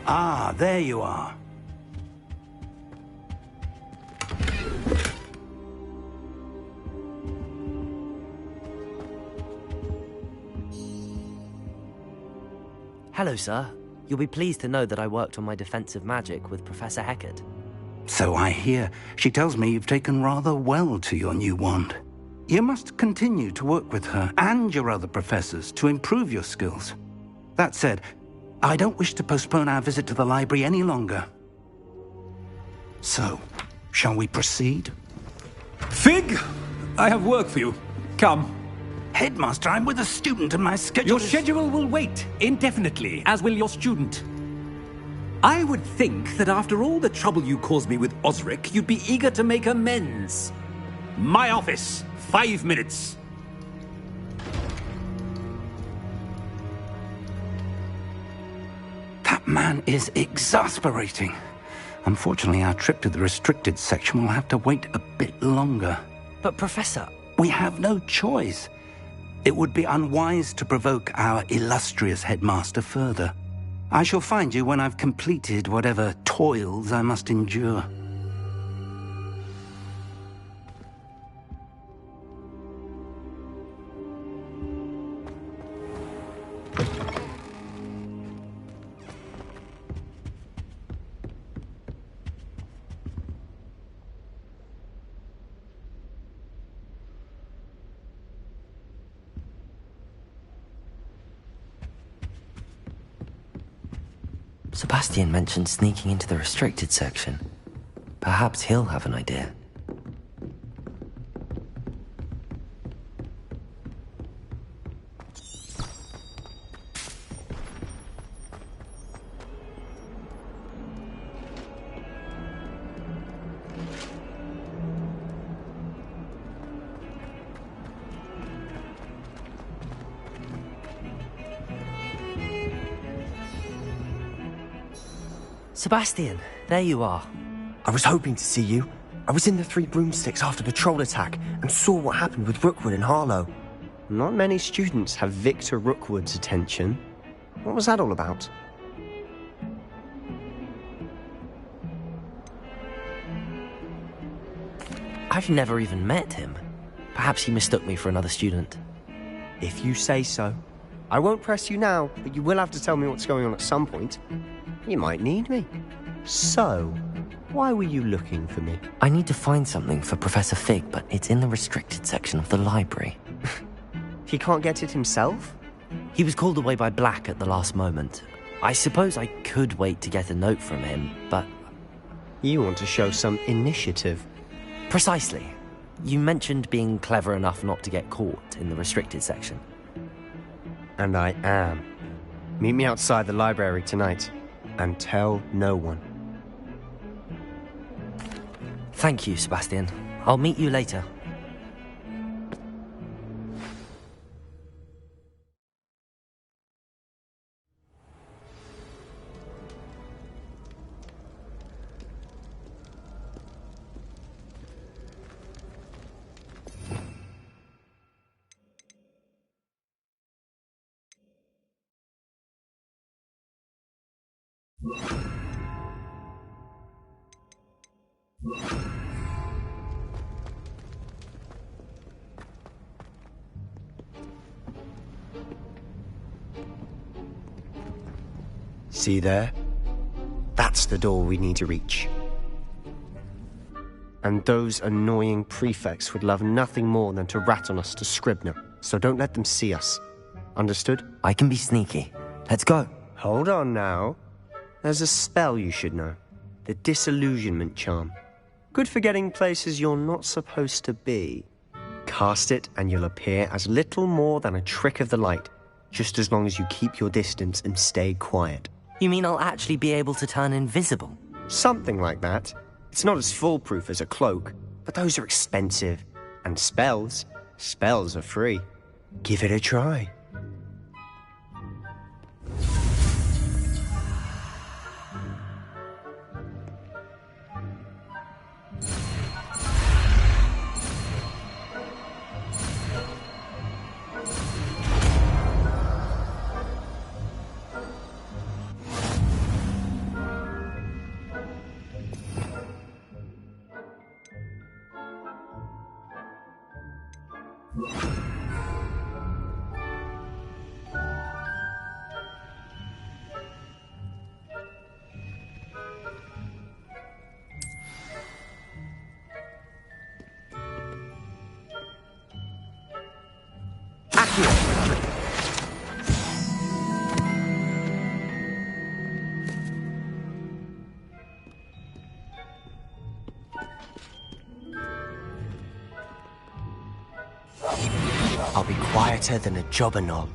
Ah, there you are. Hello, sir. You'll be pleased to know that I worked on my defensive magic with Professor Hecat. So I hear. She tells me you've taken rather well to your new wand. You must continue to work with her and your other professors to improve your skills. That said, I don't wish to postpone our visit to the library any longer. So, shall we proceed? Fig! I have work for you. Come. Headmaster, I'm with a student and my schedule Your schedule will wait indefinitely, as will your student. I would think that after all the trouble you caused me with Osric, you'd be eager to make amends. My office, 5 minutes. That man is exasperating. Unfortunately, our trip to the restricted section will have to wait a bit longer. But Professor... We have no choice. It would be unwise to provoke our illustrious headmaster further. I shall find you when I've completed whatever toils I must endure. Sebastian mentioned sneaking into the restricted section. Perhaps he'll have an idea. Sebastian, there you are. I was hoping to see you. I was in the Three Broomsticks after the troll attack and saw what happened with Rookwood and Harlow. Not many students have Victor Rookwood's attention. What was that all about? I've never even met him. Perhaps he mistook me for another student. If you say so. I won't press you now, but you will have to tell me what's going on at some point. You might need me. So, why were you looking for me? I need to find something for Professor Fig, but it's in the restricted section of the library. He can't get it himself? He was called away by Black at the last moment. I suppose I could wait to get a note from him, but... You want to show some initiative. Precisely. You mentioned being clever enough not to get caught in the restricted section. And I am. Meet me outside the library tonight. And tell no one. Thank you, Sebastian. I'll meet you later. See there? That's the door we need to reach. And those annoying prefects would love nothing more than to rat on us to Scribner, so don't let them see us. Understood? I can be sneaky. Let's go. Hold on now. There's a spell you should know. The Disillusionment Charm. Good for getting places you're not supposed to be. Cast it and you'll appear as little more than a trick of the light, just as long as you keep your distance and stay quiet. You mean I'll actually be able to turn invisible? Something like that. It's not as foolproof as a cloak, but those are expensive. And spells are free. Give it a try. I'll be quieter than a jobberknoll.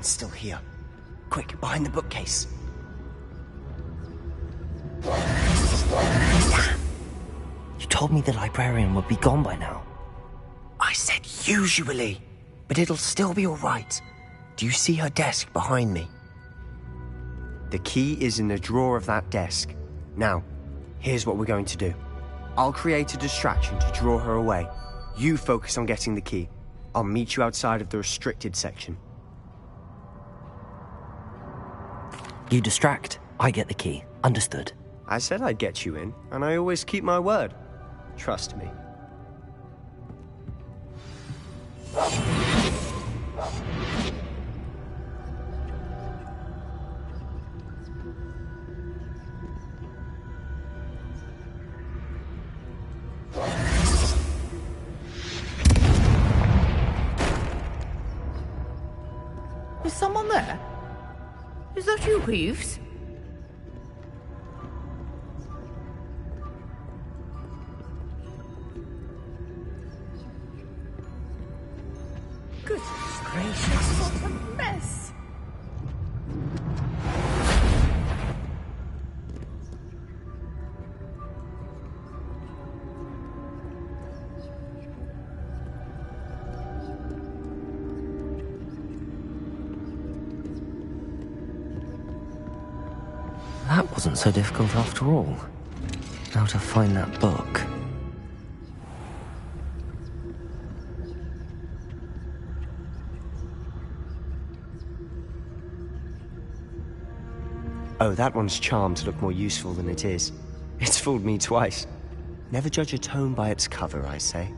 It's still here. Quick, behind the bookcase. Damn! You told me the librarian would be gone by now. I said usually, but it'll still be all right. Do you see her desk behind me? The key is in the drawer of that desk. Now, here's what we're going to do. I'll create a distraction to draw her away. You focus on getting the key. I'll meet you outside of the restricted section. You distract, I get the key. Understood. I said I'd get you in, and I always keep my word. Trust me. Is someone there? Is that you, Peeves? Goodness gracious, what a mess! That wasn't so difficult after all. Now to find that book. Oh, that one's charmed to look more useful than it is. It's fooled me twice. Never judge a tome by its cover, I say.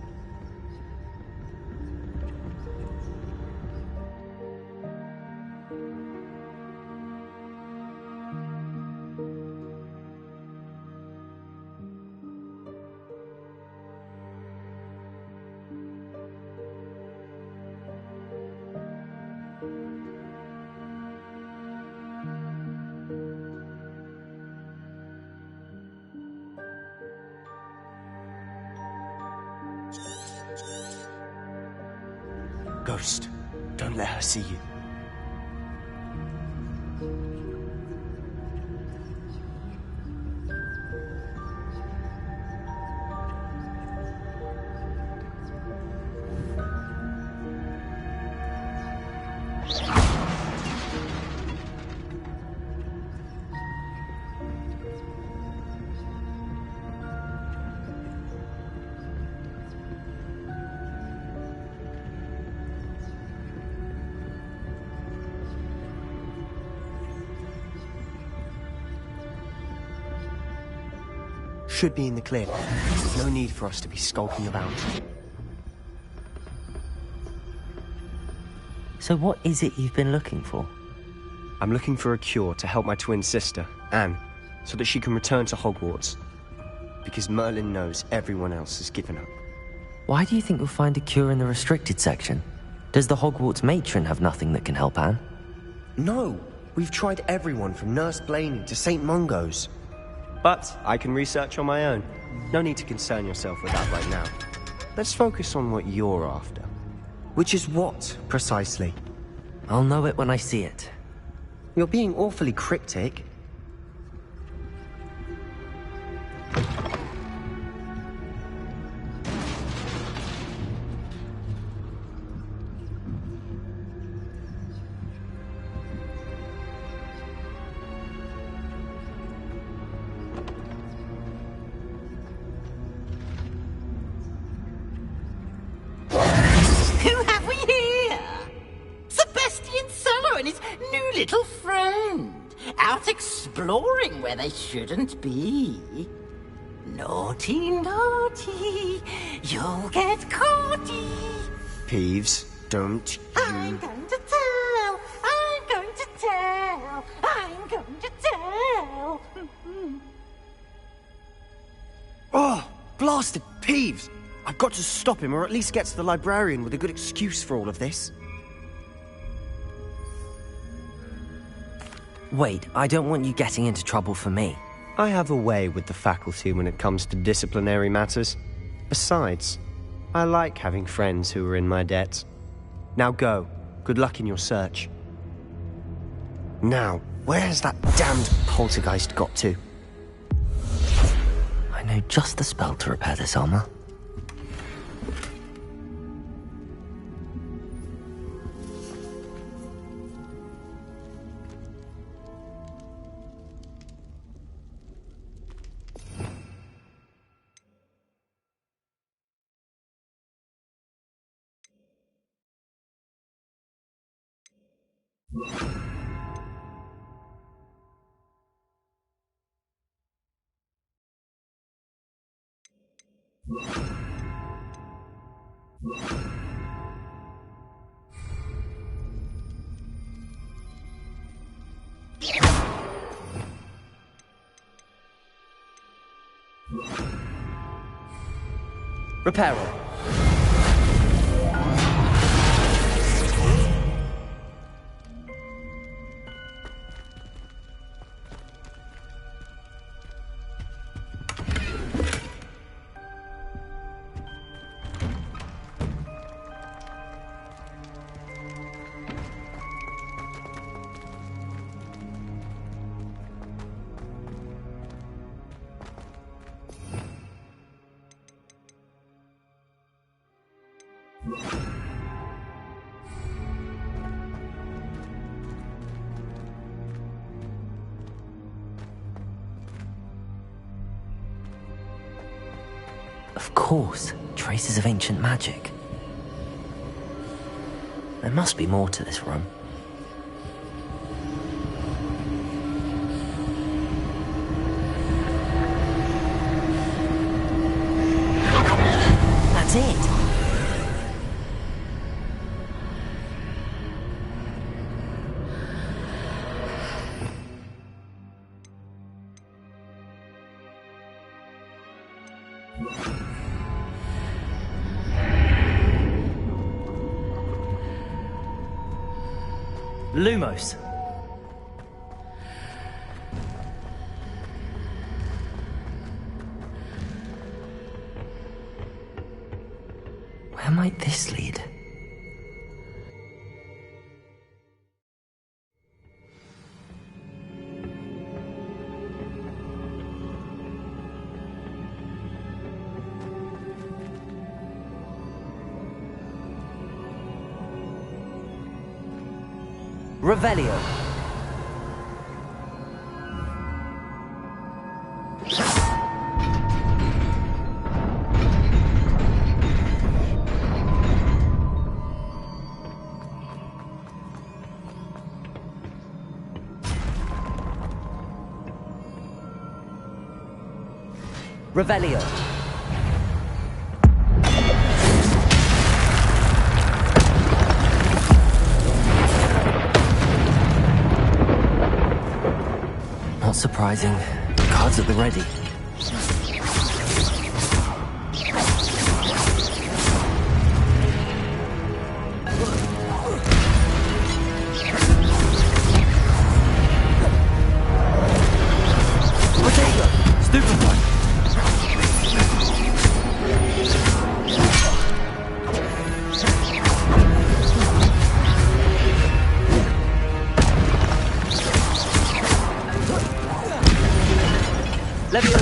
Ghost, don't let her see you. Should be in the clear. No need for us to be skulking about. So what is it you've been looking for? I'm looking for a cure to help my twin sister, Anne, so that she can return to Hogwarts. Because Merlin knows everyone else has given up. Why do you think you'll find a cure in the restricted section? Does the Hogwarts matron have nothing that can help Anne? No! We've tried everyone from Nurse Blaney to St. Mungo's. But I can research on my own. No need to concern yourself with that right now. Let's focus on what you're after. Which is what, precisely? I'll know it when I see it. You're being awfully cryptic. Little friend, out exploring where they shouldn't be. Naughty, naughty, you'll get caughty. Peeves, don't you... I'm going to tell, I'm going to tell, I'm going to tell. Oh, blasted Peeves! I've got to stop him, or at least get to the librarian with a good excuse for all of this. Wait, I don't want you getting into trouble for me. I have a way with the faculty when it comes to disciplinary matters. Besides, I like having friends who are in my debt. Now go. Good luck in your search. Now, where's that damned poltergeist got to? I know just the spell to repair this armor. Repair it. Of course, traces of ancient magic. There must be more to this room. That's it! Lumos. Where might this lead? Revelio. Revelio. Not surprising. Cards at the ready. Stupefy! Leviosa!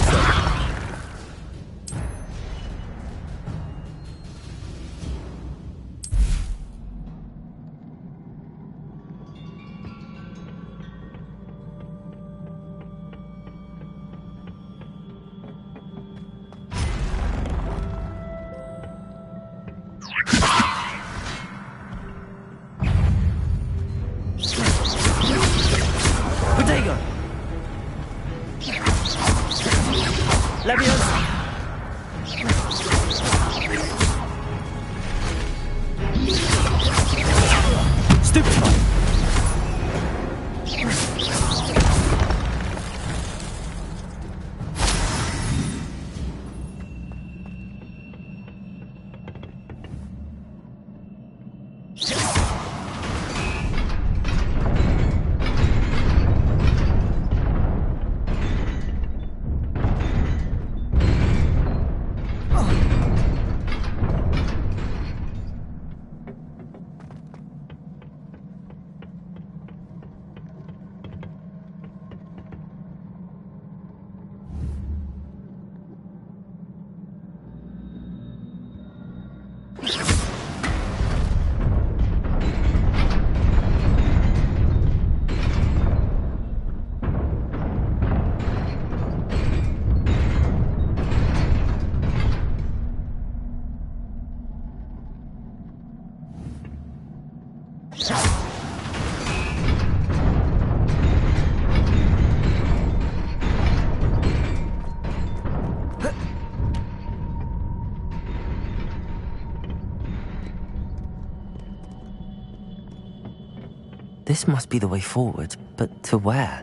This must be the way forward, but to where?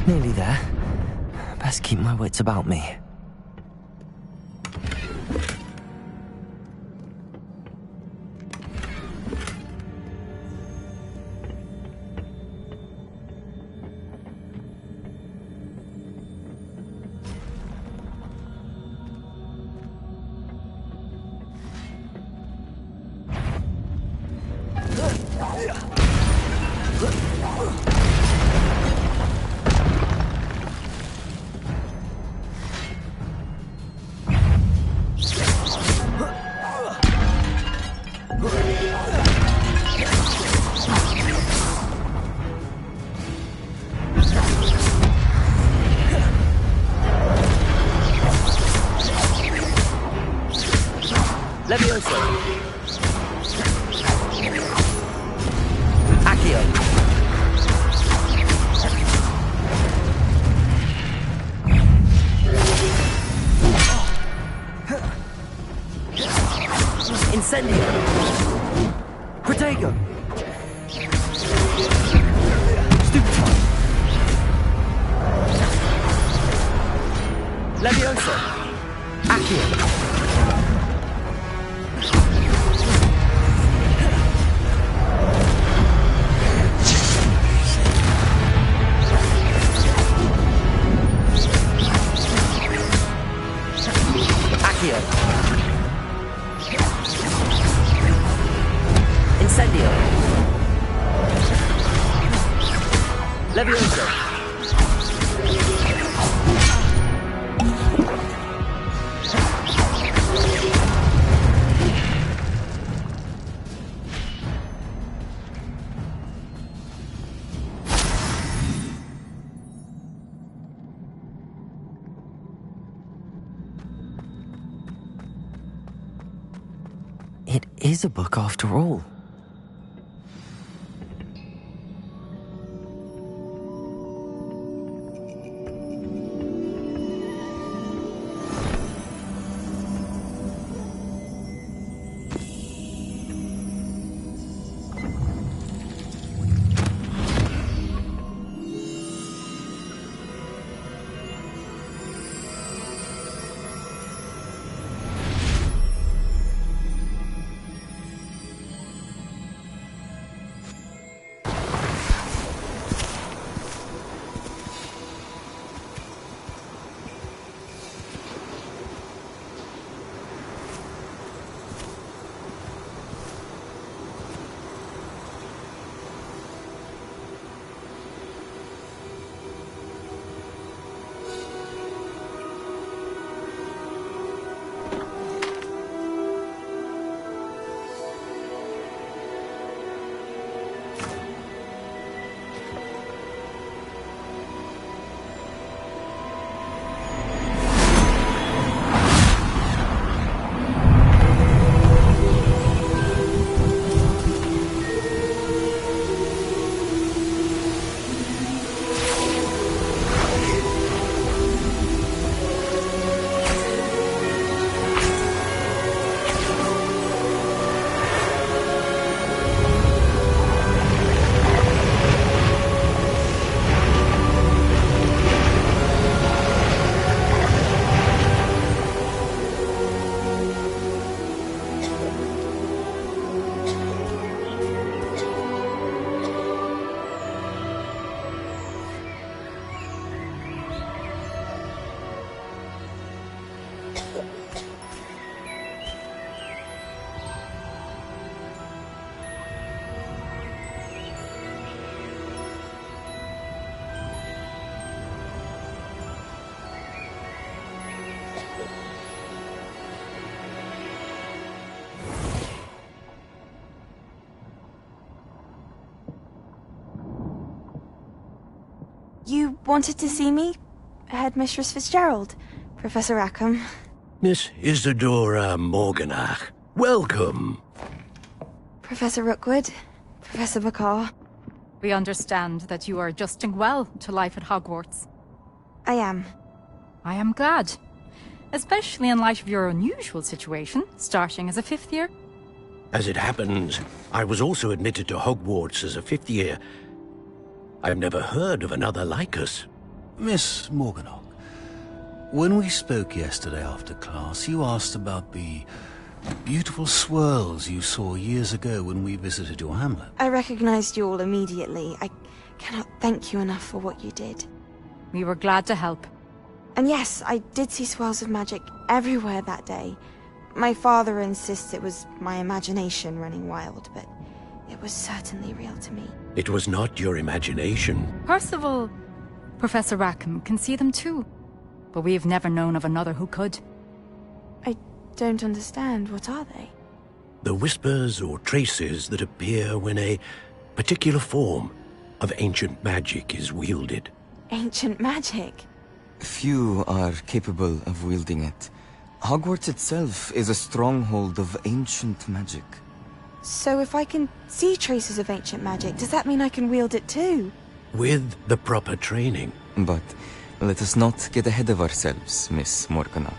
Nearly there. Best keep my wits about me. Levioso. Accio. Incendio. Protego. Stupefy. Levioso. Accio. Incendio. Levioso. It is a book after all. wanted to see me? Headmistress Fitzgerald, Professor Rackham. Miss Isadora Morganach, welcome. Professor Rookwood, Professor Bakar. We understand that you are adjusting well to life at Hogwarts. I am. I am glad. Especially in light of your unusual situation, starting as a 5th year. As it happens, I was also admitted to Hogwarts as a 5th year. I've never heard of another like us. Miss Morganach, when we spoke yesterday after class, you asked about the beautiful swirls you saw years ago when we visited your hamlet. I recognized you all immediately. I cannot thank you enough for what you did. We were glad to help. And yes, I did see swirls of magic everywhere that day. My father insists it was my imagination running wild, but it was certainly real to me. It was not your imagination. Percival, Professor Rackham can see them too. But we have never known of another who could. I don't understand. What are they? The whispers or traces that appear when a particular form of ancient magic is wielded. Ancient magic? Few are capable of wielding it. Hogwarts itself is a stronghold of ancient magic. So if I can see traces of ancient magic, does that mean I can wield it too? With the proper training. But let us not get ahead of ourselves, Miss Morganach.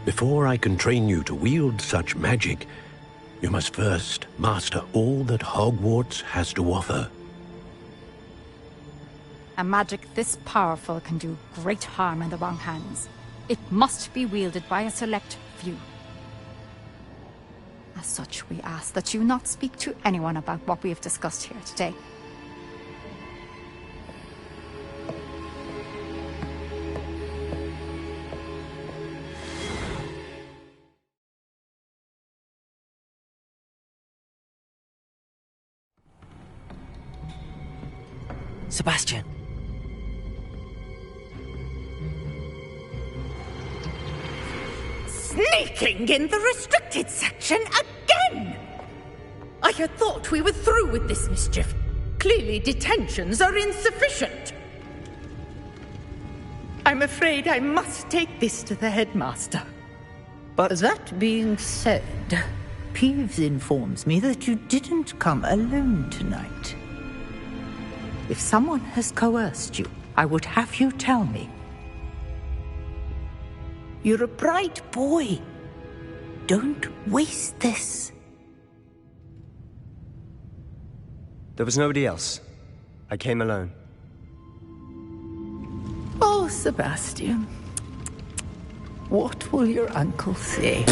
Before I can train you to wield such magic, you must first master all that Hogwarts has to offer. A magic this powerful can do great harm in the wrong hands. It must be wielded by a select few. As such, we ask that you not speak to anyone about what we have discussed here today. Sebastian. Sneaking in the restricted section again! I had thought we were through with this mischief. Clearly detentions are insufficient. I'm afraid I must take this to the headmaster. But that being said, Peeves informs me that you didn't come alone tonight. If someone has coerced you, I would have you tell me. You're a bright boy. Don't waste this. There was nobody else. I came alone. Oh, Sebastian. What will your uncle say?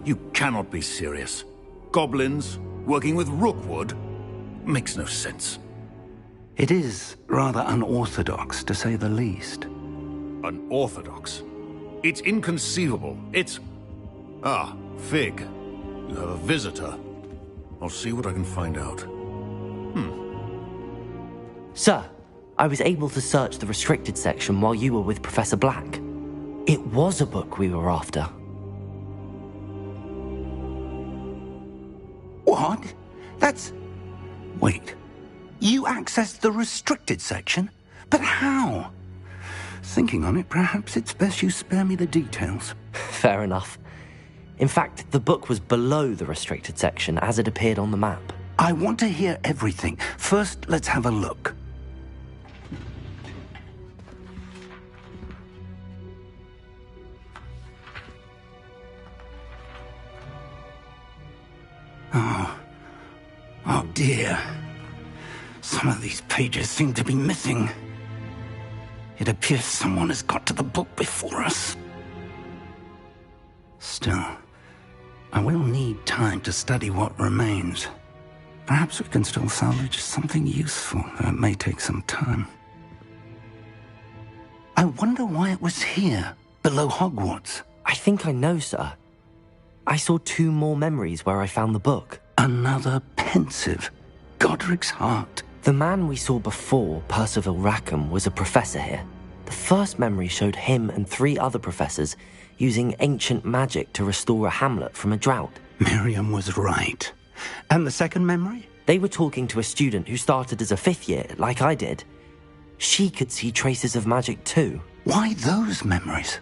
You cannot be serious. Goblins working with Rookwood? Makes no sense. It is rather unorthodox, to say the least. Unorthodox? It's inconceivable. It's... Ah, Fig. You have a visitor. I'll see what I can find out. Sir, I was able to search the restricted section while you were with Professor Black. It was a book we were after. What? That's... Wait. You accessed the restricted section? But how? Thinking on it, perhaps it's best you spare me the details. Fair enough. In fact, the book was below the restricted section as it appeared on the map. I want to hear everything. First, let's have a look. Oh dear. Some of these pages seem to be missing. It appears someone has got to the book before us. Still, I will need time to study what remains. Perhaps we can still salvage something useful, though it may take some time. I wonder why it was here, below Hogwarts. I think I know, sir. I saw 2 more memories where I found the book. Another pensive. Godric's heart. The man we saw before, Percival Rackham, was a professor here. The first memory showed him and 3 other professors using ancient magic to restore a hamlet from a drought. Miriam was right. And the second memory? They were talking to a student who started as a 5th year, like I did. She could see traces of magic too. Why those memories?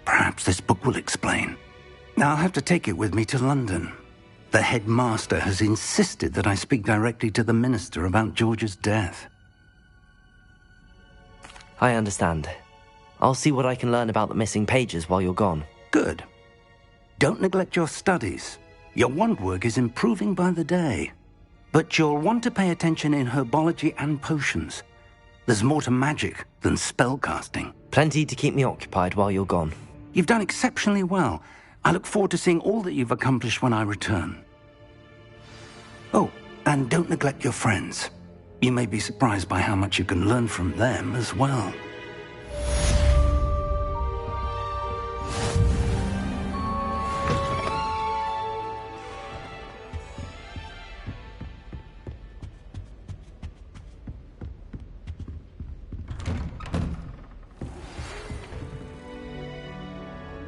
Perhaps this book will explain. Now I'll have to take it with me to London. The headmaster has insisted that I speak directly to the minister about George's death. I understand. I'll see what I can learn about the missing pages while you're gone. Good. Don't neglect your studies. Your wand work is improving by the day. But you'll want to pay attention in herbology and potions. There's more to magic than spellcasting. Plenty to keep me occupied while you're gone. You've done exceptionally well. I look forward to seeing all that you've accomplished when I return. Oh, and don't neglect your friends. You may be surprised by how much you can learn from them as well.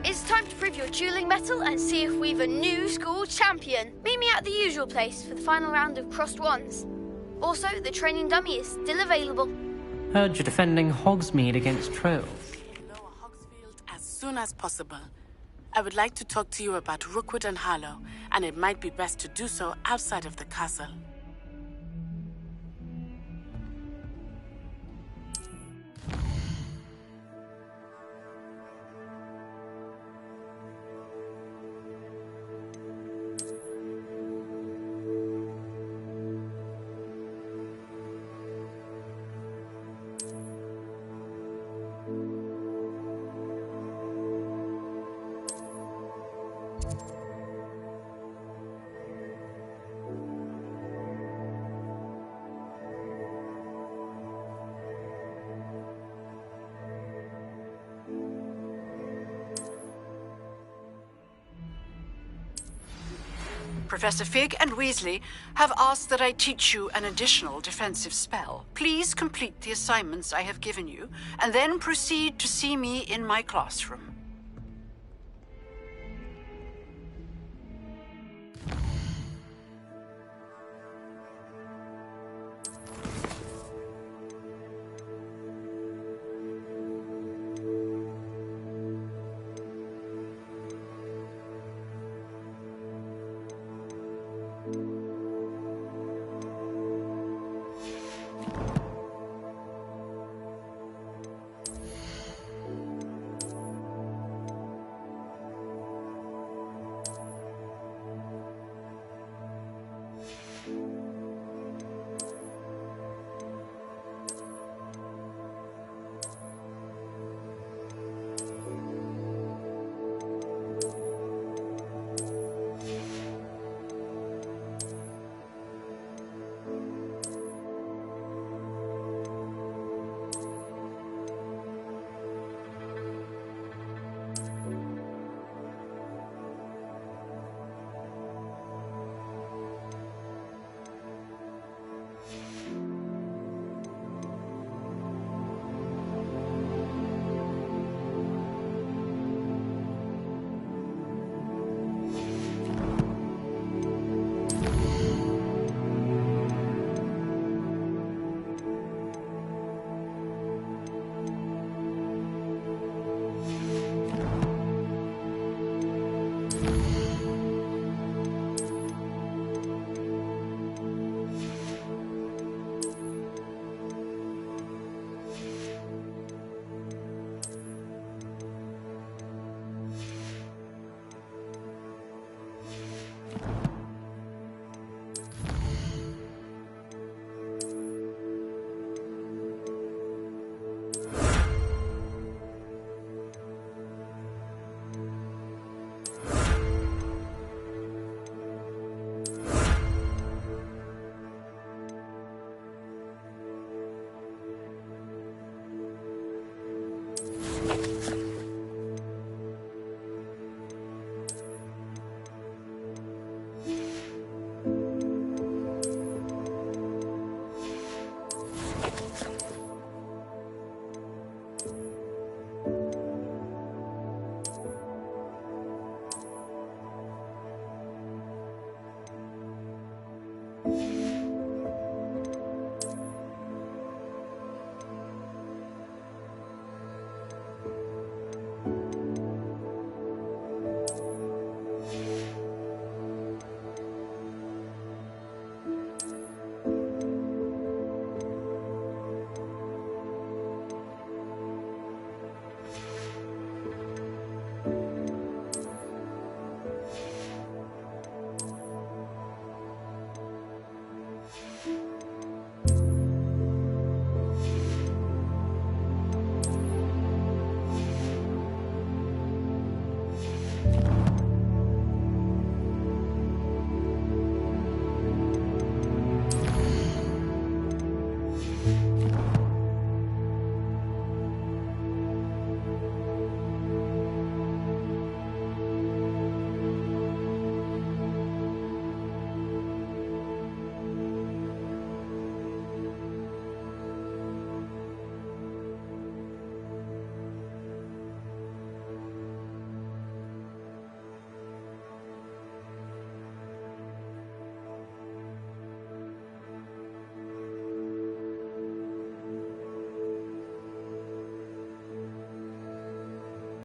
It's time to prove your dueling mettle and see if we've a new school champion. Meet me at the usual place for the final round of crossed wands. Also, the training dummy is still available. Heard you're defending Hogsmeade against trolls. As soon as possible. I would like to talk to you about Rookwood and Harlow, and it might be best to do so outside of the castle. Professor Fig and Weasley have asked that I teach you an additional defensive spell. Please complete the assignments I have given you, and then proceed to see me in my classroom.